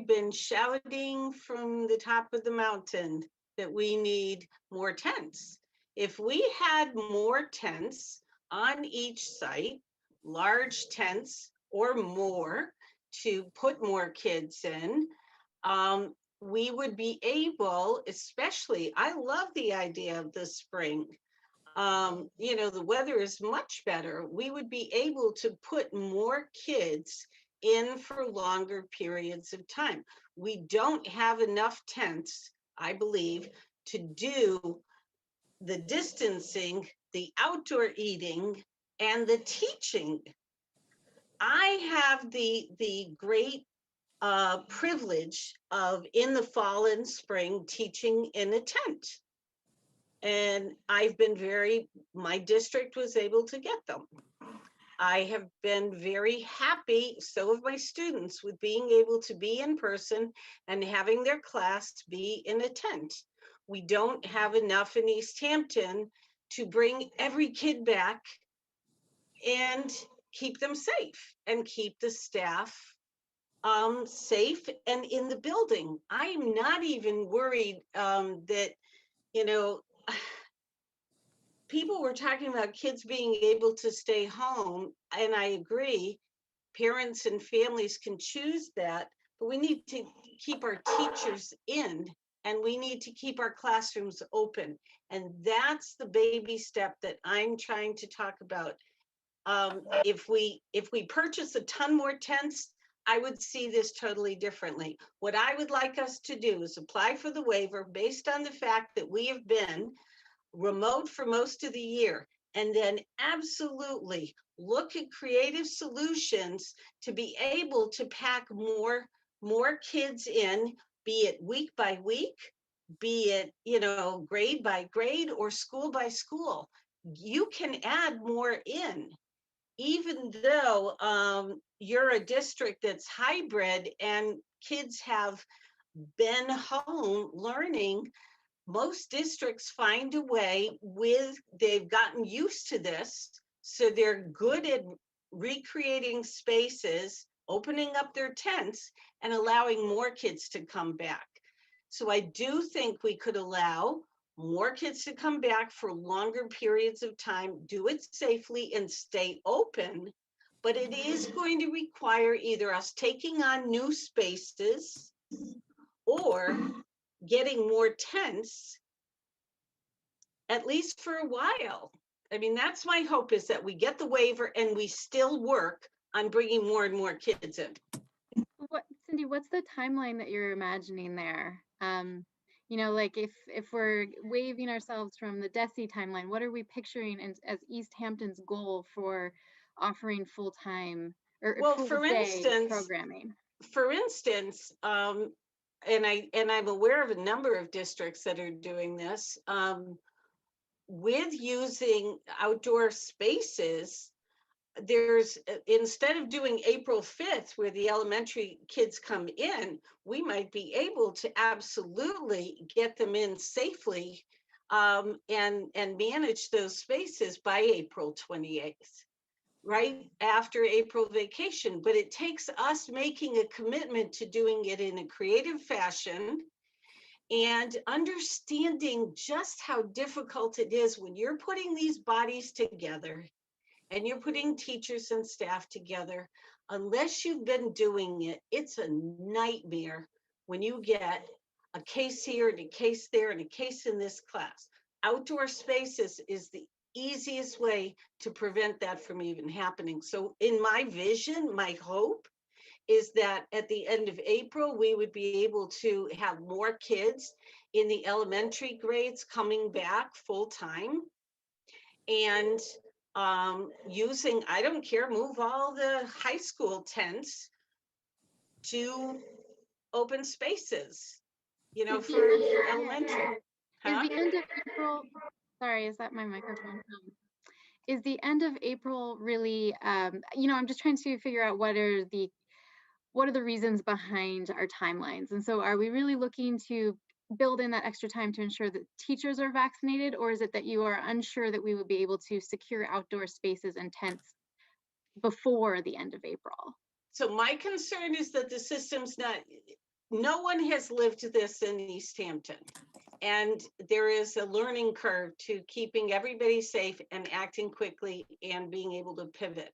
been shouting from the top of the mountain that we need more tents. If we had more tents on each site, large tents or more to put more kids in, we would be able, especially, I love the idea of the spring. You know, the weather is much better. We would be able to put more kids in for longer periods of time. We don't have enough tents, I believe, to do the distancing, the outdoor eating, and the teaching. I have the great privilege of in the fall and spring teaching in a tent. And I've been my district was able to get them. I have been very happy, so have my students, with being able to be in person and having their class be in a tent. We don't have enough in Easthampton to bring every kid back and keep them safe and keep the staff safe and in the building. I'm not even worried that, you know, people were talking about kids being able to stay home, and I agree, parents and families can choose that, but we need to keep our teachers in, and we need to keep our classrooms open. And that's the baby step that I'm trying to talk about. If we purchase a ton more tents, I would see this totally differently. What I would like us to do is apply for the waiver based on the fact that we have been remote for most of the year, and then absolutely look at creative solutions to be able to pack more kids in, be it week by week, be it, you know, grade by grade or school by school. You can add more in, even though you're a district that's hybrid and kids have been home learning. Most districts find a way they've gotten used to this, so they're good at recreating spaces, opening up their tents, and allowing more kids to come back. So I do think we could allow more kids to come back for longer periods of time, do it safely and stay open, but it is going to require either us taking on new spaces or getting more tents, at least for a while. I mean, that's my hope, is that we get the waiver and we still work on bringing more and more kids in. Cindy, what's the timeline that you're imagining there? You know, like if we're waiving ourselves from the DESE timeline, what are we picturing as Easthampton's goal for offering full-time or full day programming? For instance, and I'm aware of a number of districts that are doing this, with using outdoor spaces. There's, instead of doing April 5th, where the elementary kids come in, we might be able to absolutely get them in safely and manage those spaces by April 28th, right after April vacation. But it takes us making a commitment to doing it in a creative fashion and understanding just how difficult it is when you're putting these bodies together and you're putting teachers and staff together. Unless you've been doing it, it's a nightmare when you get a case here and a case there and a case in this class. Outdoor spaces is the easiest way to prevent that from even happening. So in my vision, my hope is that at the end of April, we would be able to have more kids in the elementary grades coming back full time, and using, I don't care, move all the high school tents to open spaces, you know, for elementary. Is the end of April, sorry, is that my microphone? Is the end of April really, you know, I'm just trying to figure out what are the reasons behind our timelines. And so are we really looking to build in that extra time to ensure that teachers are vaccinated, or is it that you are unsure that we would be able to secure outdoor spaces and tents before the end of April? So my concern is that the system's not, no one has lived this in Easthampton. And there is a learning curve to keeping everybody safe and acting quickly and being able to pivot.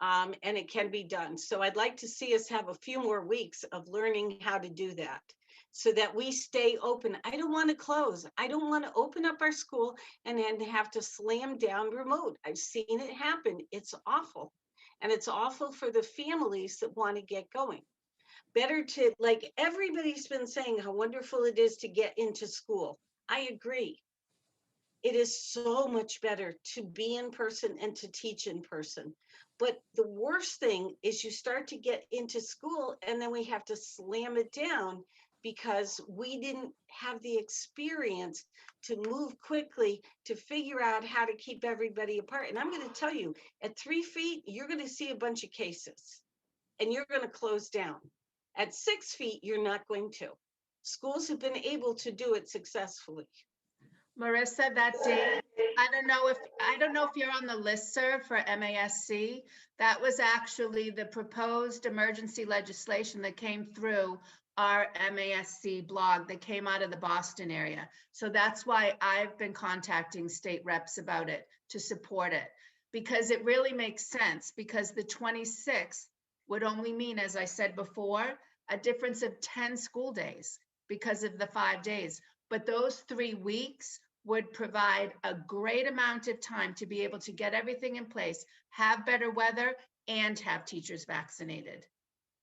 And it can be done. So I'd like to see us have a few more weeks of learning how to do that so that we stay open. I don't want to close. I don't want to open up our school and then have to slam down remote. I've seen it happen. It's awful. And it's awful for the families that want to get going. Better to, like everybody's been saying how wonderful it is to get into school. I agree. It is so much better to be in person and to teach in person. But the worst thing is you start to get into school and then we have to slam it down because we didn't have the experience to move quickly to figure out how to keep everybody apart. And I'm going to tell you, at 3 feet, you're going to see a bunch of cases and you're going to close down. At 6 feet, you're not going to. Schools have been able to do it successfully. Marissa, that date, I don't know if you're on the listserv for MASC. That was actually the proposed emergency legislation that came through our MASC blog that came out of the Boston area. So that's why I've been contacting state reps about it to support it, because it really makes sense, because the 26th would only mean, as I said before, a difference of 10 school days because of the 5 days. But those 3 weeks would provide a great amount of time to be able to get everything in place, have better weather, and have teachers vaccinated.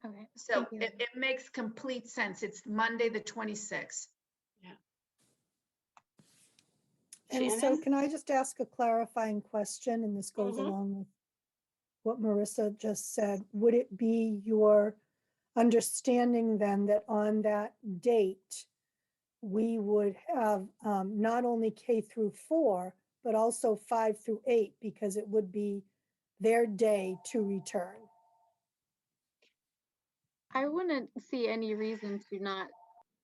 Okay. So it makes complete sense. It's Monday, the 26th. Yeah. And so Shannon? can I just ask a clarifying question? And this goes along with what Marissa just said. Would it be your understanding then that on that date, we would have not only K through 4, but also 5 through 8, because it would be their day to return? I wouldn't see any reason to not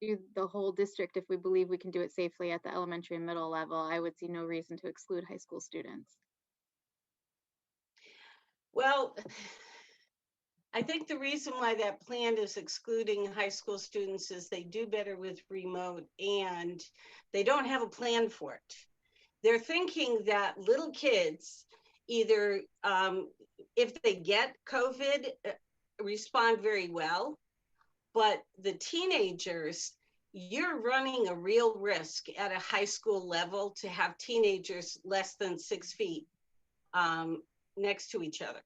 do the whole district if we believe we can do it safely at the elementary and middle level. I would see no reason to exclude high school students. Well, I think the reason why that plan is excluding high school students is they do better with remote and they don't have a plan for it. They're thinking that little kids either, if they get COVID, respond very well, but the teenagers, you're running a real risk at a high school level to have teenagers less than 6 feet next to each other.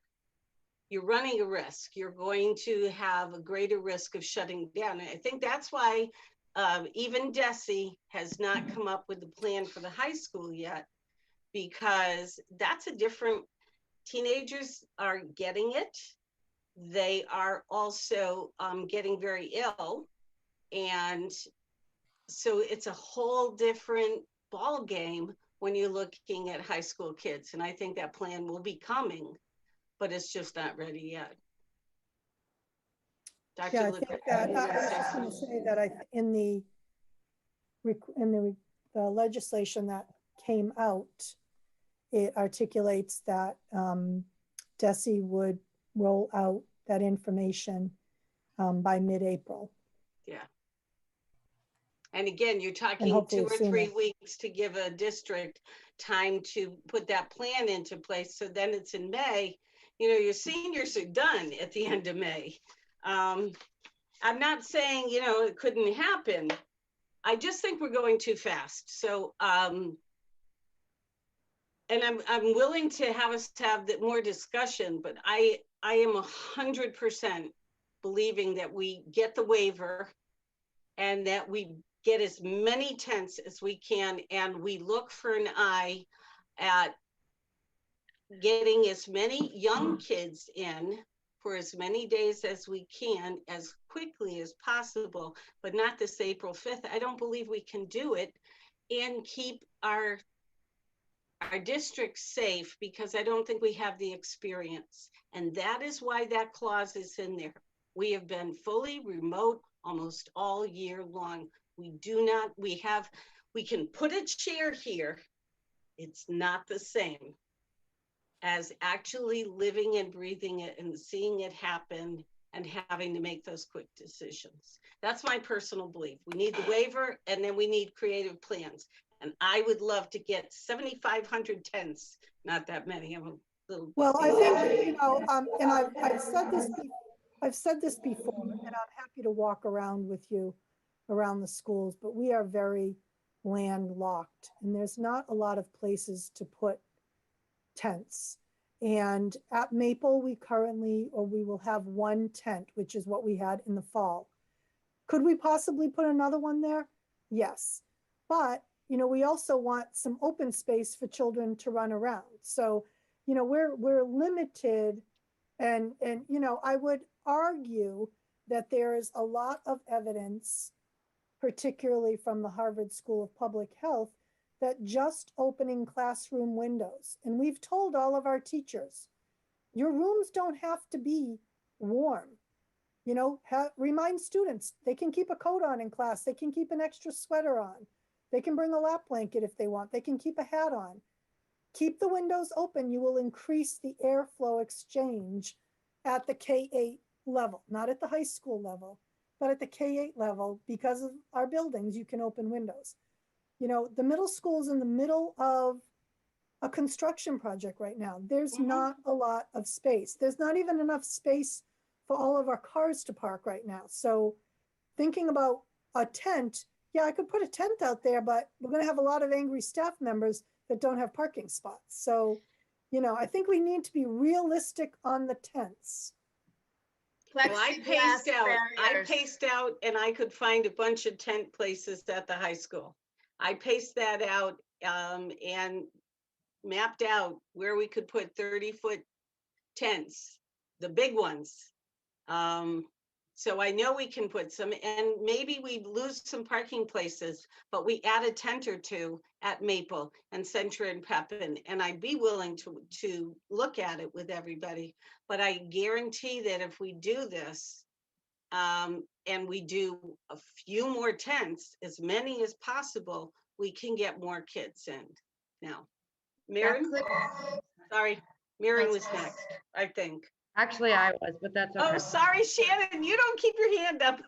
You're running a risk. You're going to have a greater risk of shutting down. And I think that's why even DESE has not come up with the plan for the high school yet, because that's a different, teenagers are getting it. They are also getting very ill. And so it's a whole different ball game when you're looking at high school kids. And I think that plan will be coming, but it's just not ready yet. Dr. Yeah, I think that I was just going to say that in the legislation that came out, it articulates that DESE would roll out that information by mid-April. Yeah. And again, you're talking 2 or 3 weeks to give a district time to put that plan into place. So then it's in May. You know, your seniors are done at the end of May. I'm not saying, you know, it couldn't happen. I just think we're going too fast. So, and I'm willing to have us have more discussion, but I am 100% believing that we get the waiver and that we get as many tents as we can, and we look for an eye at getting as many young kids in for as many days as we can, as quickly as possible, but not this April 5th. I don't believe we can do it and keep our district safe, because I don't think we have the experience. And that is why that clause is in there. We have been fully remote almost all year long. We can put a chair here. It's not the same as actually living and breathing it and seeing it happen and having to make those quick decisions. That's my personal belief. We need the waiver, and then we need creative plans. And I would love to get 7,500 tents, not that many. I'm a little. Well, I think, you know, and I've said this, I've said this before, and I'm happy to walk around with you around the schools, but we are very landlocked, and there's not a lot of places to put tents. And at Maple, we will have one tent, which is what we had in the fall. Could we possibly put another one there? Yes. But, you know, we also want some open space for children to run around. So, you know, we're limited, and you know, I would argue that there is a lot of evidence, particularly from the Harvard School of Public Health, that just opening classroom windows, and we've told all of our teachers, your rooms don't have to be warm. You know, remind students they can keep a coat on in class, they can keep an extra sweater on, they can bring a lap blanket if they want, they can keep a hat on. Keep the windows open. You will increase the airflow exchange at the K-8 level, not at the high school level, but at the K-8 level. Because of our buildings, you can open windows. You know, the middle school is in the middle of a construction project right now. There's not a lot of space. There's not even enough space for all of our cars to park right now. So thinking about a tent, yeah, I could put a tent out there, but we're going to have a lot of angry staff members that don't have parking spots. So, you know, I think we need to be realistic on the tents. Well, I paced out and I could find a bunch of tent places at the high school. I paced that out and mapped out where we could put 30-foot tents, the big ones. So I know we can put some, and maybe we lose some parking places, but we add a tent or two at Maple and Centra and Pepin, and I'd be willing to look at it with everybody. But I guarantee that if we do this, and we do a few more tents, as many as possible, we can get more kids in. Now, Maren, sorry, Maren was next, I think. Actually, I was, but that's okay. Oh, sorry, Shannon, you don't keep your hand up.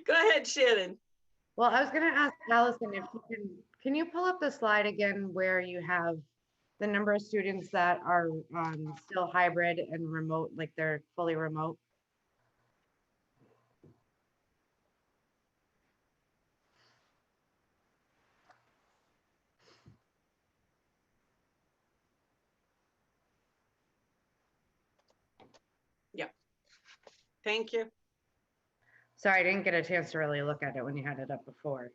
Go ahead, Shannon. Well, I was going to ask Allison if you can you pull up the slide again where you have the number of students that are still hybrid and remote, like they're fully remote? Yep. Thank you. Sorry, I didn't get a chance to really look at it when you had it up before.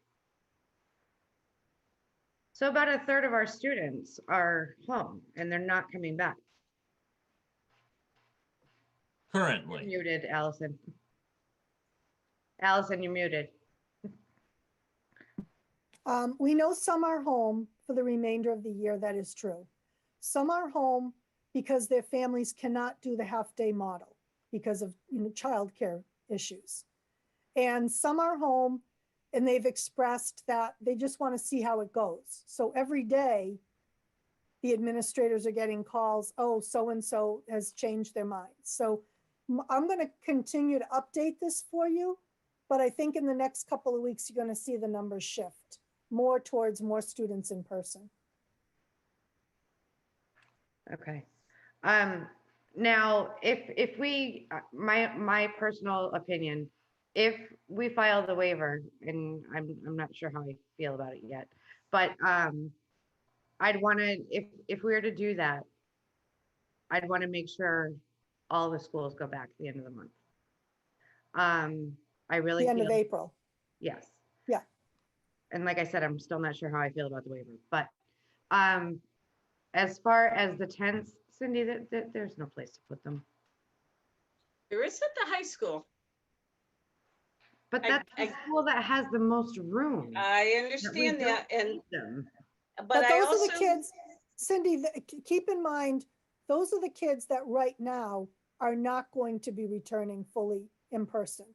So about a third of our students are home and they're not coming back. Currently. You're muted, Allison. Allison, you're muted. We know some are home for the remainder of the year. That is true. Some are home because their families cannot do the half-day model because of, you know, childcare issues. And some are home and they've expressed that they just want to see how it goes. So every day, the administrators are getting calls, oh, so-and-so has changed their mind. So I'm going to continue to update this for you, but I think in the next couple of weeks, you're going to see the numbers shift more towards more students in person. Okay. Now, if we, my personal opinion, if we file the waiver, and I'm not sure how I feel about it yet, but I'd want to, if we were to do that, I'd want to make sure all the schools go back at the end of the month. I really The end of April. Yes. Yeah. And like I said, I'm still not sure how I feel about the waiver, but as far as the tents, Cindy, there's no place to put them. There is at the high school. But that's the school that has the most room. I understand that, and but those are the kids, Cindy, keep in mind, those are the kids that right now are not going to be returning fully in person.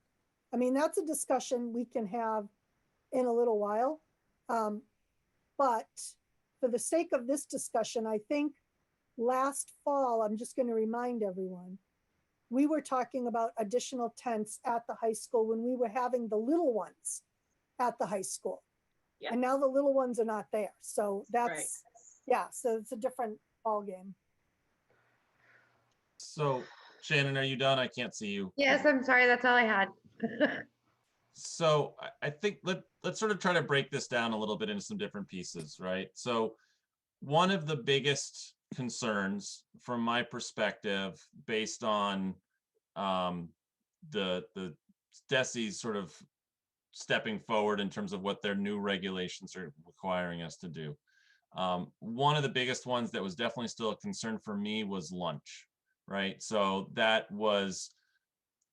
I mean, that's a discussion we can have in a little while. But for the sake of this discussion, I think last fall, I'm just going to remind everyone, We were talking about additional tents at the high school when we were having the little ones at the high school. Yeah. And now the little ones are not there. So that's, Right. yeah, so it's a different ballgame. So Shannon, are you done? I can't see you. Yes, I'm sorry. That's all I had. So I think let's sort of try to break this down a little bit into some different pieces, right? So one of the biggest concerns from my perspective, based on the DESE's sort of stepping forward in terms of what their new regulations are requiring us to do. One of the biggest ones that was definitely still a concern for me was lunch, right? So that was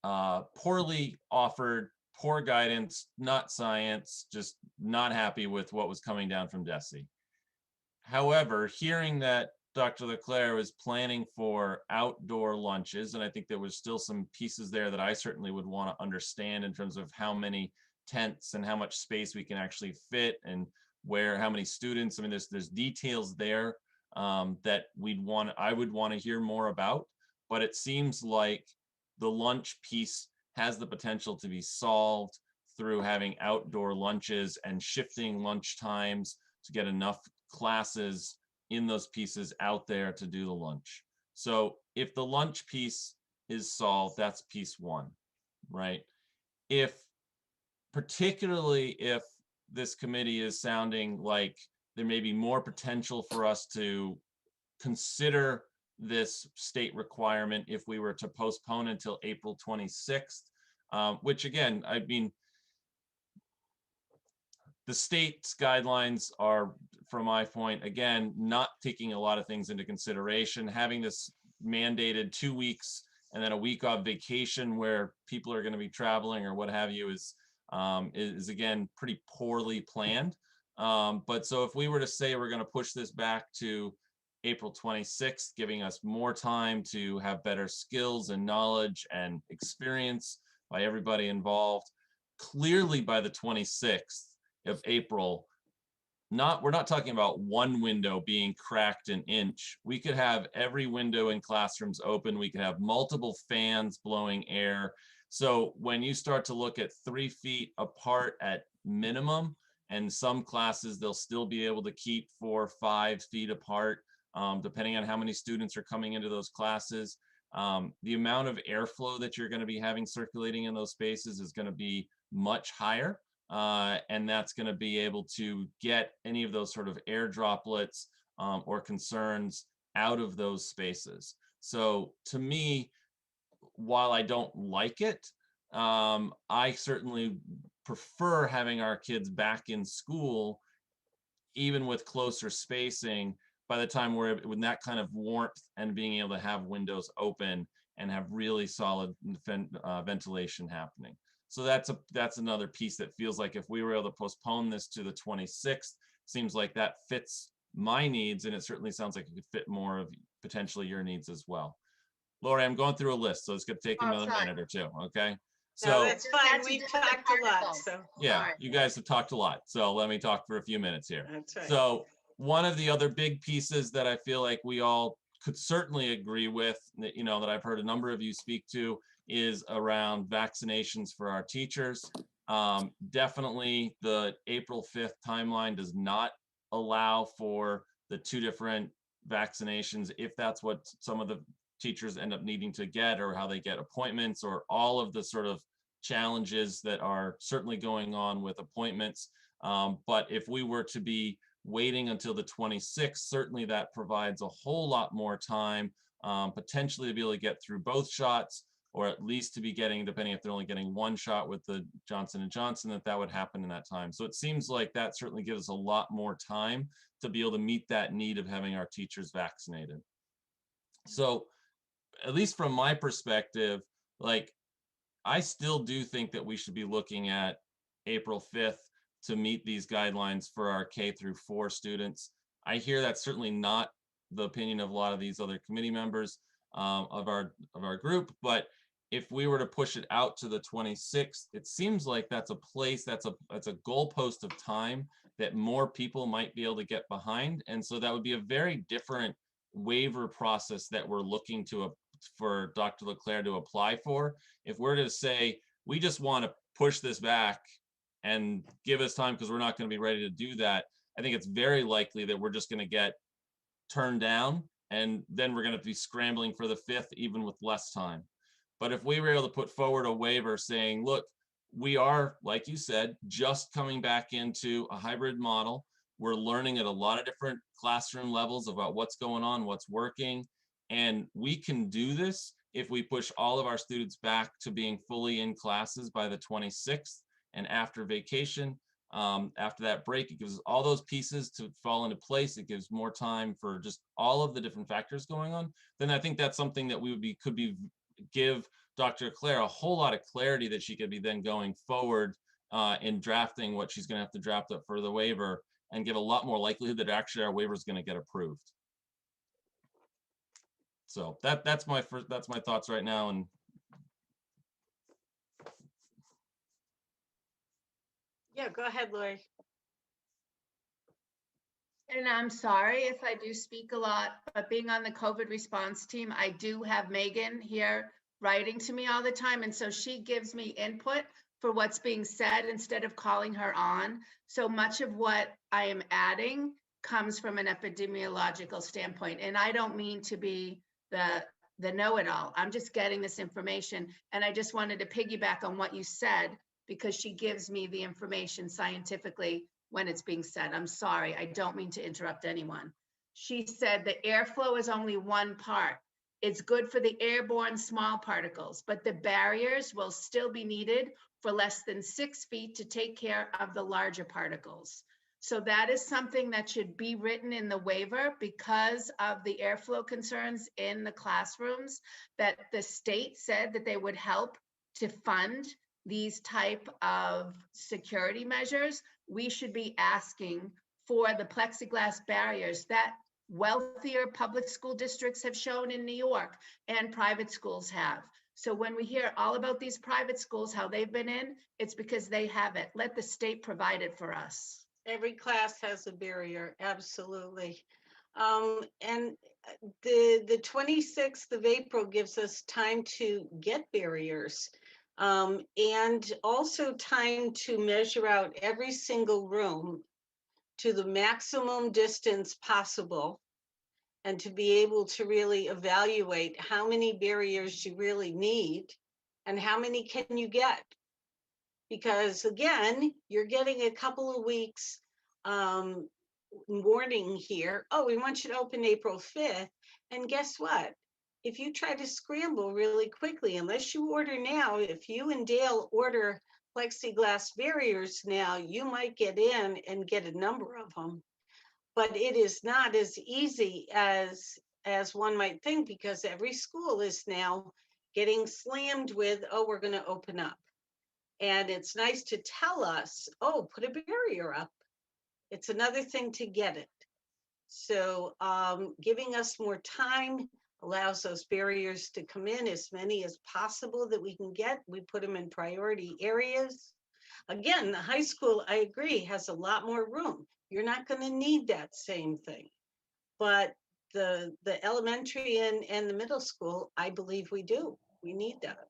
poorly offered, poor guidance, not science, just not happy with what was coming down from DESE. However, hearing that Dr. Leclerc was planning for outdoor lunches, and I think there was still some pieces there that I certainly would want to understand in terms of how many tents and how much space we can actually fit and where, how many students. I mean, there's details there that I would want to hear more about, but it seems like the lunch piece has the potential to be solved through having outdoor lunches and shifting lunch times to get enough classes in those pieces out there to do the lunch. So if the lunch piece is solved, that's piece one, right? Particularly if this committee is sounding like there may be more potential for us to consider this state requirement if we were to postpone until April 26th, which again, I mean, the state's guidelines are, from my point, again, not taking a lot of things into consideration. Having this mandated 2 weeks and then a week off vacation where people are going to be traveling or what have you is again pretty poorly planned. But so if we were to say we're going to push this back to April 26th, giving us more time to have better skills and knowledge and experience by everybody involved, clearly by the 26th of April, we're not talking about one window being cracked an inch. We could have every window in classrooms open. We could have multiple fans blowing air. So when you start to look at 3 feet apart at minimum, and some classes, they'll still be able to keep 4 or 5 feet apart, depending on how many students are coming into those classes. The amount of airflow that you're going to be having circulating in those spaces is going to be much higher. And that's going to be able to get any of those sort of air droplets or concerns out of those spaces. So to me, while I don't like it, I certainly prefer having our kids back in school, even with closer spacing, by the time we're with that kind of warmth and being able to have windows open and have really solid ventilation happening. So that's another piece that feels like if we were able to postpone this to the 26th, seems like that fits my needs, and it certainly sounds like it could fit more of potentially your needs as well. Lori, I'm going through a list, so it's going to take another minute or two, okay? So no, that's fine. We've talked a lot. So yeah, you guys have talked a lot. So let me talk for a few minutes here. That's right. So one of the other big pieces that I feel like we all could certainly agree with, that, you know, that I've heard a number of you speak to, is around vaccinations for our teachers. Definitely the April 5th timeline does not allow for the 2 different vaccinations, if that's what some of the teachers end up needing to get, or how they get appointments, or all of the sort of challenges that are certainly going on with appointments. But if we were to be waiting until the 26th, certainly that provides a whole lot more time, potentially to be able to get through both shots, or at least to be getting, depending if they're only getting 1 shot with the Johnson & Johnson, that would happen in that time. So it seems like that certainly gives us a lot more time to be able to meet that need of having our teachers vaccinated. So at least from my perspective, like, I still do think that we should be looking at April 5th to meet these guidelines for our K-4 students. I hear that's certainly not the opinion of a lot of these other committee members of our group, but if we were to push it out to the 26th, it seems like that's a goalpost of time that more people might be able to get behind. And so that would be a very different waiver process that we're looking to for Dr. Leclerc to apply for. If we're to say, we just want to push this back and give us time because we're not going to be ready to do that, I think it's very likely that we're just going to get turned down, and then we're going to be scrambling for the 5th, even with less time. But if we were able to put forward a waiver saying, look, we are, like you said, just coming back into a hybrid model. We're learning at a lot of different classroom levels about what's going on, what's working, and we can do this if we push all of our students back to being fully in classes by the 26th, and after vacation, after that break, it gives us all those pieces to fall into place. It gives more time for just all of the different factors going on. Then I think that's something that could give Dr. Claire a whole lot of clarity that she could be then going forward in drafting what she's going to have to draft up for the waiver, and give a lot more likelihood that actually our waiver is going to get approved. So that's my thoughts right now. And Yeah, go ahead, Lori. And I'm sorry if I do speak a lot, but being on the COVID response team, I do have Megan here writing to me all the time. And so she gives me input for what's being said instead of calling her on. So much of what I am adding comes from an epidemiological standpoint. And I don't mean to be the know-it-all. I'm just getting this information. And I just wanted to piggyback on what you said, because she gives me the information scientifically when it's being said. I'm sorry, I don't mean to interrupt anyone. She said the airflow is only one part. It's good for the airborne small particles, but the barriers will still be needed for less than 6 feet to take care of the larger particles. So that is something that should be written in the waiver because of the airflow concerns in the classrooms, that the state said that they would help to fund these type of security measures. We should be asking for the plexiglass barriers that wealthier public school districts have shown in New York and private schools have. So when we hear all about these private schools, how they've been in, it's because they have it. Let the state provide it for us. Every class has a barrier, absolutely. And the 26th of April gives us time to get barriers, and also time to measure out every single room to the maximum distance possible, and to be able to really evaluate how many barriers you really need and how many can you get. Because again, you're getting a couple of weeks warning here. Oh, we want you to open April 5th. And guess what? If you try to scramble really quickly, unless you order now, if you and Dale order plexiglass barriers now, you might get in and get a number of them. But it is not as easy as one might think, because every school is now getting slammed with, oh, we're going to open up. And it's nice to tell us, oh, put a barrier up. It's another thing to get it. So giving us more time allows those barriers to come in, as many as possible that we can get. We put them in priority areas. Again, the high school, I agree, has a lot more room. You're not going to need that same thing. But the elementary and the middle school, I believe we do. We need that.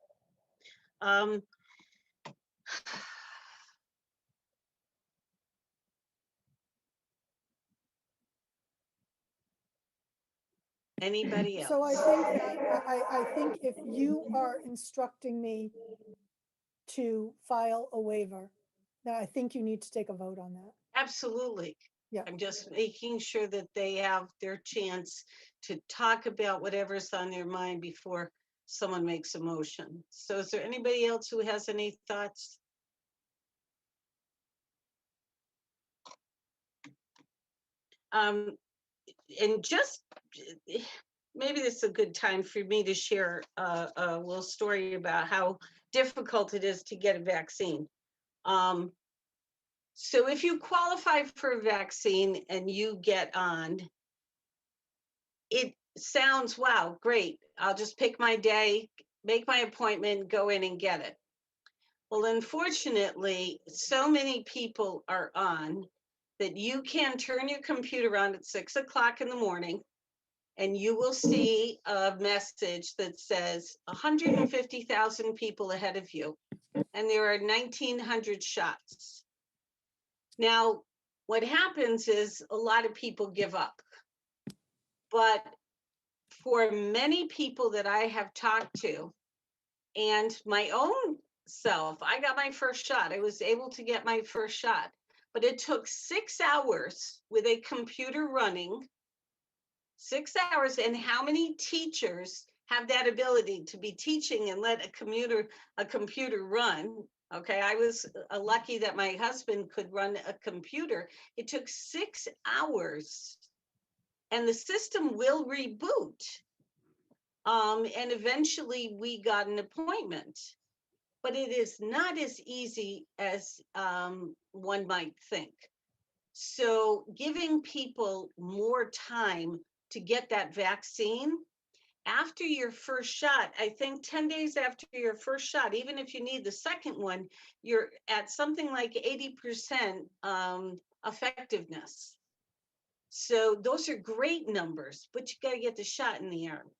Anybody else? So I think if you are instructing me to file a waiver, then I think you need to take a vote on that. Absolutely. Yeah. I'm just making sure that they have their chance to talk about whatever's on their mind before someone makes a motion. So is there anybody else who has any thoughts? And just maybe this is a good time for me to share a little story about how difficult it is to get a vaccine. So if you qualify for a vaccine and you get on, it sounds, wow, great. I'll just pick my day, make my appointment, go in and get it. Well, unfortunately, so many people are on that you can turn your computer on at 6 o'clock in the morning and you will see a message that says 150,000 people ahead of you, and there are 1,900 shots. Now, what happens is a lot of people give up. But for many people that I have talked to, and my own self, I got my first shot. I was able to get my first shot, but it took 6 hours with a computer running, 6 hours. And how many teachers have that ability to be teaching and let a computer run? Okay, I was lucky that my husband could run a computer. It took 6 hours, and the system will reboot. And eventually we got an appointment, but it is not as easy as one might think. So giving people more time to get that vaccine after your first shot, I think 10 days after your first shot, even if you need the second one, you're at something like 80% effectiveness. So those are great numbers, but you got to get the shot in the arm.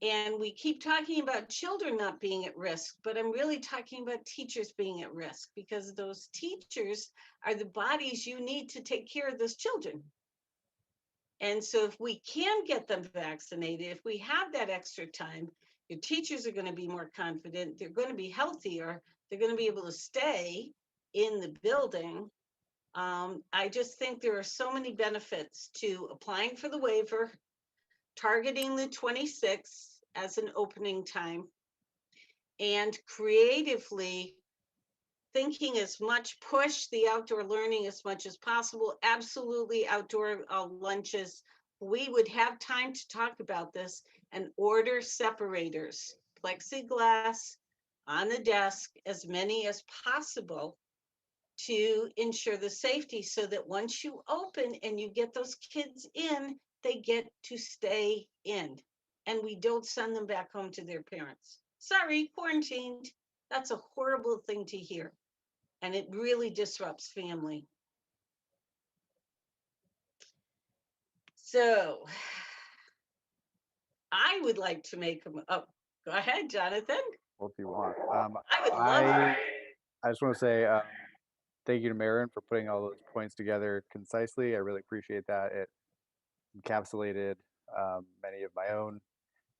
And we keep talking about children not being at risk, but I'm really talking about teachers being at risk, because those teachers are the bodies you need to take care of those children. And so if we can get them vaccinated, if we have that extra time, your teachers are going to be more confident, they're going to be healthier, they're going to be able to stay in the building. I just think there are so many benefits to applying for the waiver, targeting the 26th as an opening time, and creatively thinking as much, push the outdoor learning as much as possible. Absolutely outdoor lunches. We would have time to talk about this and order separators, plexiglass on the desk, as many as possible, to ensure the safety, so that once you open and you get those kids in, they get to stay in, and we don't send them back home to their parents. Sorry, quarantined. That's a horrible thing to hear, and it really disrupts family. So I would like to make them up. Go ahead, Jonathan. Well, if you want. I would love I just want to say thank you to Marin for putting all those points together concisely. I really appreciate that. It encapsulated many of my own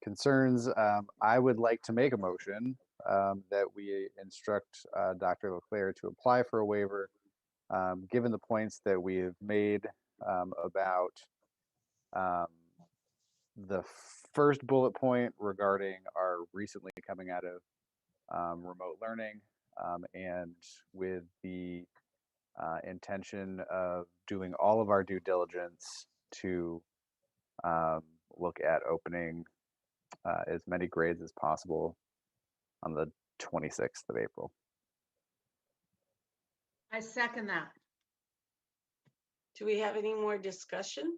concerns. I would like to make a motion that we instruct Dr. Leclerc to apply for a waiver, given the points that we have made about the first bullet point regarding our recently coming out of remote learning, and with the intention of doing all of our due diligence to look at opening as many grades as possible on the 26th of April. I second that. Do we have any more discussion?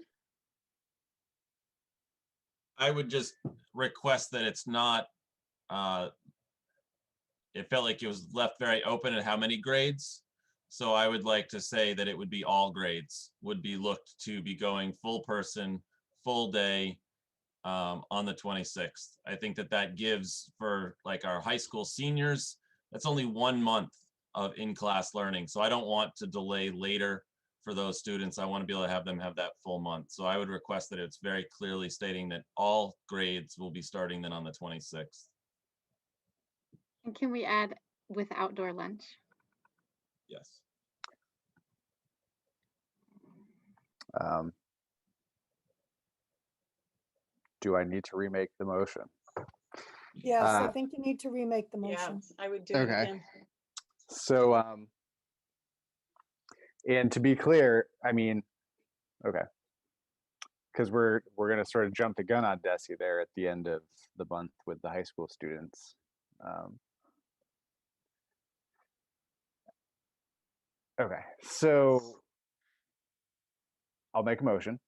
I would just request that it's not, it felt like it was left very open at how many grades. So I would like to say that it would be all grades would be looked to be going full person, full day on the 26th. I think that that gives, for like our high school seniors, that's only 1 month of in-class learning. So I don't want to delay later for those students. I want to be able to have them have that full month. So I would request that it's very clearly stating that all grades will be starting then on the 26th. And can we add with outdoor lunch? Yes. Do I need to remake the motion? Yes, I think you need to remake the Yeah, motion. I would do it Okay. again. So, and to be clear, I mean, okay, because we're gonna sort of jump the gun on Desi there at the end of the month with the high school students. Okay, so I'll make a motion.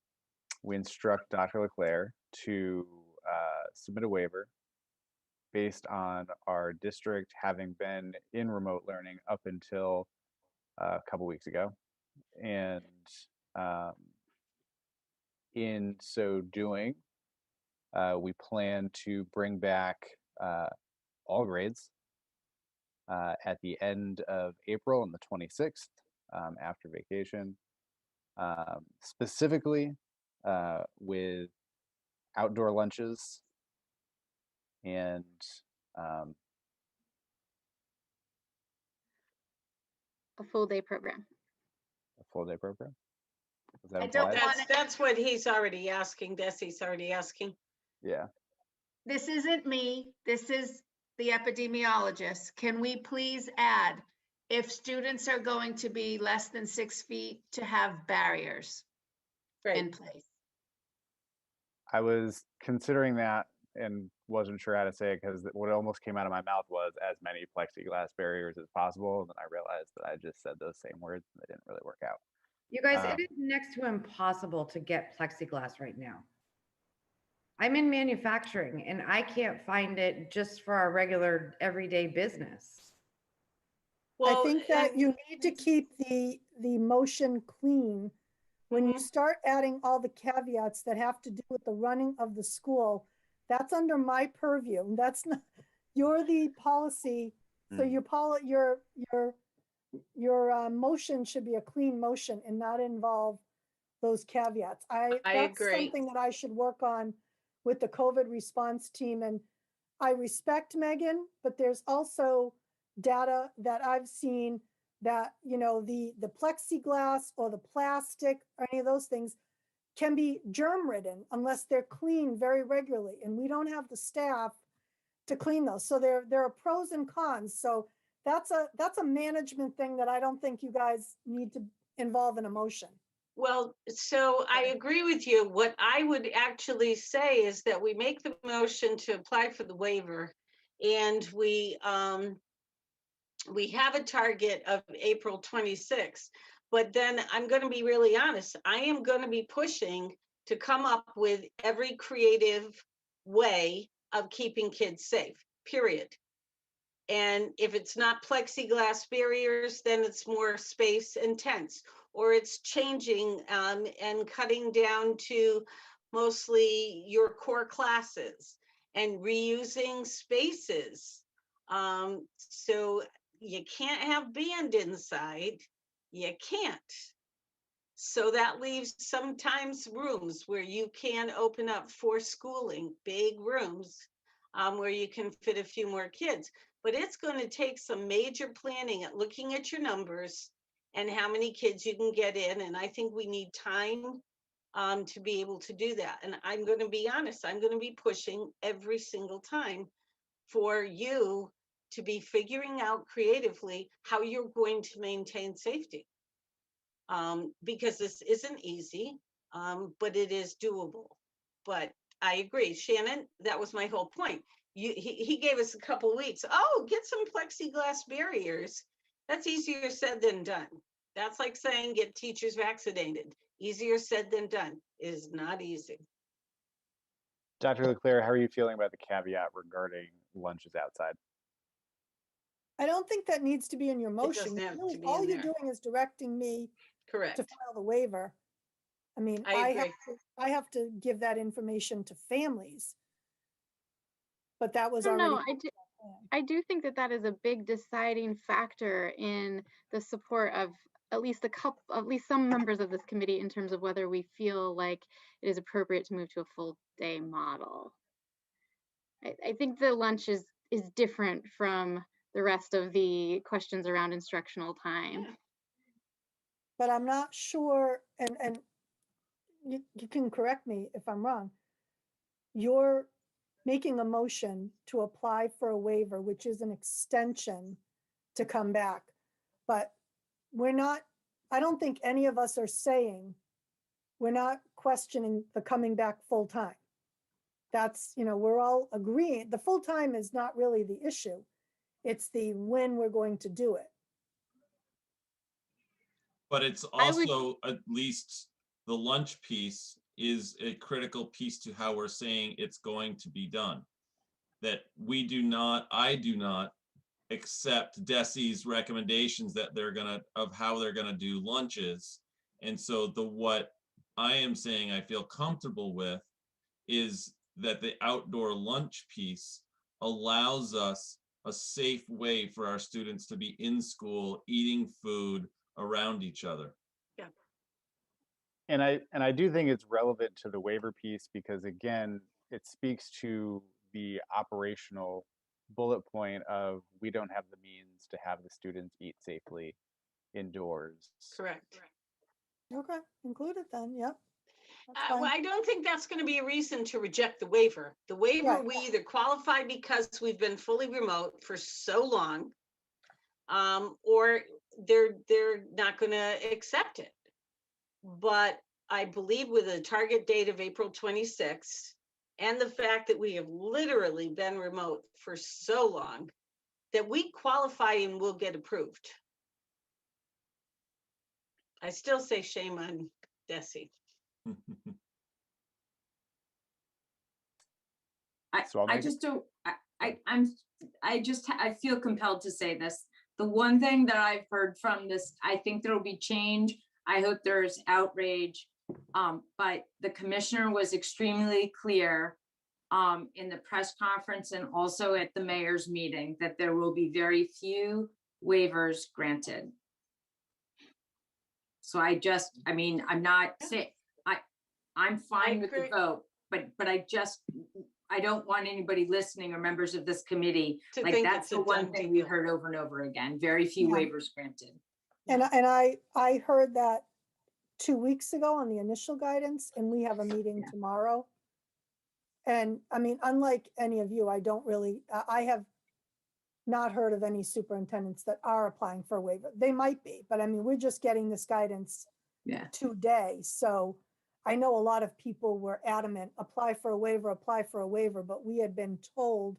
We instruct Dr. Leclerc to submit a waiver based on our district having been in remote learning up until a couple weeks ago. And in so doing, We plan to bring back all grades at the end of April on the 26th after vacation, specifically with outdoor lunches and A full day program. a full day program. Is that I don't implied? want That's what he's already asking. Desi's already asking. Yeah. This isn't me. This is the epidemiologist. Can we please add, if students are going to be less than 6 feet, to have barriers in place? I was considering that and wasn't sure how to say it because what almost came out of my mouth was as many plexiglass barriers as possible. And then I realized that I just said those same words and they didn't really work out. You guys, it is next to impossible to get plexiglass right now. I'm in manufacturing and I can't find it just for our regular everyday business. I think that you need to keep the motion clean. When you start adding all the caveats that have to do with the running of the school, that's under my purview. That's not, you're the policy. So your motion should be a clean motion and not involve those caveats. That's agree. something that I should work on with the COVID response team. And I respect Megan, but there's also data that I've seen that, you know, the plexiglass or the plastic or any of those things can be germ ridden unless they're cleaned very regularly. And we don't have the staff to clean those. So there are pros and cons. So that's a management thing that I don't think you guys need to involve in a motion. Well, so I agree with you. What I would actually say is that we make the motion to apply for the waiver, and we have a target of April 26th. But then I'm going to be really honest. I am going to be pushing to come up with every creative way of keeping kids safe, period. And if it's not plexiglass barriers, then it's more space and tents, or it's changing and cutting down to mostly your core classes and reusing spaces. So you can't have band inside, you can't. So that leaves sometimes rooms where you can open up for schooling, big rooms where you can fit a few more kids. But it's going to take some major planning at looking at your numbers and how many kids you can get in. And I think we need time to be able to do that. And I'm going to be honest, I'm going to be pushing every single time for you to be figuring out creatively how you're going to maintain safety. Because this isn't easy, but it is doable. But I agree, Shannon, that was my whole point. He gave us a couple weeks. Oh, get some plexiglass barriers. That's easier said than done. That's like saying get teachers vaccinated. Easier said than done. It is not easy. Dr. Leclerc, how are you feeling about the caveat regarding lunches outside? I don't think that needs to be in your motion. doesn't have to be All in you're there. doing is directing me Correct. to file the waiver. I mean, I agree. have to give that information to families. But that was I don't already. know. I do think that that is a big deciding factor in the support of at least some members of this committee in terms of whether we feel like it is appropriate to move to a full day model. I think the lunch is different from the rest of the questions around instructional time. But I'm not sure, and you can correct me if I'm wrong. You're making a motion to apply for a waiver, which is an extension to come back. But I don't think any of us are saying, we're not questioning the coming back full time. That's, we're all agreeing. The full time is not really the issue. It's the when we're going to do it. But it's also, at least the lunch piece is a critical piece to how we're saying it's going to be done. That I do not accept DESE's recommendations that of how they're gonna do lunches. And so what I am saying I feel comfortable with is that the outdoor lunch piece allows us a safe way for our students to be in school, eating food around each other. Yeah. And I do think it's relevant to the waiver piece because again, it speaks to the operational bullet point of we don't have the means to have the students eat safely indoors. Correct. Okay, include it then, yep. Well, I don't think that's going to be a reason to reject the waiver. The waiver, Right. we either qualify because we've been fully remote for so long, or they're not going to accept it. But I believe with a target date of April 26th, and the fact that we have literally been remote for so long, that we qualify and will get approved. I still say shame on Desi. I just don't, I feel compelled to say this. The one thing that I've heard from this, I think there'll be change. I hope there's outrage. But the commissioner was extremely clear in the press conference and also at the mayor's meeting that there will be very few waivers granted. So I mean, I'm not saying, I'm fine with the vote, but I don't want anybody listening or members of this committee, To like think that's it's a the one done thing we heard over and over again, very few Yeah. waivers granted. And I heard that 2 weeks ago on the initial guidance, and we have a meeting tomorrow. And I mean, unlike any of you, I have not heard of any superintendents that are applying for a waiver. They might be, but I mean, we're just getting this guidance today. So I know a lot of people were adamant, apply for a waiver, but we had been told,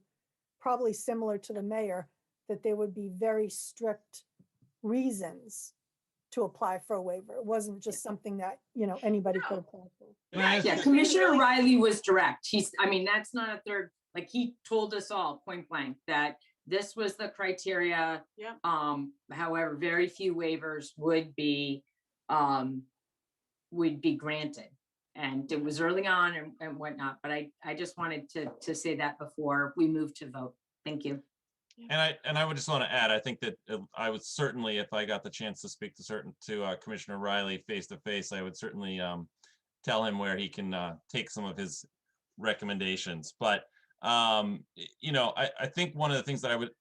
probably similar to the mayor, that there would be very strict reasons to apply for a waiver. It wasn't just something that, anybody could apply for. Yeah, Commissioner Riley was direct. I mean, that's not a third, like he told us all point blank that this was the criteria. Yeah. However, very few waivers would be granted. And it was early on and whatnot, but I just wanted to say that before we move to vote. Thank you. And I would just want to add, I think that I would certainly, if I got the chance to speak to Commissioner Riley face to face, I would certainly tell him where he can take some of his recommendations. But I think one of the things that I would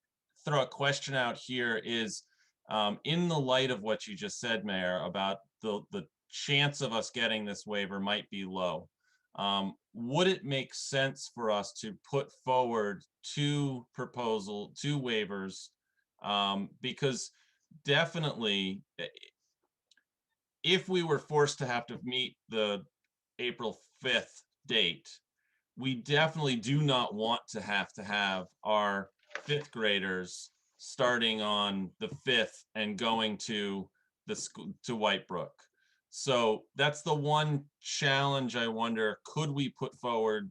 throw a question out here is, in the light of what you just said, Mayor, about the chance of us getting this waiver might be low. Would it make sense for us to put forward two waivers? Because definitely, if we were forced to have to meet the April 5th date, we definitely do not want to have our 5th graders starting on the 5th and going to the school to Whitebrook. So that's the one challenge. I wonder, could we put forward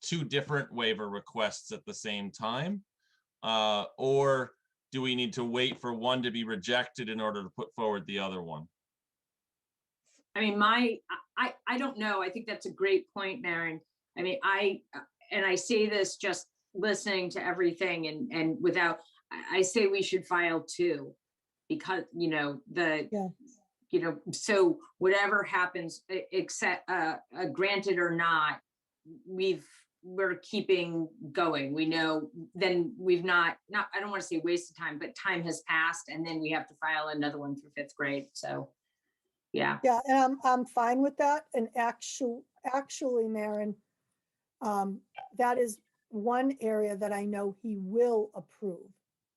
two different waiver requests at the same time? Or do we need to wait for one to be rejected in order to put forward the other one? I mean, I don't know. I think that's a great point, Maren. I mean, I say this just listening to everything and without, I say we should file two because, so whatever happens, except granted or not, we're keeping going. We know then we've not, I don't want to say wasted time, but time has passed and then we have to file another one for 5th grade. So, yeah. Yeah, and I'm fine with that. And actually, Maren, that is one area that I know he will approve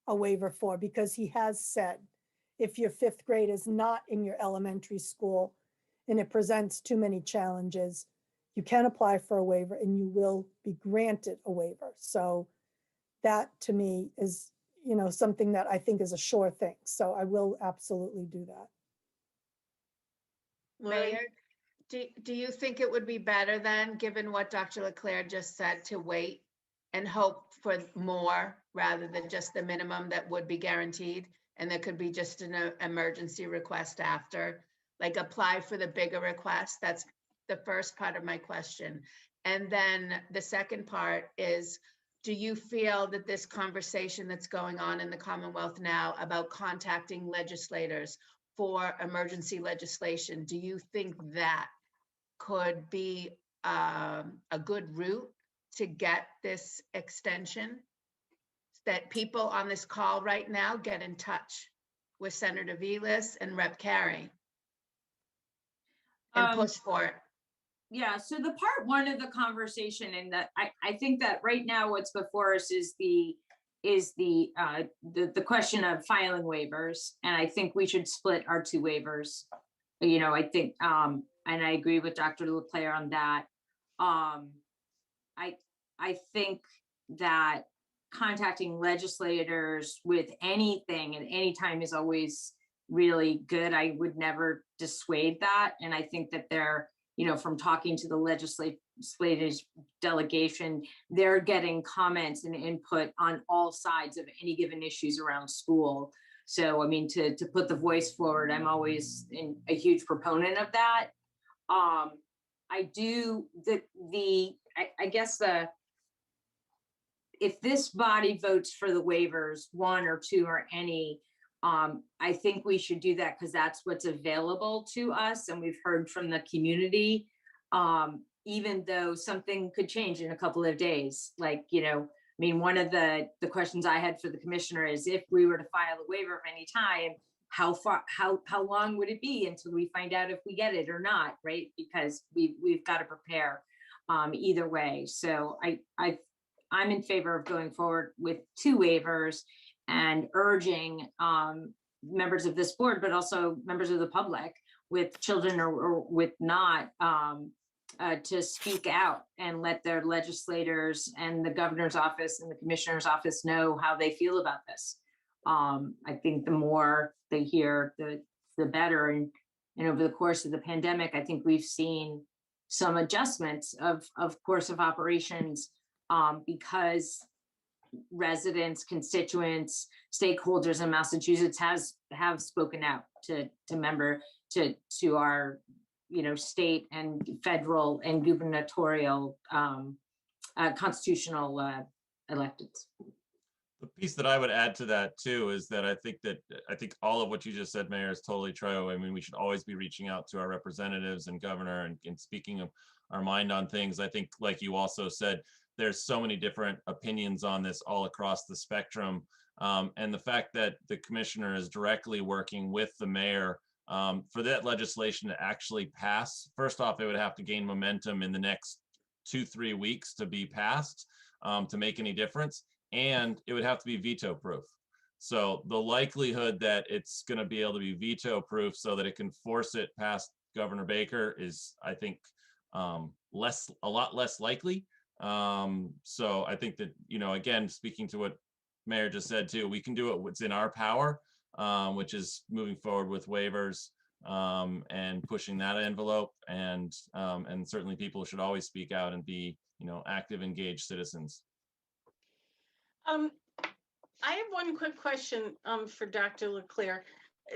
a waiver for, because he has said, if your 5th grade is not in your elementary school and it presents too many challenges, you can apply for a waiver and you will be granted a waiver. So that to me is, something that I think is a sure thing. So I will absolutely do that. Mayor, do you think it would be better then, given what Dr. Leclerc just said, to wait and hope for more rather than just the minimum that would be guaranteed? And there could be just an emergency request after, like apply for the bigger request. That's the first part of my question. And then the second part is, do you feel that this conversation that's going on in the Commonwealth now about contacting legislators for emergency legislation, do you think that could be a good route to get this extension? That people on this call right now get in touch with Senator Velas and Rep. Carey and push for it. Yeah, so the part one of the conversation, and that I think that right now what's before us is the question of filing waivers, and I think we should split our two waivers. You know, I think and I agree with Dr. Leclerc on that. I think that contacting legislators with anything at any time is always really good. I would never dissuade that, and I think that they're, you know, from talking to the legislative delegation, they're getting comments and input on all sides of any given issues around school. So, I mean, to put the voice forward, I'm always a huge proponent of that. I do I guess if this body votes for the waivers, one or two or any, I think we should do that because that's what's available to us. And we've heard from the community, even though something could change in a couple of days. Like, you know, I mean, one of the questions I had for the commissioner is, if we were to file a waiver of any time, how long would it be until we find out if we get it or not, right? Because we've got to prepare either way. So I'm in favor of going forward with two waivers and urging members of this board, but also members of the public with children or with not, to speak out and let their legislators and the governor's office and the commissioner's office know how they feel about this. I think the more they hear, the better. And over the course of the pandemic, I think we've seen some adjustments of course of operations, because residents, constituents, stakeholders in Massachusetts have spoken out to our, you know, state and federal and gubernatorial constitutional electeds. The piece that I would add to that too is that I think all of what you just said, Mayor, is totally true. I mean, we should always be reaching out to our representatives and governor and speaking of our mind on things. I think, like you also said, there's so many different opinions on this all across the spectrum. And the fact that the commissioner is directly working with the mayor for that legislation to actually pass, first off, it would have to gain momentum in the next 2-3 weeks to be passed, to make any difference. And it would have to be veto proof. So the likelihood that it's going to be able to be veto proof so that it can force it past Governor Baker is, I think, a lot less likely. So I think that, you know, again, speaking to what Mayor just said too, we can do what's in our power, which is moving forward with waivers and pushing that envelope. And certainly people should always speak out and be, you know, active, engaged citizens. I have one quick question for Dr. Leclerc.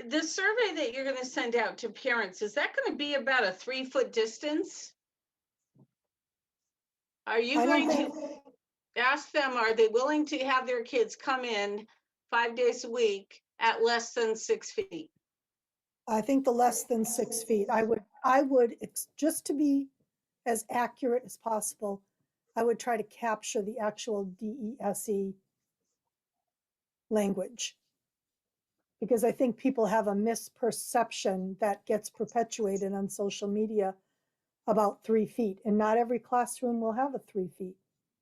The survey that you're going to send out to parents, is that going to be about a 3-foot distance? Are you going to ask them, are they willing to have their kids come in 5 days a week at less than 6 feet? I think the less than 6 feet. I would, just to be as accurate as possible, I would try to capture the actual DESE language, because I think people have a misperception that gets perpetuated on social media about 3 feet, and not every classroom will have a 3 feet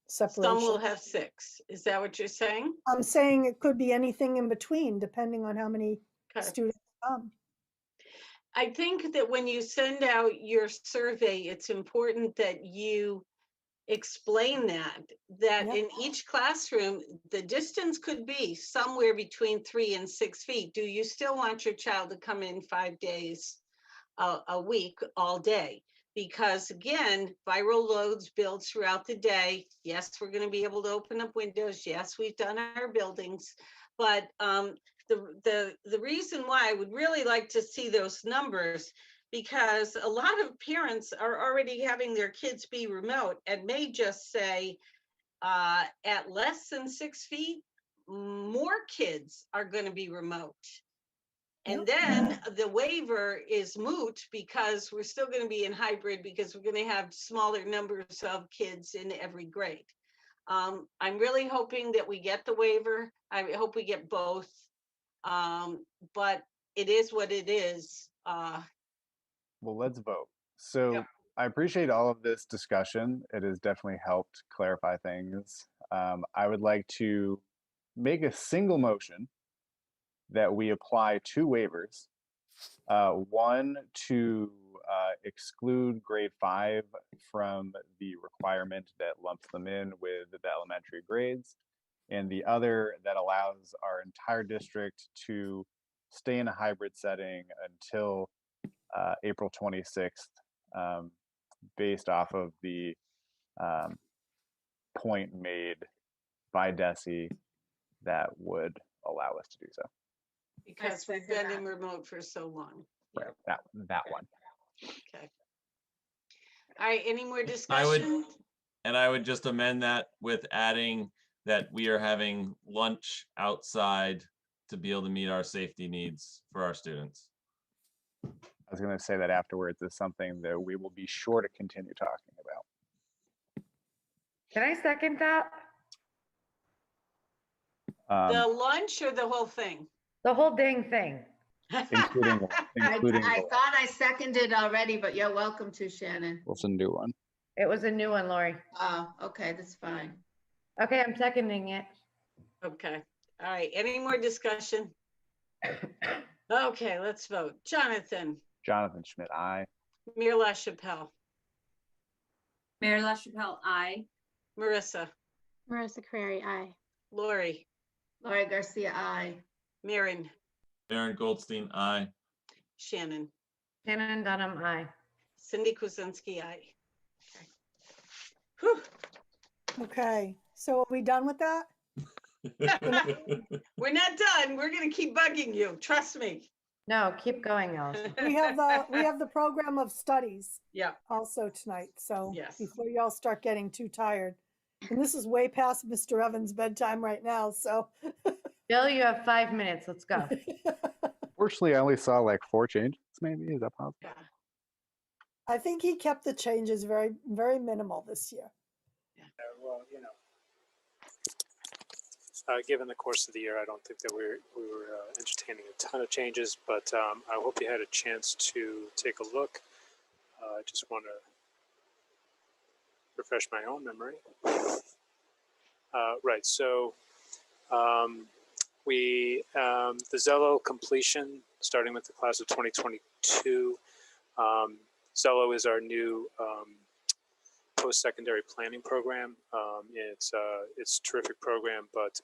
separation. Some will have 6. Is that what you're saying? I'm saying it could be anything in between, depending on how many students come. I think that when you send out your survey, it's important that you explain that in each classroom, the distance could be somewhere between 3 and 6 feet. Do you still want your child to come in 5 days a week, all day? Because again, viral loads build throughout the day. Yes, we're going to be able to open up windows. Yes, we've done our buildings, but the reason why I would really like to see those numbers because a lot of parents are already having their kids be remote and may just say, at less than 6 feet, more kids are going to be remote. And then the waiver is moot because we're still going to be in hybrid because we're going to have smaller numbers of kids in every grade. I'm really hoping that we get the waiver. I hope we get both. But it is what it is. Well, let's vote. So I appreciate all of this discussion. It has definitely helped clarify things. I would like to make a single motion that we apply 2 waivers. One to exclude grade 5 from the requirement that lumps them in with the elementary grades, and the other that allows our entire district to stay in a hybrid setting until April 26th, based off of the point made by Desi that would allow us to do so. Because we've been in remote for so long. Right, that one. Okay. All right, any more I discussion? would just amend that with adding that we are having lunch outside to be able to meet our safety needs for our students. I was going to say that afterwards is something that we will be sure to continue talking about. Can I second that? The lunch or the whole thing? The whole dang thing. Including I thought I seconded already, but you're welcome to, Shannon. What's a new one? It was a new one, Lori. Oh, okay, that's fine. Okay, I'm seconding it. Okay. All right, any more discussion? Okay, let's vote. Jonathan. Jonathan Schmidt, aye. Mayor LaChapelle. Mayor LaChapelle, aye. Marissa. Marissa Carreri, aye. Lori. Lori Garcia, aye. Maren. Aaron Goldstein, aye. Shannon. Shannon Dunham, aye. Cindy Kuzensky, aye. Okay. Whew. Okay, so are we done with that? We're not done. We're going to keep bugging you. Trust me. No, keep going, Allison. We have the program of studies. Yeah. Also tonight. So yes. Before y'all start getting too tired. And this is way past Mr. Evans' bedtime right now. So Bill, you have 5 minutes. Let's go. Fortunately, I only saw like 4 changes, maybe. Is that possible? Yeah. I think he kept the changes very, very minimal this year. Well, you know, given the course of the year, I don't think that we were entertaining a ton of changes, but I hope you had a chance to take a look. I just want to refresh my own memory. Right, so the Zello completion, starting with the class of 2022, Zello is our new post-secondary planning program. It's a terrific program, but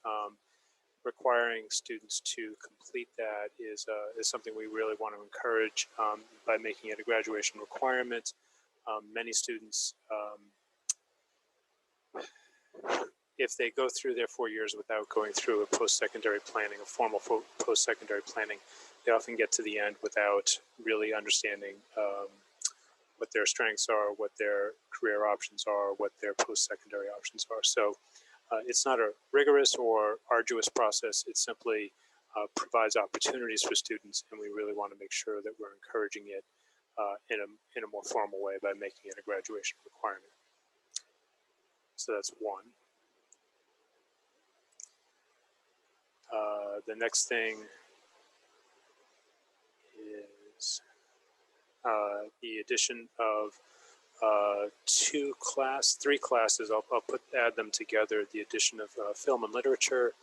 requiring students to complete that is something we really want to encourage by making it a graduation requirement. Many students, if they go through their 4 years without going through a post-secondary planning, a formal post-secondary planning, they often get to the end without really understanding what their strengths are, what their career options are, what their post-secondary options are. So it's not a rigorous or arduous process. It simply provides opportunities for students, and we really want to make sure that we're encouraging it in a more formal way by making it a graduation requirement. So that's one. The next thing is the addition of 3 classes. I'll add them together. The addition of film and literature,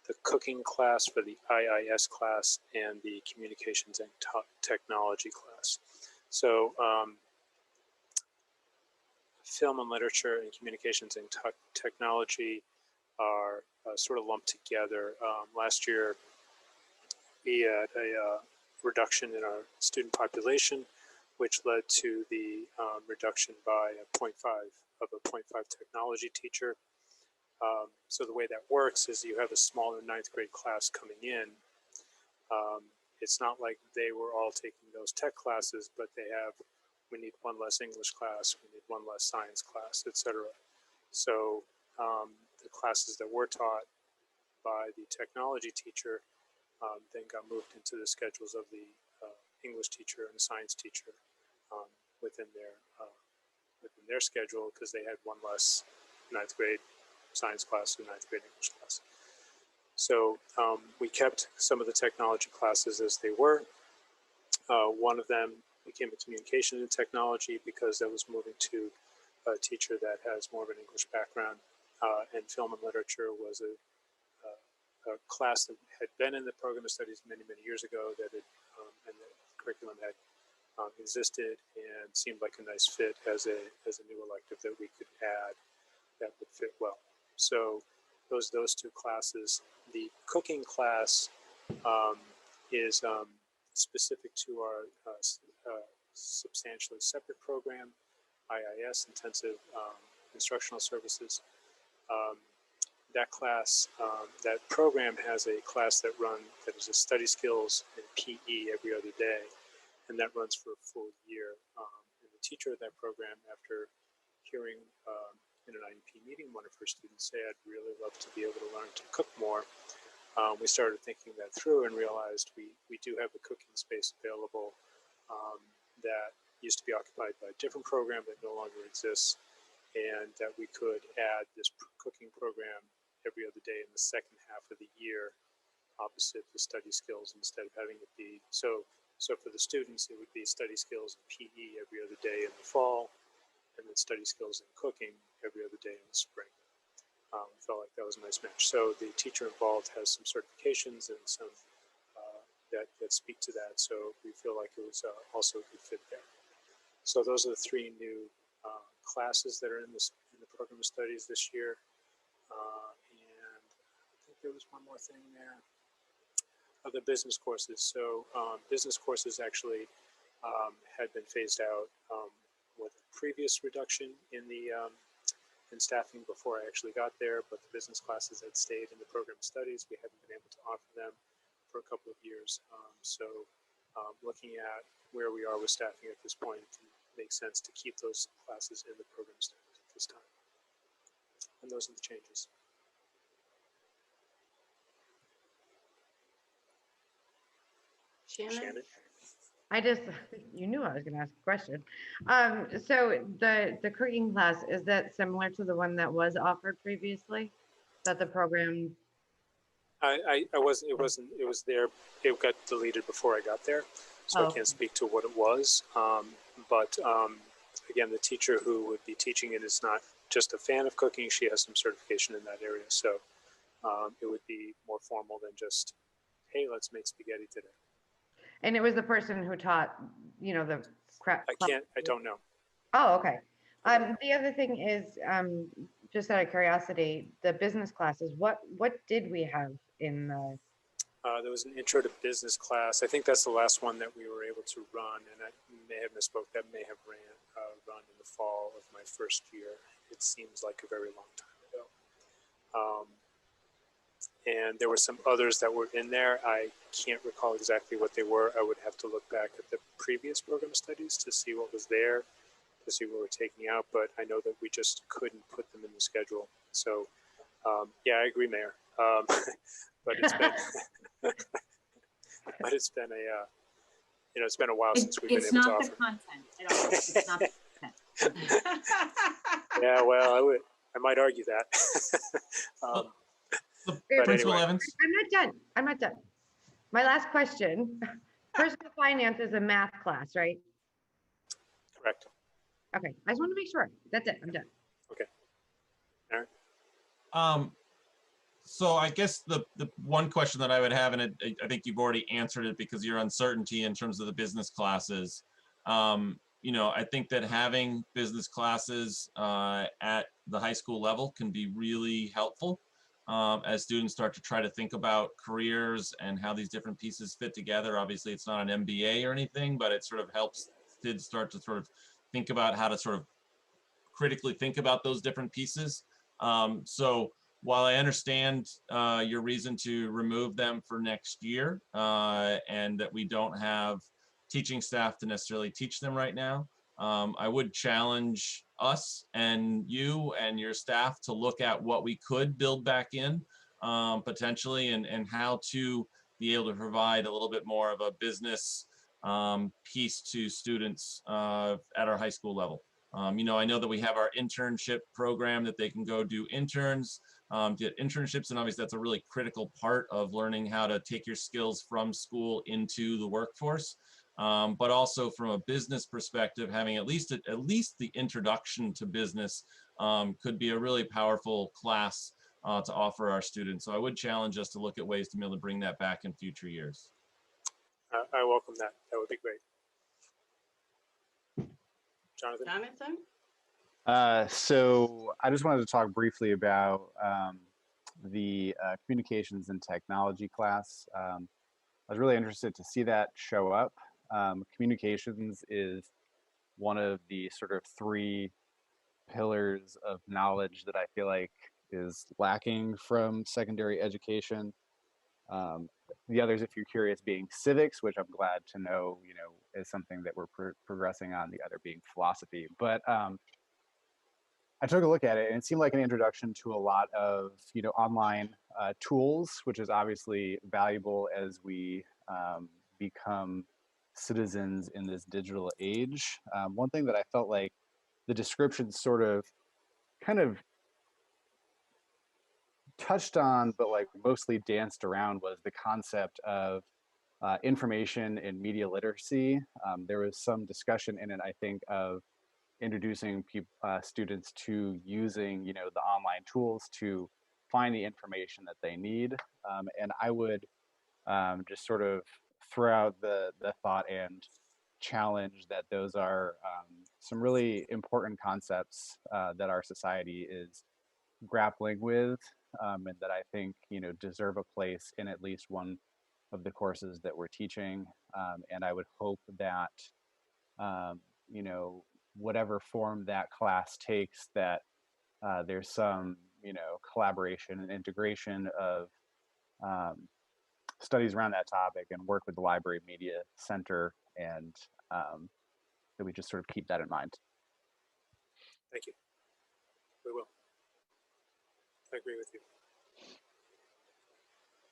the cooking class for the IIS class, and the communications and technology class. So film and literature and communications and technology are sort of lumped together. Last year, we had a reduction in our student population, which led to the reduction by a 0.5 technology teacher. So the way that works is you have a smaller 9th grade class coming in, it's not like they were all taking those tech classes, but they have, we need one less English class, we need one less science class, etc. So the classes that were taught by the technology teacher then got moved into the schedules of the English teacher and the science teacher within their schedule, because they had one less ninth grade science class and ninth grade English class. So we kept some of the technology classes as they were. One of them became a communication and technology, because that was moving to a teacher that has more of an English background, and film and literature was a class that had been in the program of studies many, many years ago, that it, and the curriculum had existed and seemed like a nice fit as a new elective that we could add that would fit well. So those two classes. The cooking class is specific to our substantially separate program, IIS, Intensive Instructional Services. That class, that program has a class that is a study skills and PE every other day, and that runs for a full year. And the teacher of that program, after hearing in an IEP meeting one of her students say, "I'd really love to be able to learn to cook more," we started thinking that through and realized we do have a cooking space available that used to be occupied by a different program that no longer exists, and that we could add this cooking program every other day in the second half of the year, opposite the study skills, instead of having it be so for the students it would be study skills and PE every other day in the fall, and then study skills and cooking every other day in the spring. Felt like that was a nice match. So the teacher involved has some certifications and some that speak to that, so we feel like it was also a good fit there. So those are the three new classes that are in the program of studies this year. And I think there was one more thing there. The business courses. So business courses actually had been phased out with a previous reduction in the in staffing before I actually got there, but the business classes had stayed in the program of studies. We haven't been able to offer them for a couple of years. So looking at where we are with staffing at this point, it makes sense to keep those classes in the program of studies at this time. And those are the changes. Shannon? You knew I was going to ask a question. So the cooking class, is that similar to the one that was offered previously? That the program? It was there. It got deleted before I got there, so I can't speak to what it was. But again, the teacher who would be teaching it is not just a fan of cooking. She has some certification in that area, so it would be more formal than just, "Hey, let's make spaghetti today." And it was the person who taught, the crap. I don't know. Oh, okay. The other thing is, just out of curiosity, the business classes, what did we have in the? There was an intro to business class. I think that's the last one that we were able to run, and I may have misspoke. That may have run in the fall of my first year. It seems like a very long time ago. And there were some others that were in there. I can't recall exactly what they were. I would have to look back at the previous program studies to see what was there, to see what we're taking out. But I know that we just couldn't put them in the schedule. So yeah, I agree, Mayor. But it's been, it's been a while since we've been able to offer. It's not the content at all. It's not the content. Yeah, well, I might argue that. But Principal anyway. Evans. I'm not done. My last question. Personal finance is a math class, right? Correct. Okay, I just want to make sure. That's it. I'm done. Okay. All right. So I guess the one question that I would have, and I think you've already answered it because your uncertainty in terms of the business classes. I think that having business classes at the high school level can be really helpful as students start to try to think about careers and how these different pieces fit together. Obviously, it's not an MBA or anything, but it sort of helps kids start to sort of think about how to sort of critically think about those different pieces. So while I understand your reason to remove them for next year, and that we don't have teaching staff to necessarily teach them right now, I would challenge us and you and your staff to look at what we could build back in potentially, and how to be able to provide a little bit more of a business piece to students at our high school level. You know, I know that we have our internship program that they can go do interns, get internships, and obviously that's a really critical part of learning how to take your skills from school into the workforce. But also from a business perspective, having at least the introduction to business could be a really powerful class to offer our students. So I would challenge us to look at ways to be able to bring that back in future years. I welcome that. That would be great. Jonathan? So I just wanted to talk briefly about the communications and technology class. I was really interested to see that show up. Communications is one of the sort of 3 pillars of knowledge that I feel like is lacking from secondary education. The others, if you're curious, being civics, which I'm glad to know, you know, is something that we're progressing on, the other being philosophy. But I took a look at it and it seemed like an introduction to a lot of, you know, online tools, which is obviously valuable as we become citizens in this digital age. One thing that I felt like the description sort of kind of touched on, but like mostly danced around, was the concept of information and media literacy. There was some discussion in it, I think, of introducing students to using, you know, the online tools to find the information that they need. And I would just sort of throw out the thought and challenge that those are some really important concepts that our society is grappling with, and that I think, you know, deserve a place in at least one of the courses that we're teaching. And I would hope that, you know, whatever form that class takes, that there's some, you know, collaboration and integration of studies around that topic and work with the Library Media Center, and that we just sort of keep that in mind. Thank you. We will. I agree with you.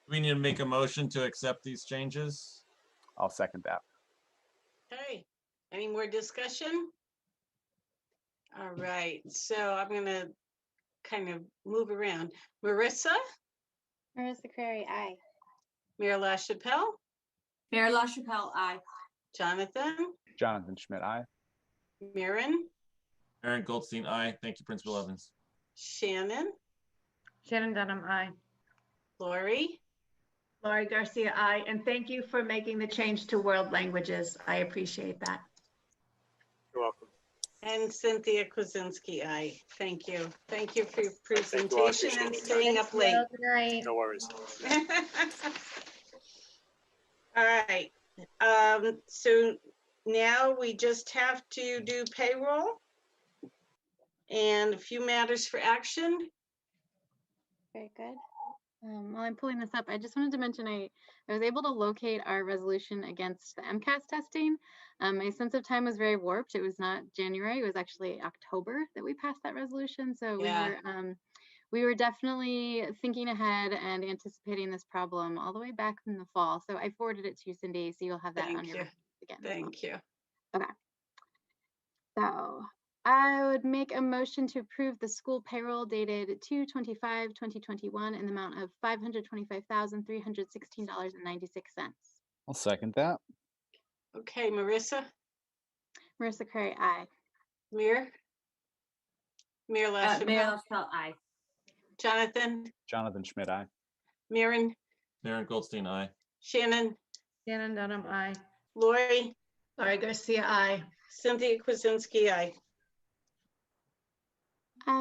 Do we need to make a motion to accept these changes? I'll second that. Okay, any more discussion? All right, so I'm gonna kind of move around. Marissa? Marissa Crary, aye. Mayor LaChapelle? Mayor LaChapelle, aye. Jonathan? Jonathan Schmidt, aye. Maren? Aaron Goldstein, aye. Thank you, Principal Evans. Shannon? Shannon Dunham, aye. Lori? Laurie Garcia, aye. And thank you for making the change to world languages. I appreciate that. You're welcome. And Cynthia Kuzinski, aye. Thank you. Thank you for your Thank you all. I presentation and appreciate it. staying up late. Good night. No worries. All right, so now we just have to do payroll and a few matters for action. Very good. While I'm pulling this up, I just wanted to mention I was able to locate our resolution against the MCAS testing. My sense of time was very warped. It was not January, it was actually October that we passed that resolution. So Yeah. we were definitely thinking ahead and anticipating this problem all the way back in the fall. So I forwarded it to you, Cindy, so you'll have that on your record again. Thank you. Okay. So I would make a motion to approve the school payroll dated 2/25/2021 in the amount of $525,316.96. I'll second that. Okay, Marissa? Marissa Crary, aye. Mayor Mayor LaChapelle? LaChapelle, aye. Jonathan? Jonathan Schmidt, aye. Maren? Aaron Goldstein, aye. Shannon? Shannon Dunham, aye. Lori? Laurie Garcia, aye. Cynthia Kuzinski, aye.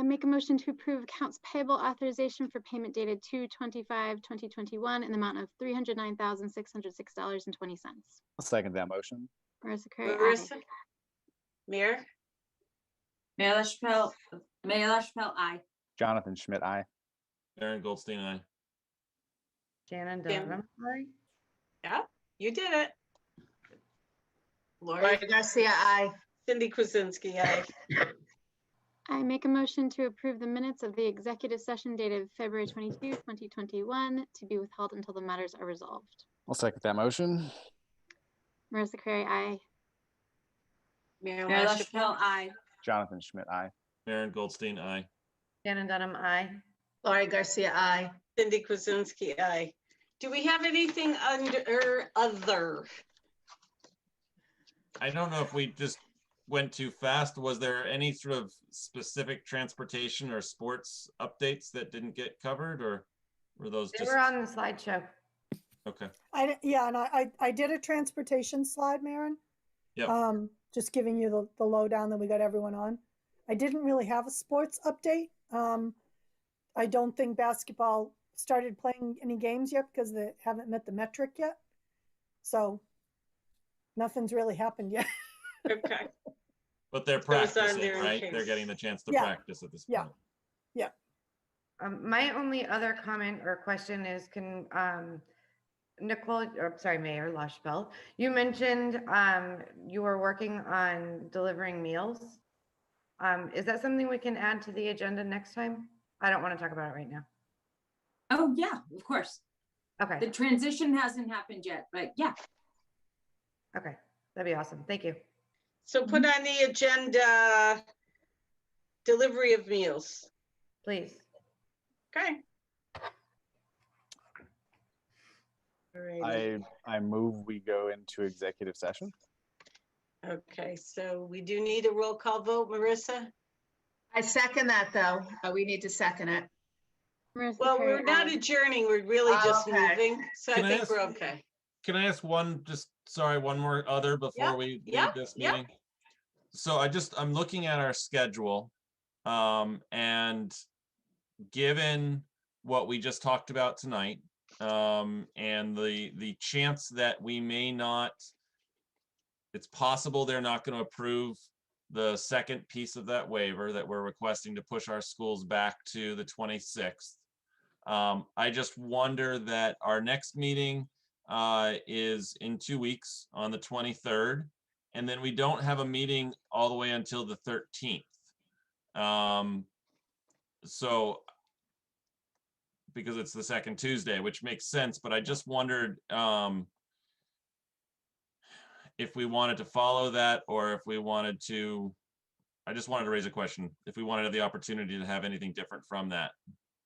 Make a motion to approve accounts payable authorization for payment dated 2/25/2021 in the amount of $309,606.20. I'll second that motion. Marissa Crary, aye. Marissa? Mayor? Mayor LaChapelle, aye. Jonathan Schmidt, aye. Aaron Goldstein, aye. Shannon Dunham, aye. Yeah, you did it. Lori Lori Garcia, aye. Cindy Kuzensky, aye. I make a motion to approve the minutes of the executive session dated February 22, 2021, to be withheld until the matters are resolved. I'll second that motion. Marissa Carey, aye. Mayor Mayor LaChapelle, LaChapelle, aye. Jonathan Schmidt, aye. Aaron Goldstein, aye. Shannon Dunham, aye. Lori Garcia, aye. Cindy Kuzensky, aye. Do we have anything under other? I don't know if we just went too fast. Was there any sort of specific transportation or sports updates that didn't get covered, or were those They just? were on the slideshow. Okay. Yeah, and I did a transportation slide, Maren. Yeah. Just giving you the lowdown that we got everyone on. I didn't really have a sports update. I don't think basketball started playing any games yet because they haven't met the metric yet. So nothing's really happened yet. Okay. But they're So it's on practicing, there in right? case. They're getting the chance to Yeah. practice at this Yeah. point. Yeah. My only other comment or question is, can Nicole, or sorry, Mayor LaChapelle, you mentioned you were working on delivering meals. Is that something we can add to the agenda next time? I don't want to talk about it right now. Oh, yeah, of course. Okay. The transition hasn't happened yet, but yeah. Okay, that'd be awesome. Thank you. So put on the agenda, delivery of meals. Please. Okay. All right. I move we go into executive session. Okay, so we do need a roll call vote, Marissa? I second that, though. We need to second it. Marissa Well, Carey, we're not aye. adjourning, we're really just Okay. moving, so I Can I think ask- we're okay. Can I ask one more other before Yep, we yep, leave this yep. meeting? So I'm looking at our schedule, and given what we just talked about tonight, and the chance that we may not, it's possible they're not going to approve the second piece of that waiver that we're requesting to push our schools back to the 26th. I just wonder that our next meeting is in 2 weeks on the 23rd, and then we don't have a meeting all the way until the 13th. So because it's the second Tuesday, which makes sense, but I just wondered if we wanted to follow that, or if we wanted to, I just wanted to raise a question, if we wanted the opportunity to have anything different from that.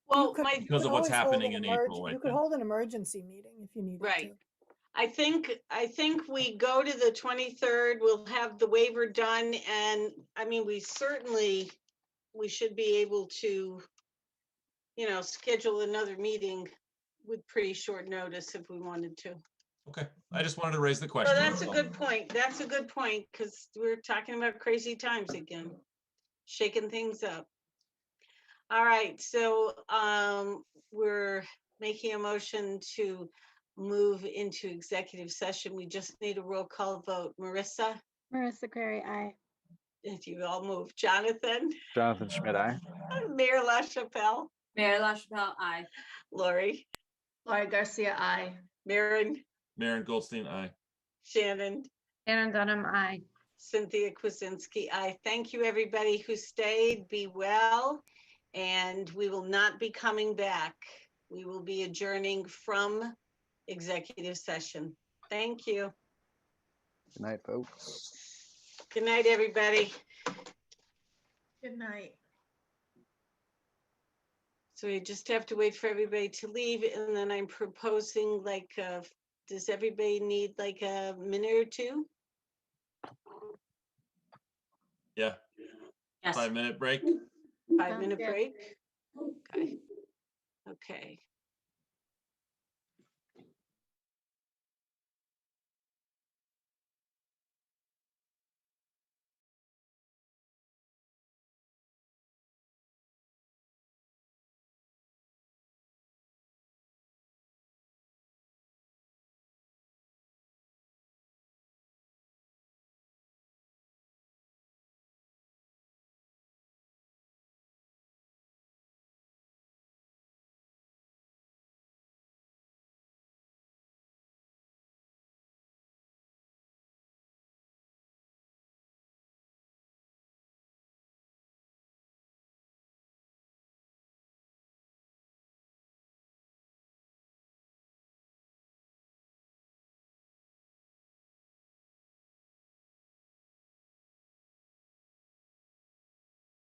Well, because of what's happening in April right You could now. hold an emergency meeting if you needed Right. to. I think we go to the 23rd, we'll have the waiver done, and I mean, we should be able to, schedule another meeting with pretty short notice if we wanted to. Okay, I just wanted to raise the So question. that's a good point. That's a good point, because we're talking about crazy times again, shaking things up. All right, so we're making a motion to move into executive session. We just need a roll call vote. Marissa, Marissa Carey, aye. if you all move. Jonathan, Jonathan Schmidt, aye. Mayor LaChapelle, Mayor LaChapelle, aye. Lori, Lori Garcia, aye. Maren, Maren Goldstein, aye. Shannon, Shannon Dunham, aye. Cynthia Kuzensky, aye. Thank you, everybody who stayed. Be well, and we will not be coming back. We will be adjourning from executive session. Thank you. Good night, folks. Good night, everybody. Good night. So we just have to wait for everybody to leave, and then I'm proposing, does everybody need like a minute or two? Yeah. Yes. 5-minute break. 5-minute good. break? Okay. Okay.